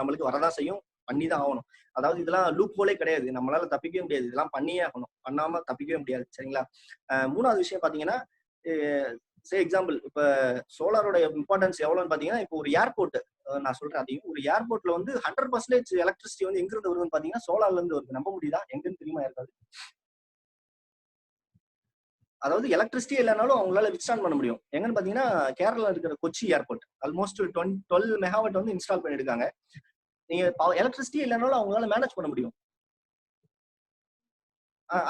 நம்மளுக்கு வரதான் செய்யும், பண்ணி தான் ஆகணும். அதாவது இதெல்லாம் லூப் ஹோலே கிடையாது, நம்மளால தப்பிக்கவே முடியாது. இதெல்லாம் பண்ணியே ஆகணும், பண்ணாம தப்பிக்கவே முடியாது. சரிங்களா? மூணாவது விஷயம் பாத்தீங்கன்னா, எக்ஸாம்பிள் இப்ப சோலாரோட இம்பார்ட்டன்ஸ் எவ்வளவுன்னு பாத்தீங்கன்னா, இப்போ ஒரு ஏர்போர்ட் நான் சொல்றேன், அதையும் ஒரு ஏர்போர்ட்ல வந்து 100% எலக்ட்ரிசிட்டி வந்து எங்க இருந்து வருதுன்னு பாத்தீங்கன்னா சோலார்ல இருந்து வருது. நம்ப முடியுதா? எங்கன்னு தெரியுமா இருக்காது. அதாவது எலக்ட்ரிசிட்டி இல்லைனாலும் அவங்களால வித்ஸ்டாண்ட் பண்ண முடியும். எங்கன்னு பாத்தீங்கன்னா கேரளா இருக்கிற கொச்சி ஏர்போர்ட் ஆல்மோஸ்ட் 12 மெகாவாட் வந்து இன்ஸ்டால் பண்ணிருக்காங்க. நீங்க எலக்ட்ரிசிட்டி இல்லைனாலும் அவங்களால மேனேஜ் பண்ண முடியும்.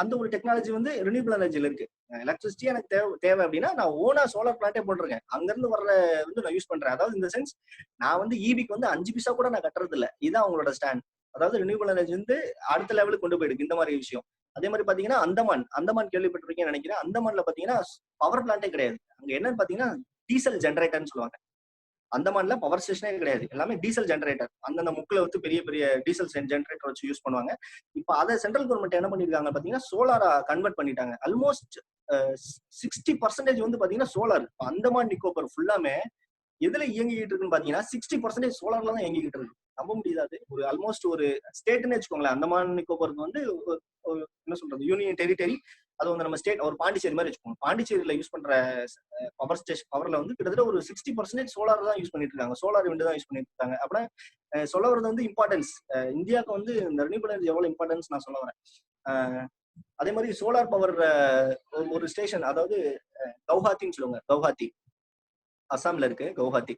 அந்த ஒரு டெக்னாலஜி வந்து ரினியூபிள் எனர்ஜில இருக்கு. எலக்ட்ரிசிட்டி எனக்கு தேவை அப்படின்னா நான் ஓனா சோலார் பிளான்ட்டே போட்டிருக்கேன். அங்கிருந்து வர்ற வந்து நான் யூஸ் பண்றேன். அதாவது இந்த சென்ஸ் நான் வந்து ஈபிக்கு வந்து 5 பைசா கூட நான் கட்டுறது இல்லை. இதுதான் அவங்களோட ஸ்டாண்ட். அதாவது ரினியூபிள் எனர்ஜி வந்து அடுத்த லெவலுக்கு கொண்டு போயிடுது இந்த மாதிரி விஷயம். அதே மாதிரி பாத்தீங்கன்னா அந்தமான் கேள்விப்பட்டிருக்கீங்கன்னு நினைக்கிறேன். அந்தமான்ல பாத்தீங்கன்னா பவர் பிளான்ட்டே கிடையாது. அங்க என்னன்னு பாத்தீங்கன்னா டீசல் ஜெனரேட்டர்னு சொல்லுவாங்க. அந்தமான்ல பவர் ஸ்டேஷனே கிடையாது, எல்லாமே டீசல் ஜெனரேட்டர். அந்தந்த முக்கில் வந்து பெரிய பெரிய டீசல் ஜெனரேட்டர் வச்சு யூஸ் பண்ணுவாங்க. இப்போ அதை சென்ட்ரல் கவர்மெண்ட் என்ன பண்ணிருக்காங்க பாத்தீங்கன்னா சோலாரா கன்வெர்ட் பண்ணிட்டாங்க. ஆல்மோஸ்ட் 60% வந்து பாத்தீங்கன்னா சோலார். அந்தமான் நிக்கோபர் ஃபுல்லாமே எதுல இயங்கிட்டு இருக்குன்னு பாத்தீங்கன்னா 60% சோலார்ல தான் இயங்கிட்டு இருக்கு. நம்ப முடியாது. ஒரு ஆல்மோஸ்ட் ஒரு ஸ்டேட்னு வச்சுக்கோங்களேன். அந்தமான் நிக்கோபருக்கு வந்து என்ன சொல்றது யூனியன் டெரிட்டரி. அது வந்து நம்ம ஸ்டேட் ஒரு பாண்டிச்சேரி மாதிரி வச்சுக்கோங்க. பாண்டிச்சேரியில யூஸ் பண்ற பவர்ல வந்து கிட்டத்தட்ட ஒரு 60% சோலார் தான் யூஸ் பண்ணிட்டு இருக்காங்க. சோலார் விண்டு தான் யூஸ் பண்ணிட்டு இருக்காங்க. அப்படின்னா சொல்ல வரது வந்து இம்பார்ட்டன்ஸ், இந்தியாவுக்கு வந்து இந்த ரினியூபிள் எனர்ஜி எவ்வளவு இம்பார்ட்டன்ஸ் நான் சொல்ல வரேன். அதே மாதிரி சோலார் பவர் ஒரு ஸ்டேஷன், அதாவது கவுஹாத்தின்னு சொல்லுவாங்க. கவுஹாத்தி அசாம்ல இருக்கு, கவுஹாத்தி.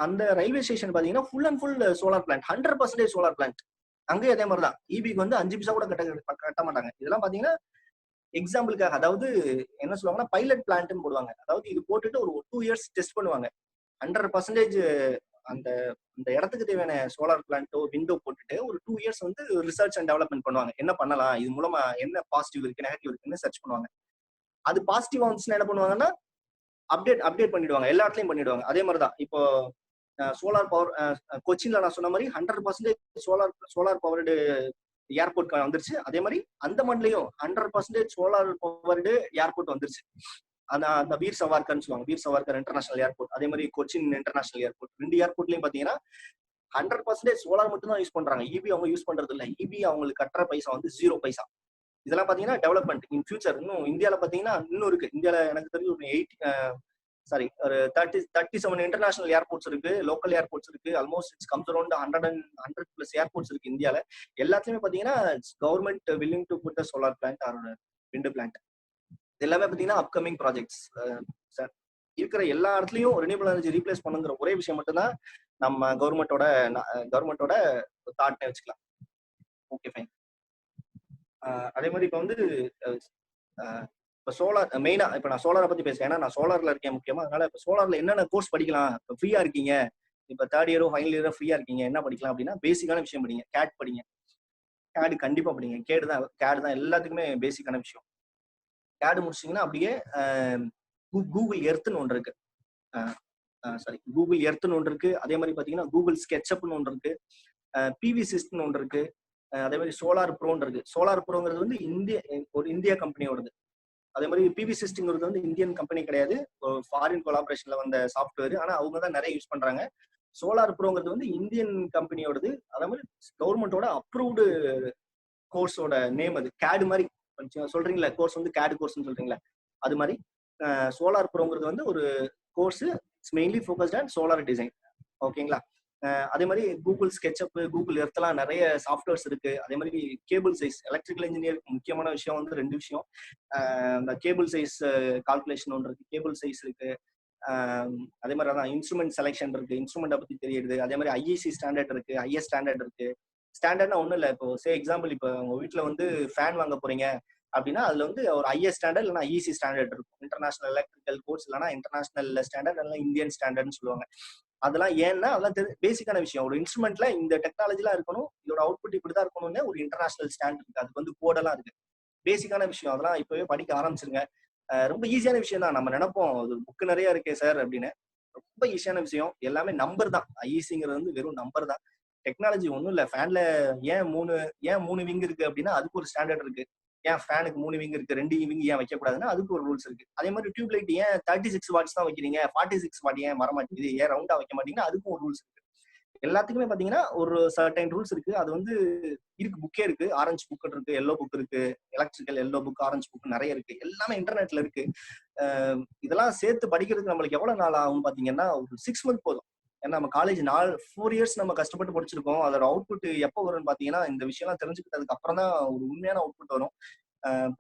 அந்த ரயில்வே ஸ்டேஷன் பாத்தீங்கன்னா full and full solar plant, 100% solar plant. அங்கேயும் அதே மாதிரிதான். ஈபிக்கு வந்து 5 பைசா கூட கட்ட மாட்டாங்க. இதெல்லாம் பாத்தீங்கன்னா எக்ஸாம்பிளுக்காக, அதாவது என்ன சொல்லுவாங்கன்னா பைலட் பிளான்ட்னு போடுவாங்க. அதாவது இது போட்டுட்டு ஒரு 2 இயர்ஸ் டெஸ்ட் பண்ணுவாங்க. 100% அந்த அந்த இடத்துக்கு தேவையான சோலார் பிளான்ட்டோ விண்டோ போட்டுட்டு ஒரு 2 இயர்ஸ் வந்து ரிசர்ச் அண்ட் டெவலப்மெண்ட் பண்ணுவாங்க. என்ன பண்ணலாம், இது மூலமா என்ன பாசிட்டிவ் இருக்கு, நெகட்டிவ் இருக்குன்னு சர்ச் பண்ணுவாங்க. அது பாசிட்டிவா வந்துச்சுன்னா என்ன பண்ணுவாங்கன்னா அப்டேட் பண்ணிடுவாங்க, எல்லா இடத்துலயும் பண்ணிடுவாங்க. அதே மாதிரிதான் இப்போ சோலார் பவர் கொச்சின்ல நான் சொன்ன மாதிரி 100% சோலார் பவர்டு ஏர்போர்ட் வந்துருச்சு. அதே மாதிரி அந்தமான்லயும் 100% சோலார் பவர்டு ஏர்போர்ட் வந்துருச்சு. அந்த வீர் சவார்கர்னு சொல்லுவாங்க, வீர் சவார்கர் இன்டர்நேஷனல் ஏர்போர்ட். அதே மாதிரி கொச்சின் இன்டர்நேஷனல் ஏர்போர்ட். 2 ஏர்போர்ட்லயும் பாத்தீங்கன்னா 100% சோலார் மட்டும் தான் யூஸ் பண்றாங்க. ஈபி அவங்க யூஸ் பண்றது இல்லை. ஈபி அவங்களுக்கு கட்டுற பைசா வந்து 0 பைசா. இதெல்லாம் பாத்தீங்கன்னா டெவலப்மெண்ட் இன் ஃபியூச்சர். இன்னும் இந்தியாவில பாத்தீங்கன்னா இன்னும் இருக்கு. இந்தியாவில எனக்கு தெரிஞ்சு ஒரு ஒரு 37 இன்டர்நேஷனல் ஏர்போர்ட்ஸ் இருக்கு, லோக்கல் ஏர்போர்ட்ஸ் இருக்கு. Almost it's comes around 100+ airports இருக்கு இந்தியால. எல்லாத்துலயுமே பாத்தீங்கன்னா government willing to put solar plant or wind plant. இது எல்லாமே பாத்தீங்கன்னா அப்கமிங் ப்ராஜெக்ட்ஸ். சார் இருக்கிற எல்லா இடத்துலயும் ரினியூபிள் எனர்ஜி ரீப்ளேஸ் பண்ணுங்கிற ஒரே விஷயம் மட்டும்தான் நம்ம கவர்மெண்டோட தாட்னே வச்சுக்கலாம். Okay, fine. அதே மாதிரி இப்ப வந்து இப்போ சோலார் மெயினா, இப்போ நான் சோலாரை பத்தி பேசுறேன். ஏன்னா நான் சோலார்ல இருக்கேன் முக்கியமா. அதனால இப்போ சோலார்ல என்னென்ன கோர்ஸ் படிக்கலாம், இப்போ ஃப்ரீயா இருக்கீங்க, இப்போ 3rd இயரோ ஃபைனல் இயரோ ஃப்ரீயா இருக்கீங்க, என்ன படிக்கலாம் அப்படின்னா பேசிக்கான விஷயம் படிங்க. கேட் படிங்க. கேடு கண்டிப்பா படிங்க. கேடு தான் எல்லாத்துக்குமே பேசிக்கான விஷயம். கேடு முடிச்சிங்கன்னா அப்படியே கூகுள் எர்த்னு ஒன்று இருக்கு. கூகுள் எர்த்னு ஒன்று இருக்கு. அதே மாதிரி பாத்தீங்கன்னா கூகுள் ஸ்கெட்சப்னு ஒன்று இருக்கு. பிவி சிஸ்ட்னு ஒன்று இருக்கு. அதே மாதிரி சோலார் ப்ரோன்னு இருக்கு. சோலார் ப்ரோங்கிறது வந்து இந்தியா கம்பெனியோடது. அதே மாதிரி பிவி சிஸ்டம்ங்கிறது வந்து இந்தியன் கம்பெனி கிடையாது, ஃபாரின் கொலாபரேஷன்ல வந்த சாஃப்ட்வேர். ஆனா அவங்க தான் நிறைய யூஸ் பண்றாங்க. சோலார் ப்ரோங்கிறது வந்து இந்தியன் கம்பெனியோடது. அதே மாதிரி கவர்மெண்டோட அப்ரூவ்டு கோர்ஸோட நேம். அது கேடு மாதிரி சொல்றீங்களா, கோர்ஸ் வந்து கேடு கோர்ஸ்ன்னு சொல்றீங்களா, அது மாதிரி சோலார் ப்ரோங்கிறது வந்து ஒரு course. It's mainly focused on solar design. ஓகேங்களா? அதே மாதிரி கூகுள் ஸ்கெட்சப், கூகுள் எர்த்லாம் நிறைய சாஃப்ட்வேர்ஸ் இருக்கு. அதே மாதிரி கேபிள் சைஸ், எலக்ட்ரிக்கல் இன்ஜினியருக்கு முக்கியமான விஷயம் வந்து 2 விஷயம். இந்த கேபிள் சைஸ் கால்குலேஷன் ஒன்று இருக்கு, கேபிள் சைஸ் இருக்கு. அதே மாதிரி அதான் இன்ஸ்ட்ருமெண்ட் செலெக்ஷன் இருக்கு, இன்ஸ்ட்ருமெண்ட்டை பத்தி தெரியுது. அதே மாதிரி ஐஏசி ஸ்டாண்டர்ட் இருக்கு, ஐஎஸ் ஸ்டாண்டர்ட் இருக்கு. ஸ்டாண்டர்ட்னா ஒன்றும் இல்லை. இப்போ எக்ஸாம்பிள், இப்போ உங்க வீட்டில் வந்து ஃபேன் வாங்க போறீங்க அப்படின்னா அதுல வந்து ஒரு ஐஎஸ் ஸ்டாண்டர்ட் இல்லைனா ஐஇசி ஸ்டாண்டர்ட் இருக்கும். இன்டர்நேஷனல் எலக்ட்ரிக்கல் கோர்ஸ் இல்லைனா இன்டர்நேஷனல் ஸ்டாண்டர்ட் இல்லைனா இந்தியன் ஸ்டாண்டர்ட்னு சொல்லுவாங்க. அதெல்லாம் ஏன்னா அதெல்லாம் பேசிக்கான விஷயம். ஒரு இன்ஸ்ட்ருமெண்ட்ல இந்த டெக்னாலஜிலாம் இருக்கணும், இதோட அவுட்புட் இப்படிதான் இருக்கணும்னு ஒரு இன்டர்நேஷனல் ஸ்டாண்டர்ட் இருக்கு. அதுக்கு வந்து கோடெல்லாம் இருக்கு. பேசிக்கான விஷயம். அதெல்லாம் இப்பவே படிக்க ஆரம்பிச்சிருங்க. ரொம்ப ஈஸியான விஷயம் தான். நம்ம நினைப்போம் அது புக் நிறைய இருக்கே சார் அப்படின்னு. ரொம்ப ஈஸியான விஷயம். எல்லாமே நம்பர் தான். ஐஇசிங்கிறது வந்து வெறும் நம்பர் தான். டெக்னாலஜி ஒன்றும் இல்லை. ஃபேன்ல ஏன் மூணு விங் இருக்கு அப்படின்னா அதுக்கு ஒரு ஸ்டாண்டர்ட் இருக்கு. ஏன் ஃபேனுக்கு 3 விங் இருக்கு, 2 விங் ஏன் வைக்கக்கூடாதுன்னா அதுக்கு ஒரு ரூல்ஸ் இருக்கு. அதே மாதிரி டியூப் லைட் ஏன் 36 வாட்ஸ் தான் வைக்கிறீங்க, 46 வாட் ஏன் வர மாட்டேங்குது, ஏன் ரவுண்டா வைக்க மாட்டீங்கன்னா அதுக்கும் ஒரு ரூல்ஸ் இருக்கு. எல்லாத்துக்குமே பாத்தீங்கன்னா ஒரு சர்டைன் ரூல்ஸ் இருக்கு. அது வந்து இருக்கு, புக்கே இருக்கு. ஆரஞ்சு புக் இருக்கு, எல்லோ புக் இருக்கு, electrical yellow book, orange book நிறைய இருக்கு. எல்லாமே இன்டர்நெட்ல இருக்கு. இதெல்லாம் சேர்த்து படிக்கிறதுக்கு நம்மளுக்கு எவ்வளவு நாள் ஆகும் பாத்தீங்கன்னா ஒரு 6 மந்த் போதும். ஏன்னா நம்ம காலேஜ் 4 இயர்ஸ் நம்ம கஷ்டப்பட்டு படிச்சிருக்கோம். அதோட அவுட்புட் எப்போ வரும்னு பாத்தீங்கன்னா இந்த விஷயம் எல்லாம் தெரிஞ்சுக்கிட்டதுக்கு அப்புறம் தான் ஒரு உண்மையான அவுட்புட் வரும்.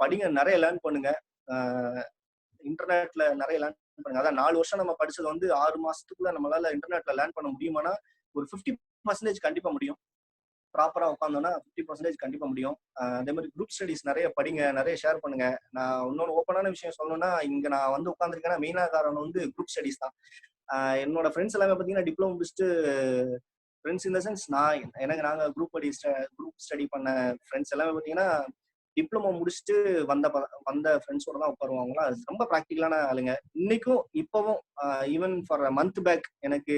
படிங்க, நிறைய லேர்ன் பண்ணுங்க. இன்டர்நெட்ல நிறைய லேர்ன் பண்ணுங்க. அதான் 4 வருஷம் நம்ம படிச்சது வந்து 6 மாசத்துக்குள்ள நம்மளால இன்டர்நெட்ல லேர்ன் பண்ண முடியுமானா ஒரு 50% கண்டிப்பா முடியும். ப்ராப்பரா உட்காந்தோம்னா 50% கண்டிப்பா முடியும். அதே மாதிரி குரூப் ஸ்டடிஸ் நிறைய படிங்க, நிறைய ஷேர் பண்ணுங்க. நான் இன்னொன்று ஓப்பனான விஷயம் சொல்லணும்னா, இங்க நான் வந்து உட்காந்துருக்கேன்னா மெயினா காரணம் வந்து குரூப் ஸ்டடிஸ் தான். என்னோட ஃப்ரெண்ட்ஸ் எல்லாமே பார்த்தீங்கன்னா டிப்ளமோ முடிச்சுட்டு, ஃப்ரெண்ட்ஸ் இந்த சென்ஸ் நாங்க குரூப் ஸ்டடி பண்ண ஃப்ரெண்ட்ஸ் எல்லாமே பார்த்தீங்கன்னா டிப்ளமோ முடிச்சுட்டு வந்த ஃப்ரெண்ட்ஸோட தான் உட்காருவாங்களா. ரொம்ப ப்ராக்டிக்கலான ஆளுங்க. இன்னைக்கும் இப்பவும் ஈவன் ஃபார் மந்த் பேக் எனக்கு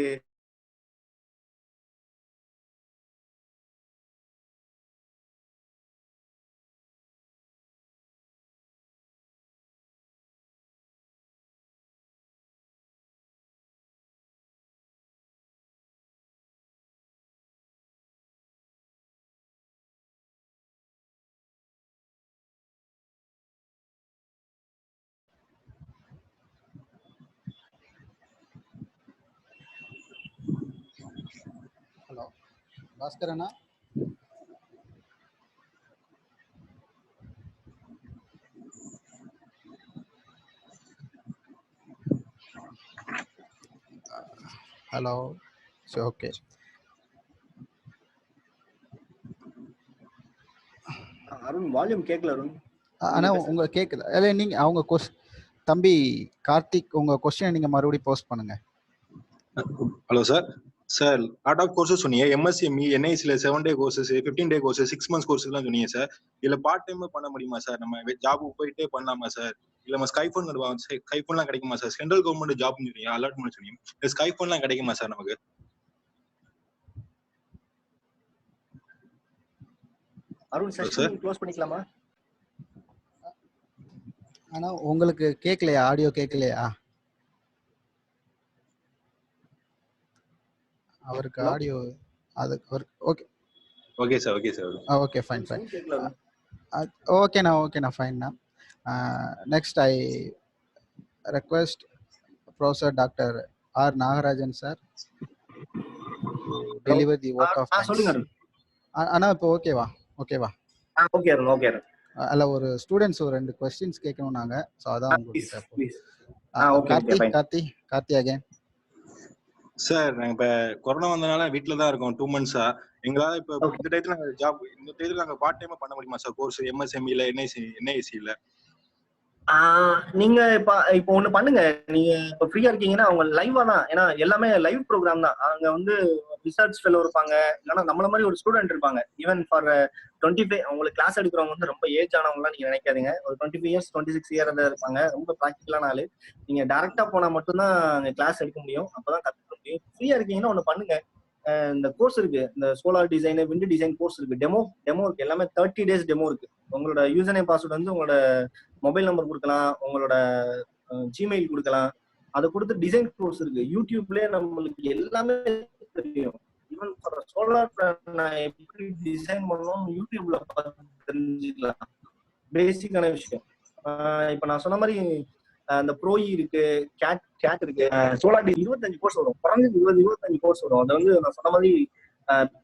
ஹலோ பாஸ்கர் அண்ணா. ஹலோ. ஓகே அருண் வால்யூம் கேட்கல. அருண் ஆனா உங்க கேக்குது. இல்ல நீங்க அவங்க தம்பி கார்த்திக் உங்க क्वेश्चन நீங்க மறுபடியும் போஸ்ட் பண்ணுங்க. Hello sir. Sir lot of courses சொன்னீங்க. எம்எஸ்சிஎம்இ என்ஐசில 7 day courses, 15 day courses, 6 months கோர்ஸ்லாம் சொன்னீங்க சார். இதுல பார்ட் டைம் பண்ண முடியுமா சார்? நம்ம ஜாபுக்கு போயிட்டே பண்ணலாமா சார்? இல்ல நம்ம ஸ்கைஃபோன்லாம் கிடைக்குமா சார்? சென்ட்ரல் கவர்மெண்ட் ஜாப் சொன்னீங்க, அலாட்மெண்ட் சொன்னீங்க. ஸ்கைஃபோன்லாம் கிடைக்குமா சார் நமக்கு? அருண் செஷன் க்ளோஸ் பண்ணிக்கலாமா? ஆனா உங்களுக்கு கேட்கலையா? ஆடியோ கேட்கலையா? அவருக்கு ஆடியோ அது okay okay sir. Okay sir. Okay fine ஓகேண்ணா ஃபைன்ண்ணா. Next I request professor doctor R Nagarajan sir deliver the work of சொல்லுங்க அண்ணா. இப்போ ஓகேவா? ஓகே அருண். ஓகே அருண். அல்ல ஒரு ஸ்டூடெண்ட்ஸ் ஒரு 2 क्वेश्चंस கேட்கணும் நாங்க. சோ அதான் உங்களுக்கு கார்த்தி அகைன். சார் நாங்க இப்ப கொரோனா வந்தனால வீட்ல தான் இருக்கோம் 2 மந்த்ஸா. எங்களால இப்ப இந்த டயத்துல நாங்க பார்ட் டைமா பண்ண முடியுமா சார் கோர்ஸ் எம்எஸ்எம்இல என்ஐசில? நீங்க இப்போ ஒண்ணு பண்ணுங்க. நீங்க இப்ப ஃப்ரீயா இருக்கீங்கன்னா அவங்க லைவா தான், ஏன்னா எல்லாமே லைவ் ப்ரோக்ராம் தான். அங்க வந்து ரிசர்ச் ஃபெலோ இருப்பாங்க, இல்லைன்னா நம்மள மாதிரி ஒரு ஸ்டூடெண்ட் இருப்பாங்க. ஈவன் ஃபார் 25 உங்களுக்கு கிளாஸ் எடுக்கிறவங்க வந்து ரொம்ப ஏஜ் ஆனவங்கலாம் நீங்க நினைக்காதீங்க. ஒரு 25 இயர்ஸ் 26 இயர் இருப்பாங்க. ரொம்ப ப்ராக்டிக்கலான ஆளு. நீங்க டைரக்டா போனா மட்டும்தான் அங்க கிளாஸ் எடுக்க முடியும், அப்பதான் கத்துக்க முடியும். ஃப்ரீயா இருக்கீங்கன்னா ஒண்ணு பண்ணுங்க. இந்த கோர்ஸ் இருக்கு, இந்த solar design, wind design course இருக்கு. டெமோ இருக்கு, எல்லாமே 30 டேஸ் டெமோ இருக்கு. உங்களோட யூசர் நேம் பாஸ்வேர்ட் வந்து உங்களோட மொபைல் நம்பர் கொடுக்கலாம், உங்களோட ஜிமெயில் கொடுக்கலாம். அதை கொடுத்து டிசைன் கோர்ஸ் இருக்கு. யூடியூப்லயே நம்மளுக்கு எல்லாமே தெரியும். ஈவன் ஃபார் சோலார் நான் எப்படி டிசைன் பண்ணணும் யூடியூப்ல பார்த்து தெரிஞ்சுக்கலாம். பேசிக்கான விஷயம். இப்ப நான் சொன்ன மாதிரி அந்த ப்ரோஇ இருக்கு, கேட் இருக்கு. சோலார் 25 கோர்ஸ் வரும், குறைஞ்சது 20-25 கோர்ஸ் வரும். அது வந்து நான் சொன்ன மாதிரி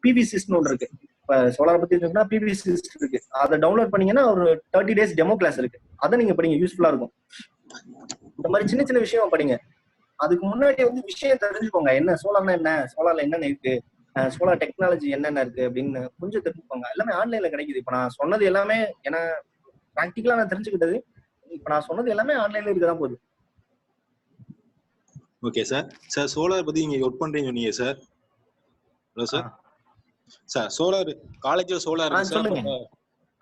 பிபிசிஸ்ட்னு ஒன்று இருக்கு. இப்ப சோலார் பத்தி இருக்குன்னா பிபிசிஸ்ட் இருக்கு. அதை டவுன்லோட் பண்ணீங்கன்னா ஒரு 30 டேஸ் டெமோ கிளாஸ் இருக்கு. அதை நீங்க படிங்க, யூஸ்ஃபுல்லா இருக்கும். இந்த மாதிரி சின்ன சின்ன விஷயம் படிங்க. அதுக்கு முன்னாடி வந்து விஷயம் தெரிஞ்சுக்கோங்க. என்ன சோலார்னா என்ன, சோலார்ல என்னென்ன இருக்கு, சோலார் டெக்னாலஜி என்னென்ன இருக்கு அப்படின்னு கொஞ்சம் தெரிஞ்சுக்கோங்க. எல்லாமே ஆன்லைன்ல கிடைக்குது. இப்ப நான் சொன்னது எல்லாமே ஏன்னா ப்ராக்டிக்கலா நான் தெரிஞ்சுக்கிட்டது. இப்ப நான் சொன்னது எல்லாமே ஆன்லைன்ல இருக்கதான் போகுது. Okay sir. சார் சோலார் பத்தி நீங்க ஒர்க் பண்றீங்க சொன்னீங்க sir. Hello sir. Sir solar காலேஜ்ல சோலார் இருக்கு சார். சொல்லுங்க.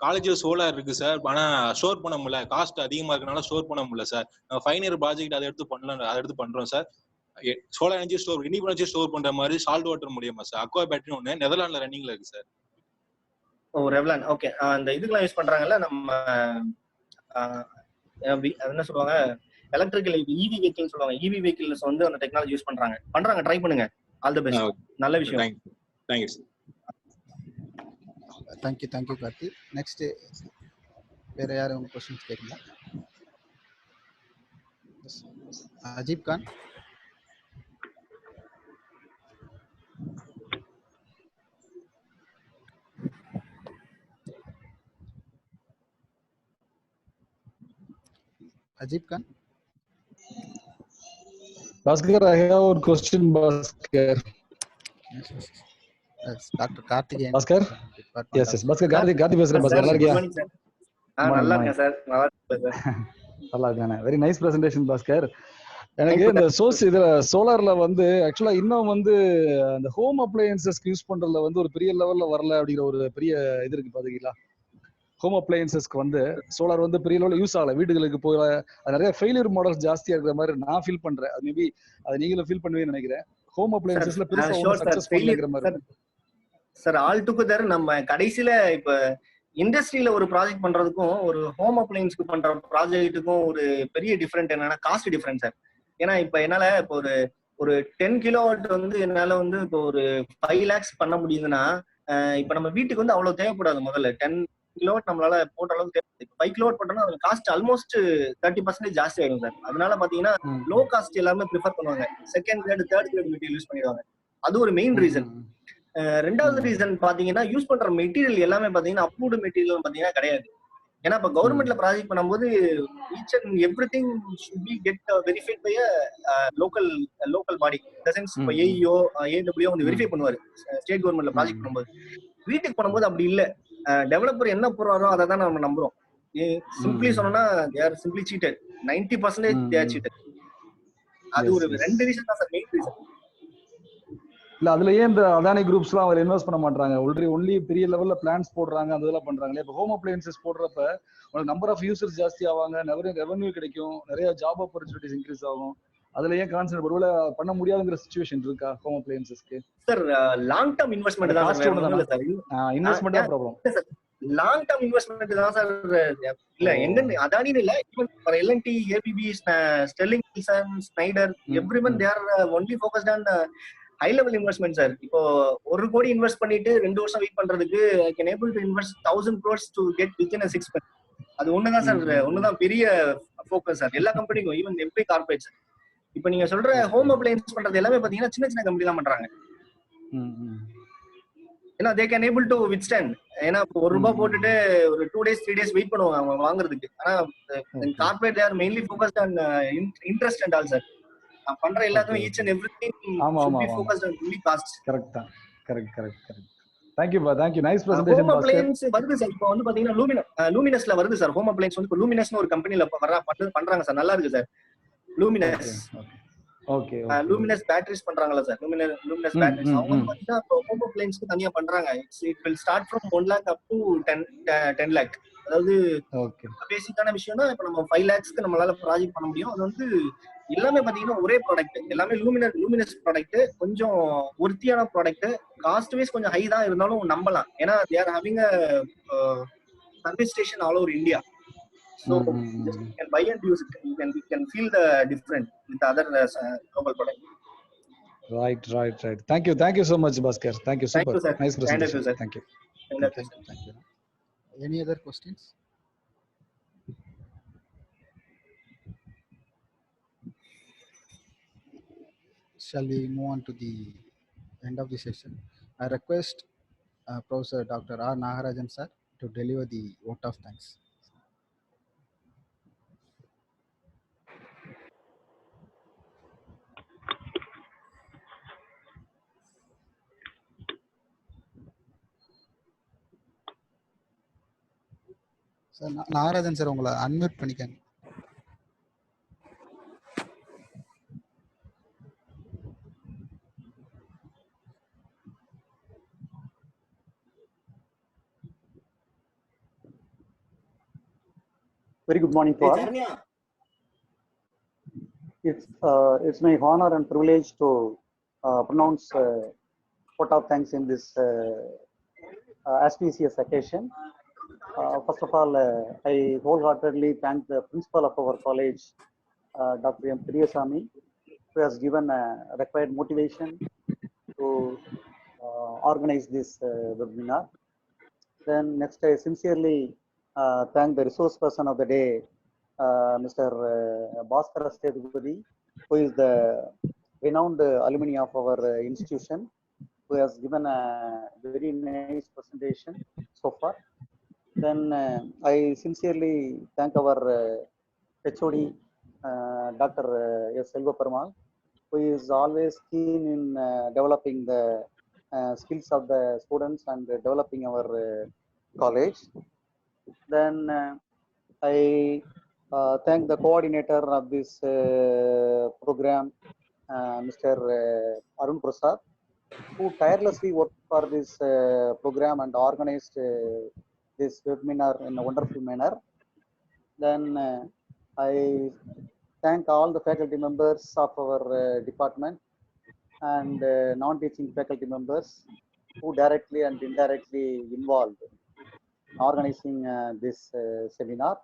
காலேஜ்ல சோலார் இருக்கு சார். ஆனா ஸ்டோர் பண்ண முடியல, காஸ்ட் அதிகமா இருக்கனால ஸ்டோர் பண்ண முடியல சார். நம்ம ஃபைனல் இயர் ப்ராஜெக்ட் அதை எடுத்து பண்றோம் sir. Solar energy store independence store பண்ற மாதிரி சால்ட் வாட்டர் மூலியமா சார். அக்வா பேட்டரி ஒன்று நெதர்லாண்ட்ல ரன்னிங்ல இருக்கு சார். ஓ ரெவ்லான். ஓகே. அந்த இதுக்கெல்லாம் யூஸ் பண்றாங்கல்ல நம்ம என்ன சொல்லுவாங்க, எலக்ட்ரிக்கல் இவி வெஹிக்கிள் சொல்லுவாங்க. இவி வெஹிக்கிள்ஸ் வந்து அந்த டெக்னாலஜி யூஸ் பண்றாங்க. ட்ரை பண்ணுங்க. All the best. நல்ல விஷயம். Thank you sir. Thank you Karthi. Next வேற யாரும் क्वेश्चंस கேக்குறீங்களா? அஜீப் Khan. Ajib Khan. Bhaskar, I have one question, Bhaskar. Yes, Dr. Karthikeyan. Bhaskar? Yes. Bhaskar, Karthi பேசுறேன். Bhaskar நல்லா இருக்கியா? நல்லா இருக்கேன் சார். நல்லா இருக்கேன் சார். நல்லா இருக்கானே. Very nice presentation Bhaskar. எனக்கு இந்த இதுல சோலார்ல வந்து ஆக்சுவலா இன்னும் வந்து அந்த ஹோம் அப்ளையன்சஸ்க்கு யூஸ் பண்றதுல வந்து ஒரு பெரிய லெவல்ல வரல அப்படிங்கிற ஒரு பெரிய இது இருக்கு பாத்தீங்களா? ஹோம் அப்ளையன்சஸ்க்கு வந்து சோலார் வந்து பெரிய லெவலில் யூஸ் ஆகல. வீடுகளுக்கு போய் நிறைய ஃபெயிலியர் மாடல்ஸ் ஜாஸ்தியா இருக்கிற மாதிரி நான் ஃபீல் பண்றேன். அது மேபி அதை நீங்களும் ஃபீல் பண்ணுவீங்கன்னு நினைக்கிறேன். ஹோம் அப்ளையன்சஸ்ல பெருசா ஒன்றும் சக்சஸ் பண்ணலங்கிற மாதிரி. சார் ஆல் டுகெதர் நம்ம கடைசியில இப்ப இண்டஸ்ட்ரியில ஒரு ப்ராஜெக்ட் பண்றதுக்கும் ஒரு ஹோம் அப்ளையன்ஸ்க்கு பண்ற ப்ராஜெக்ட்டுக்கும் ஒரு பெரிய டிஃபரெண்ட் என்னன்னா காஸ்ட் டிஃபரன்ஸ் சார். ஏன்னா இப்ப என்னால இப்போ ஒரு 10 கிலோவாட் வந்து என்னால வந்து இப்போ ஒரு 5 lakhs பண்ண முடியுதுன்னா இப்ப நம்ம வீட்டுக்கு வந்து அவ்வளவு தேவைப்படாது. முதல்ல 10 கிலோவாட் நம்மளால போட்ட அளவுக்கு தேவை. 5 கிலோவாட் போட்டோம்னா அது காஸ்ட் ஆல்மோஸ்ட் 30% ஜாஸ்தி ஆயிடும் சார். அதனால பாத்தீங்கன்னா லோ காஸ்ட் எல்லாமே ப்ரிஃபர் பண்ணுவாங்க. Second grade third grade material use பண்ணிடுவாங்க. அது ஒரு மெயின் ரீசன். ரெண்டாவது ரீசன் பாத்தீங்கன்னா யூஸ் பண்ற மெட்டீரியல் எல்லாமே பாத்தீங்கன்னா அப்ரூவ்டு மெட்டீரியல் பாத்தீங்கன்னா கிடையாது. ஏன்னா இப்ப கவர்மெண்ட்ல ப்ராஜெக்ட் பண்ணும்போது each and everything should be get verified by local body. இந்த சென்ஸ் இப்போ ஏஇஓ ஏடபிள்யூ வந்து வெரிஃபை பண்ணுவாரு ஸ்டேட் கவர்மெண்ட்ல ப்ராஜெக்ட் பண்ணும்போது. வீட்டுக்கு பண்ணும்போது அப்படி இல்ல. டெவலப்பர் என்ன போறாரோ அதை தான் நம்ம நம்புறோம். சிம்பிளி சொன்னா they are simply cheated. 90% they are cheated. அது ஒரு ரெண்டு ரீசன் தான் சார், மெயின் ரீசன். இல்ல அதுல ஏன் இந்த அதானி குரூப்ஸ் எல்லாம் அவர் இன்வெஸ்ட் பண்ண மாட்டாங்க? ஒன்லி பெரிய லெவல்ல பிளான்ஸ் போடுறாங்க, அதெல்லாம் பண்றாங்களே. இப்போ ஹோம் அப்ளையன்சஸ் போடுறப்ப உங்களுக்கு நம்பர் ஆஃப் யூசர்ஸ் ஜாஸ்தி ஆவாங்க, நிறைய ரெவன்யூ கிடைக்கும், நிறைய ஜாப் ஆப்பர்ச்சுனிட்டிஸ் இன்க்ரீஸ் ஆகும். அதுல ஏன் கான்சென்ட்ரேட் ஒருவேளை பண்ண முடியாதுங்கிற சிச்சுவேஷன் இருக்கா ஹோம் அப்ளையன்சஸ்க்கு? சார் லாங் டர்ம் இன்வெஸ்ட்மெண்ட் தான் சார். இன்வெஸ்ட்மெண்ட் தான் ப்ராப்ளம். லாங் டர்ம் இன்வெஸ்ட்மெண்ட் தான் சார். இல்ல எங்க அதானின்னு இல்ல, ஈவன் L and T, ABB, Sterling Wilson, Schneider, everyone they are only focused on high level investment sir. இப்போ 1 கோடி இன்வெஸ்ட் பண்ணிட்டு 2 வருஷம் வெயிட் பண்றதுக்கு I can able to invest 1000 crores to get within 6 months. அது ஒண்ணுதான் சார், ஒண்ணுதான் பெரிய ஃபோக்கஸ் சார் எல்லா கம்பெனிக்கும், ஈவன் எவ்ரி கார்பரேட். இப்ப நீங்க சொல்ற ஹோம் அப்ளையன்ஸ் பண்றது எல்லாமே பாத்தீங்கன்னா சின்ன சின்ன கம்பெனி தான் பண்றாங்க. ஏன்னா they can able to withstand. ஏன்னா இப்போ ₹1 போட்டுட்டு ஒரு 2 days 3 days வெயிட் பண்ணுவாங்க அவங்க வாங்குறதுக்கு. ஆனா corporate they are mainly focused on interest and all sir. நான் பண்ற எல்லாத்துமே each and everything should be focused on only cost. Correct. Thank you nice presentation. Home appliance வருது சார். இப்போ வந்து பாத்தீங்கன்னா லூமினஸ்ல வருது சார். ஹோம் அப்ளையன்ஸ் வந்து இப்போ லூமினஸ்னு ஒரு கம்பெனில பண்றாங்க சார். நல்லா இருக்கு sir. Luminous okay Luminous batteries பண்றாங்கல சார். லூமினஸ் பேட்டரிஸ் அவங்க வந்து பாத்தீங்கன்னா இப்போ ஹோம் அப்ளையன்ஸ்க்கு தனியா பண்றாங்க. It will start from 1 lakh up to 10 lakh. அதாவது பேசிக்கான விஷயம்னா இப்போ நம்ம 5 lakhsக்கு நம்மளால ப்ராஜெக்ட் பண்ண முடியும். அது வந்து எல்லாமே பாத்தீங்கன்னா ஒரே ப்ராடக்ட், எல்லாமே லூமினஸ் ப்ராடக்ட். கொஞ்சம் ஒர்த்தியான ப்ராடக்ட், காஸ்ட் வைஸ் கொஞ்சம் ஹை தான் இருந்தாலும் நம்பலாம். ஏன்னா they are having a service station all over India. So just you can buy and use it. You can feel the difference with other global products. Right. Thank you so much, Bhaskar. Thank you, super. Nice presentation. Thank you. Any other questions? Shall we move on to the end of the session? I request Professor Dr. R. Nagarajan sir to deliver the vote of thanks. Sir Nagarajan sir உங்களை unmute பண்ணிக்கங்க. Very good morning to all. It's my honor and privilege to pronounce vote of thanks in this auspicious occasion. First of all, I wholeheartedly thank the principal of our college, Dr. M. Priyasamy, who has given required motivation to organize this webinar. Then next, I sincerely thank the resource person of the day, Mr. Bhaskara Sethupathi, who is the renowned alumni of our institution, who has given a very nice presentation so far. Then I sincerely thank our HOD, Dr. S. Selva Perumal, who is always keen in developing the skills of the students and developing our college. Then I thank the coordinator of this program, Mr. Arun Prasad, who tirelessly worked for this program and organized this webinar in a wonderful manner. Then I thank all the faculty members of our department and non-teaching faculty members who directly and indirectly involved in organizing this seminar.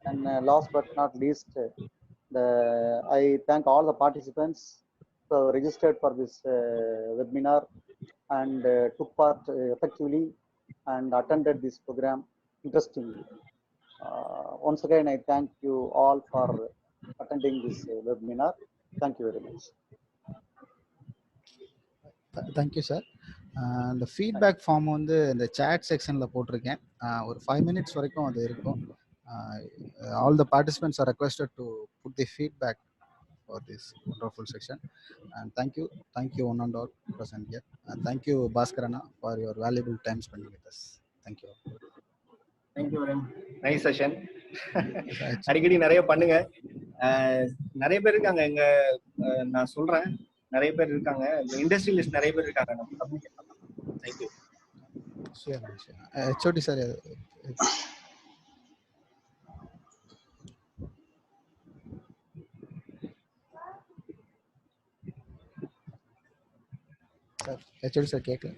And last but not least, I thank all the participants who have registered for this webinar and took part effectively and attended this program interestingly. Once again, I thank you all for attending this webinar. Thank you very much. Thank you, sir. இந்த feedback form வந்து இந்த chat செக்ஷனில் போட்டிருக்கேன். ஒரு 5 minutes வரைக்கும் அது இருக்கும். All the participants are requested to put the feedback for this wonderful section. And thank you one and all present here. And thank you Bhaskarana for your valuable time spending with us. Thank you. Thank you very much. Nice session. அடிக்கடி நிறைய பண்ணுங்க. நிறைய பேர் இருக்காங்க எங்க, நான் சொல்றேன், நிறைய பேர் இருக்காங்க, இண்டஸ்ட்ரியலிஸ்ட் நிறைய பேர் இருக்காங்க. Thank you. Sure. HOD sir. Sir HOD sir கேட்கல.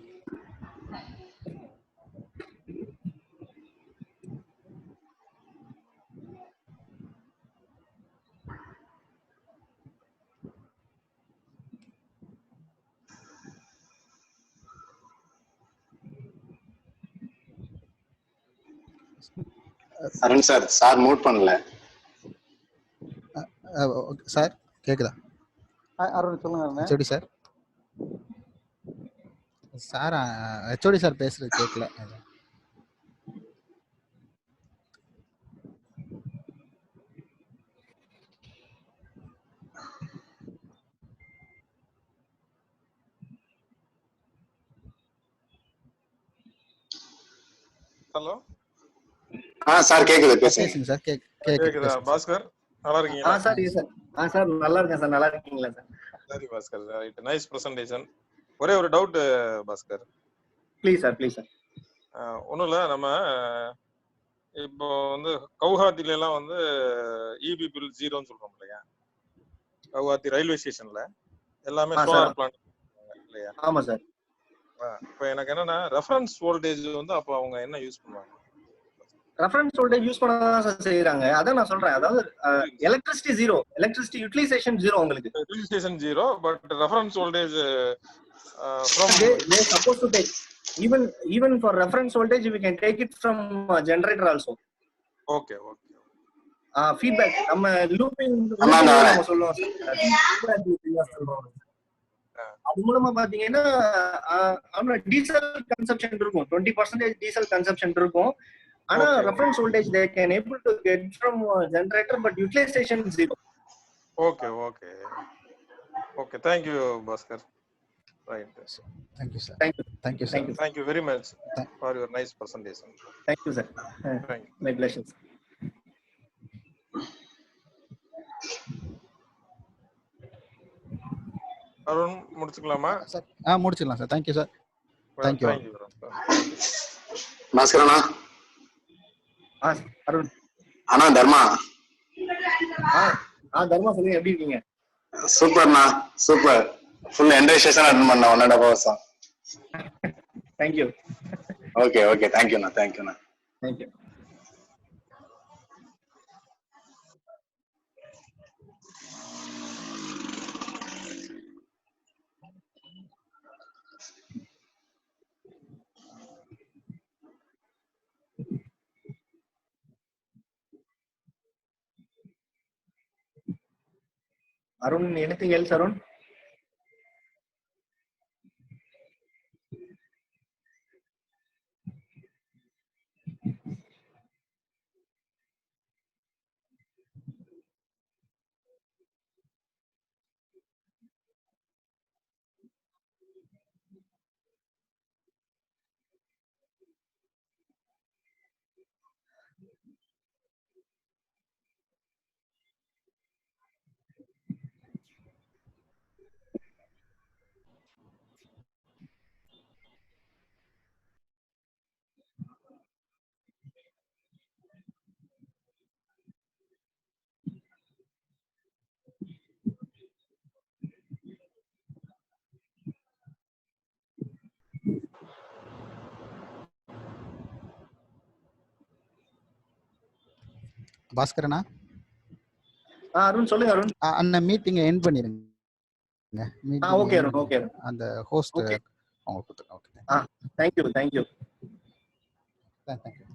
அருண் சார் மூட் பண்ணல சார். கேக்குதா? அருண் சொல்லுங்க. HOD sir. Sir HOD sir பேசுறது கேட்கல. ஹலோ. சார் கேக்குது, பேசுங்க சார். கேக்குதா பாஸ்கர்? நல்லா இருக்கீங்களா? சார் நல்லா இருக்கேன் சார். நல்லா இருக்கீங்களா சார்? சரி பாஸ்கர், ரைட். Nice presentation. ஒரே ஒரு டவுட் பாஸ்கர். Please sir. ஒன்றும் இல்லை, நம்ம இப்போ வந்து கவுஹாத்தில எல்லாம் வந்து இபி பில் 0ன்னு சொல்றோம் இல்லையா? கவுஹாத்தி ரயில்வே ஸ்டேஷன்ல எல்லாமே சோலார் பிளான்ட் இல்லையா? ஆமா சார். இப்போ எனக்கு என்னன்னா ரெஃபரன்ஸ் வோல்டேஜ் வந்து அப்போ அவங்க என்ன யூஸ் பண்ணுவாங்க? ரெஃபரன்ஸ் வோல்டேஜ் யூஸ் பண்ணதான் சார் செய்யறாங்க. அதான் நான் சொல்றேன். அதாவது எலக்ட்ரிசிட்டி 0, எலக்ட்ரிசிட்டி யூட்டிலைசேஷன் 0 உங்களுக்கு. Utilisation 0, but reference voltage from they supposed to take even for reference voltage we can take it from generator also. Okay. Feedback நம்ம லூப்பிங் நம்ம சொல்லுவோம் சார். அது மூலமா பாத்தீங்கன்னா டீசல் கன்சம்ப்ஷன் இருக்கும், 20% டீசல் கன்சம்ப்ஷன் இருக்கும். ஆனா reference voltage they can able to get from generator but utilization 0. Okay. Thank you Bhaskar. Right. Thank you, sir. Thank you. Thank you, sir. Thank you. Thank you very much Thank- for your nice presentation. Thank you, sir. Thank you. My pleasure. Arun முடிச்சுக்கலாமா? Sir முடிச்சிடலாம் sir. Thank you sir. Thank you. Thank you, Arun. Thank you. பாஸ்கரண்ணா, அருண். அண்ணா தர்மா, தர்மா சொல்லுங்க, எப்படி இருக்கீங்க? சூப்பர்ண்ணா, super. Full enjoy session attend பண்ண 1.5 hours. Thank you. Okay okay, தேங்க்யூண்ணா, தேங்க்யூண்ணா. Thank you. Arun, anything else, Arun? பாஸ்கரனா, அருண் சொல்லுங்க. அருண், அந்த மீட்டிங் எண்ட் பண்ணிருங்க. Okay Arun, okay. அந்த ஹோஸ்ட் அவங்க கொடுத்துருங்க. ஓகே. தேங்க்யூ. தேங்க்யூ.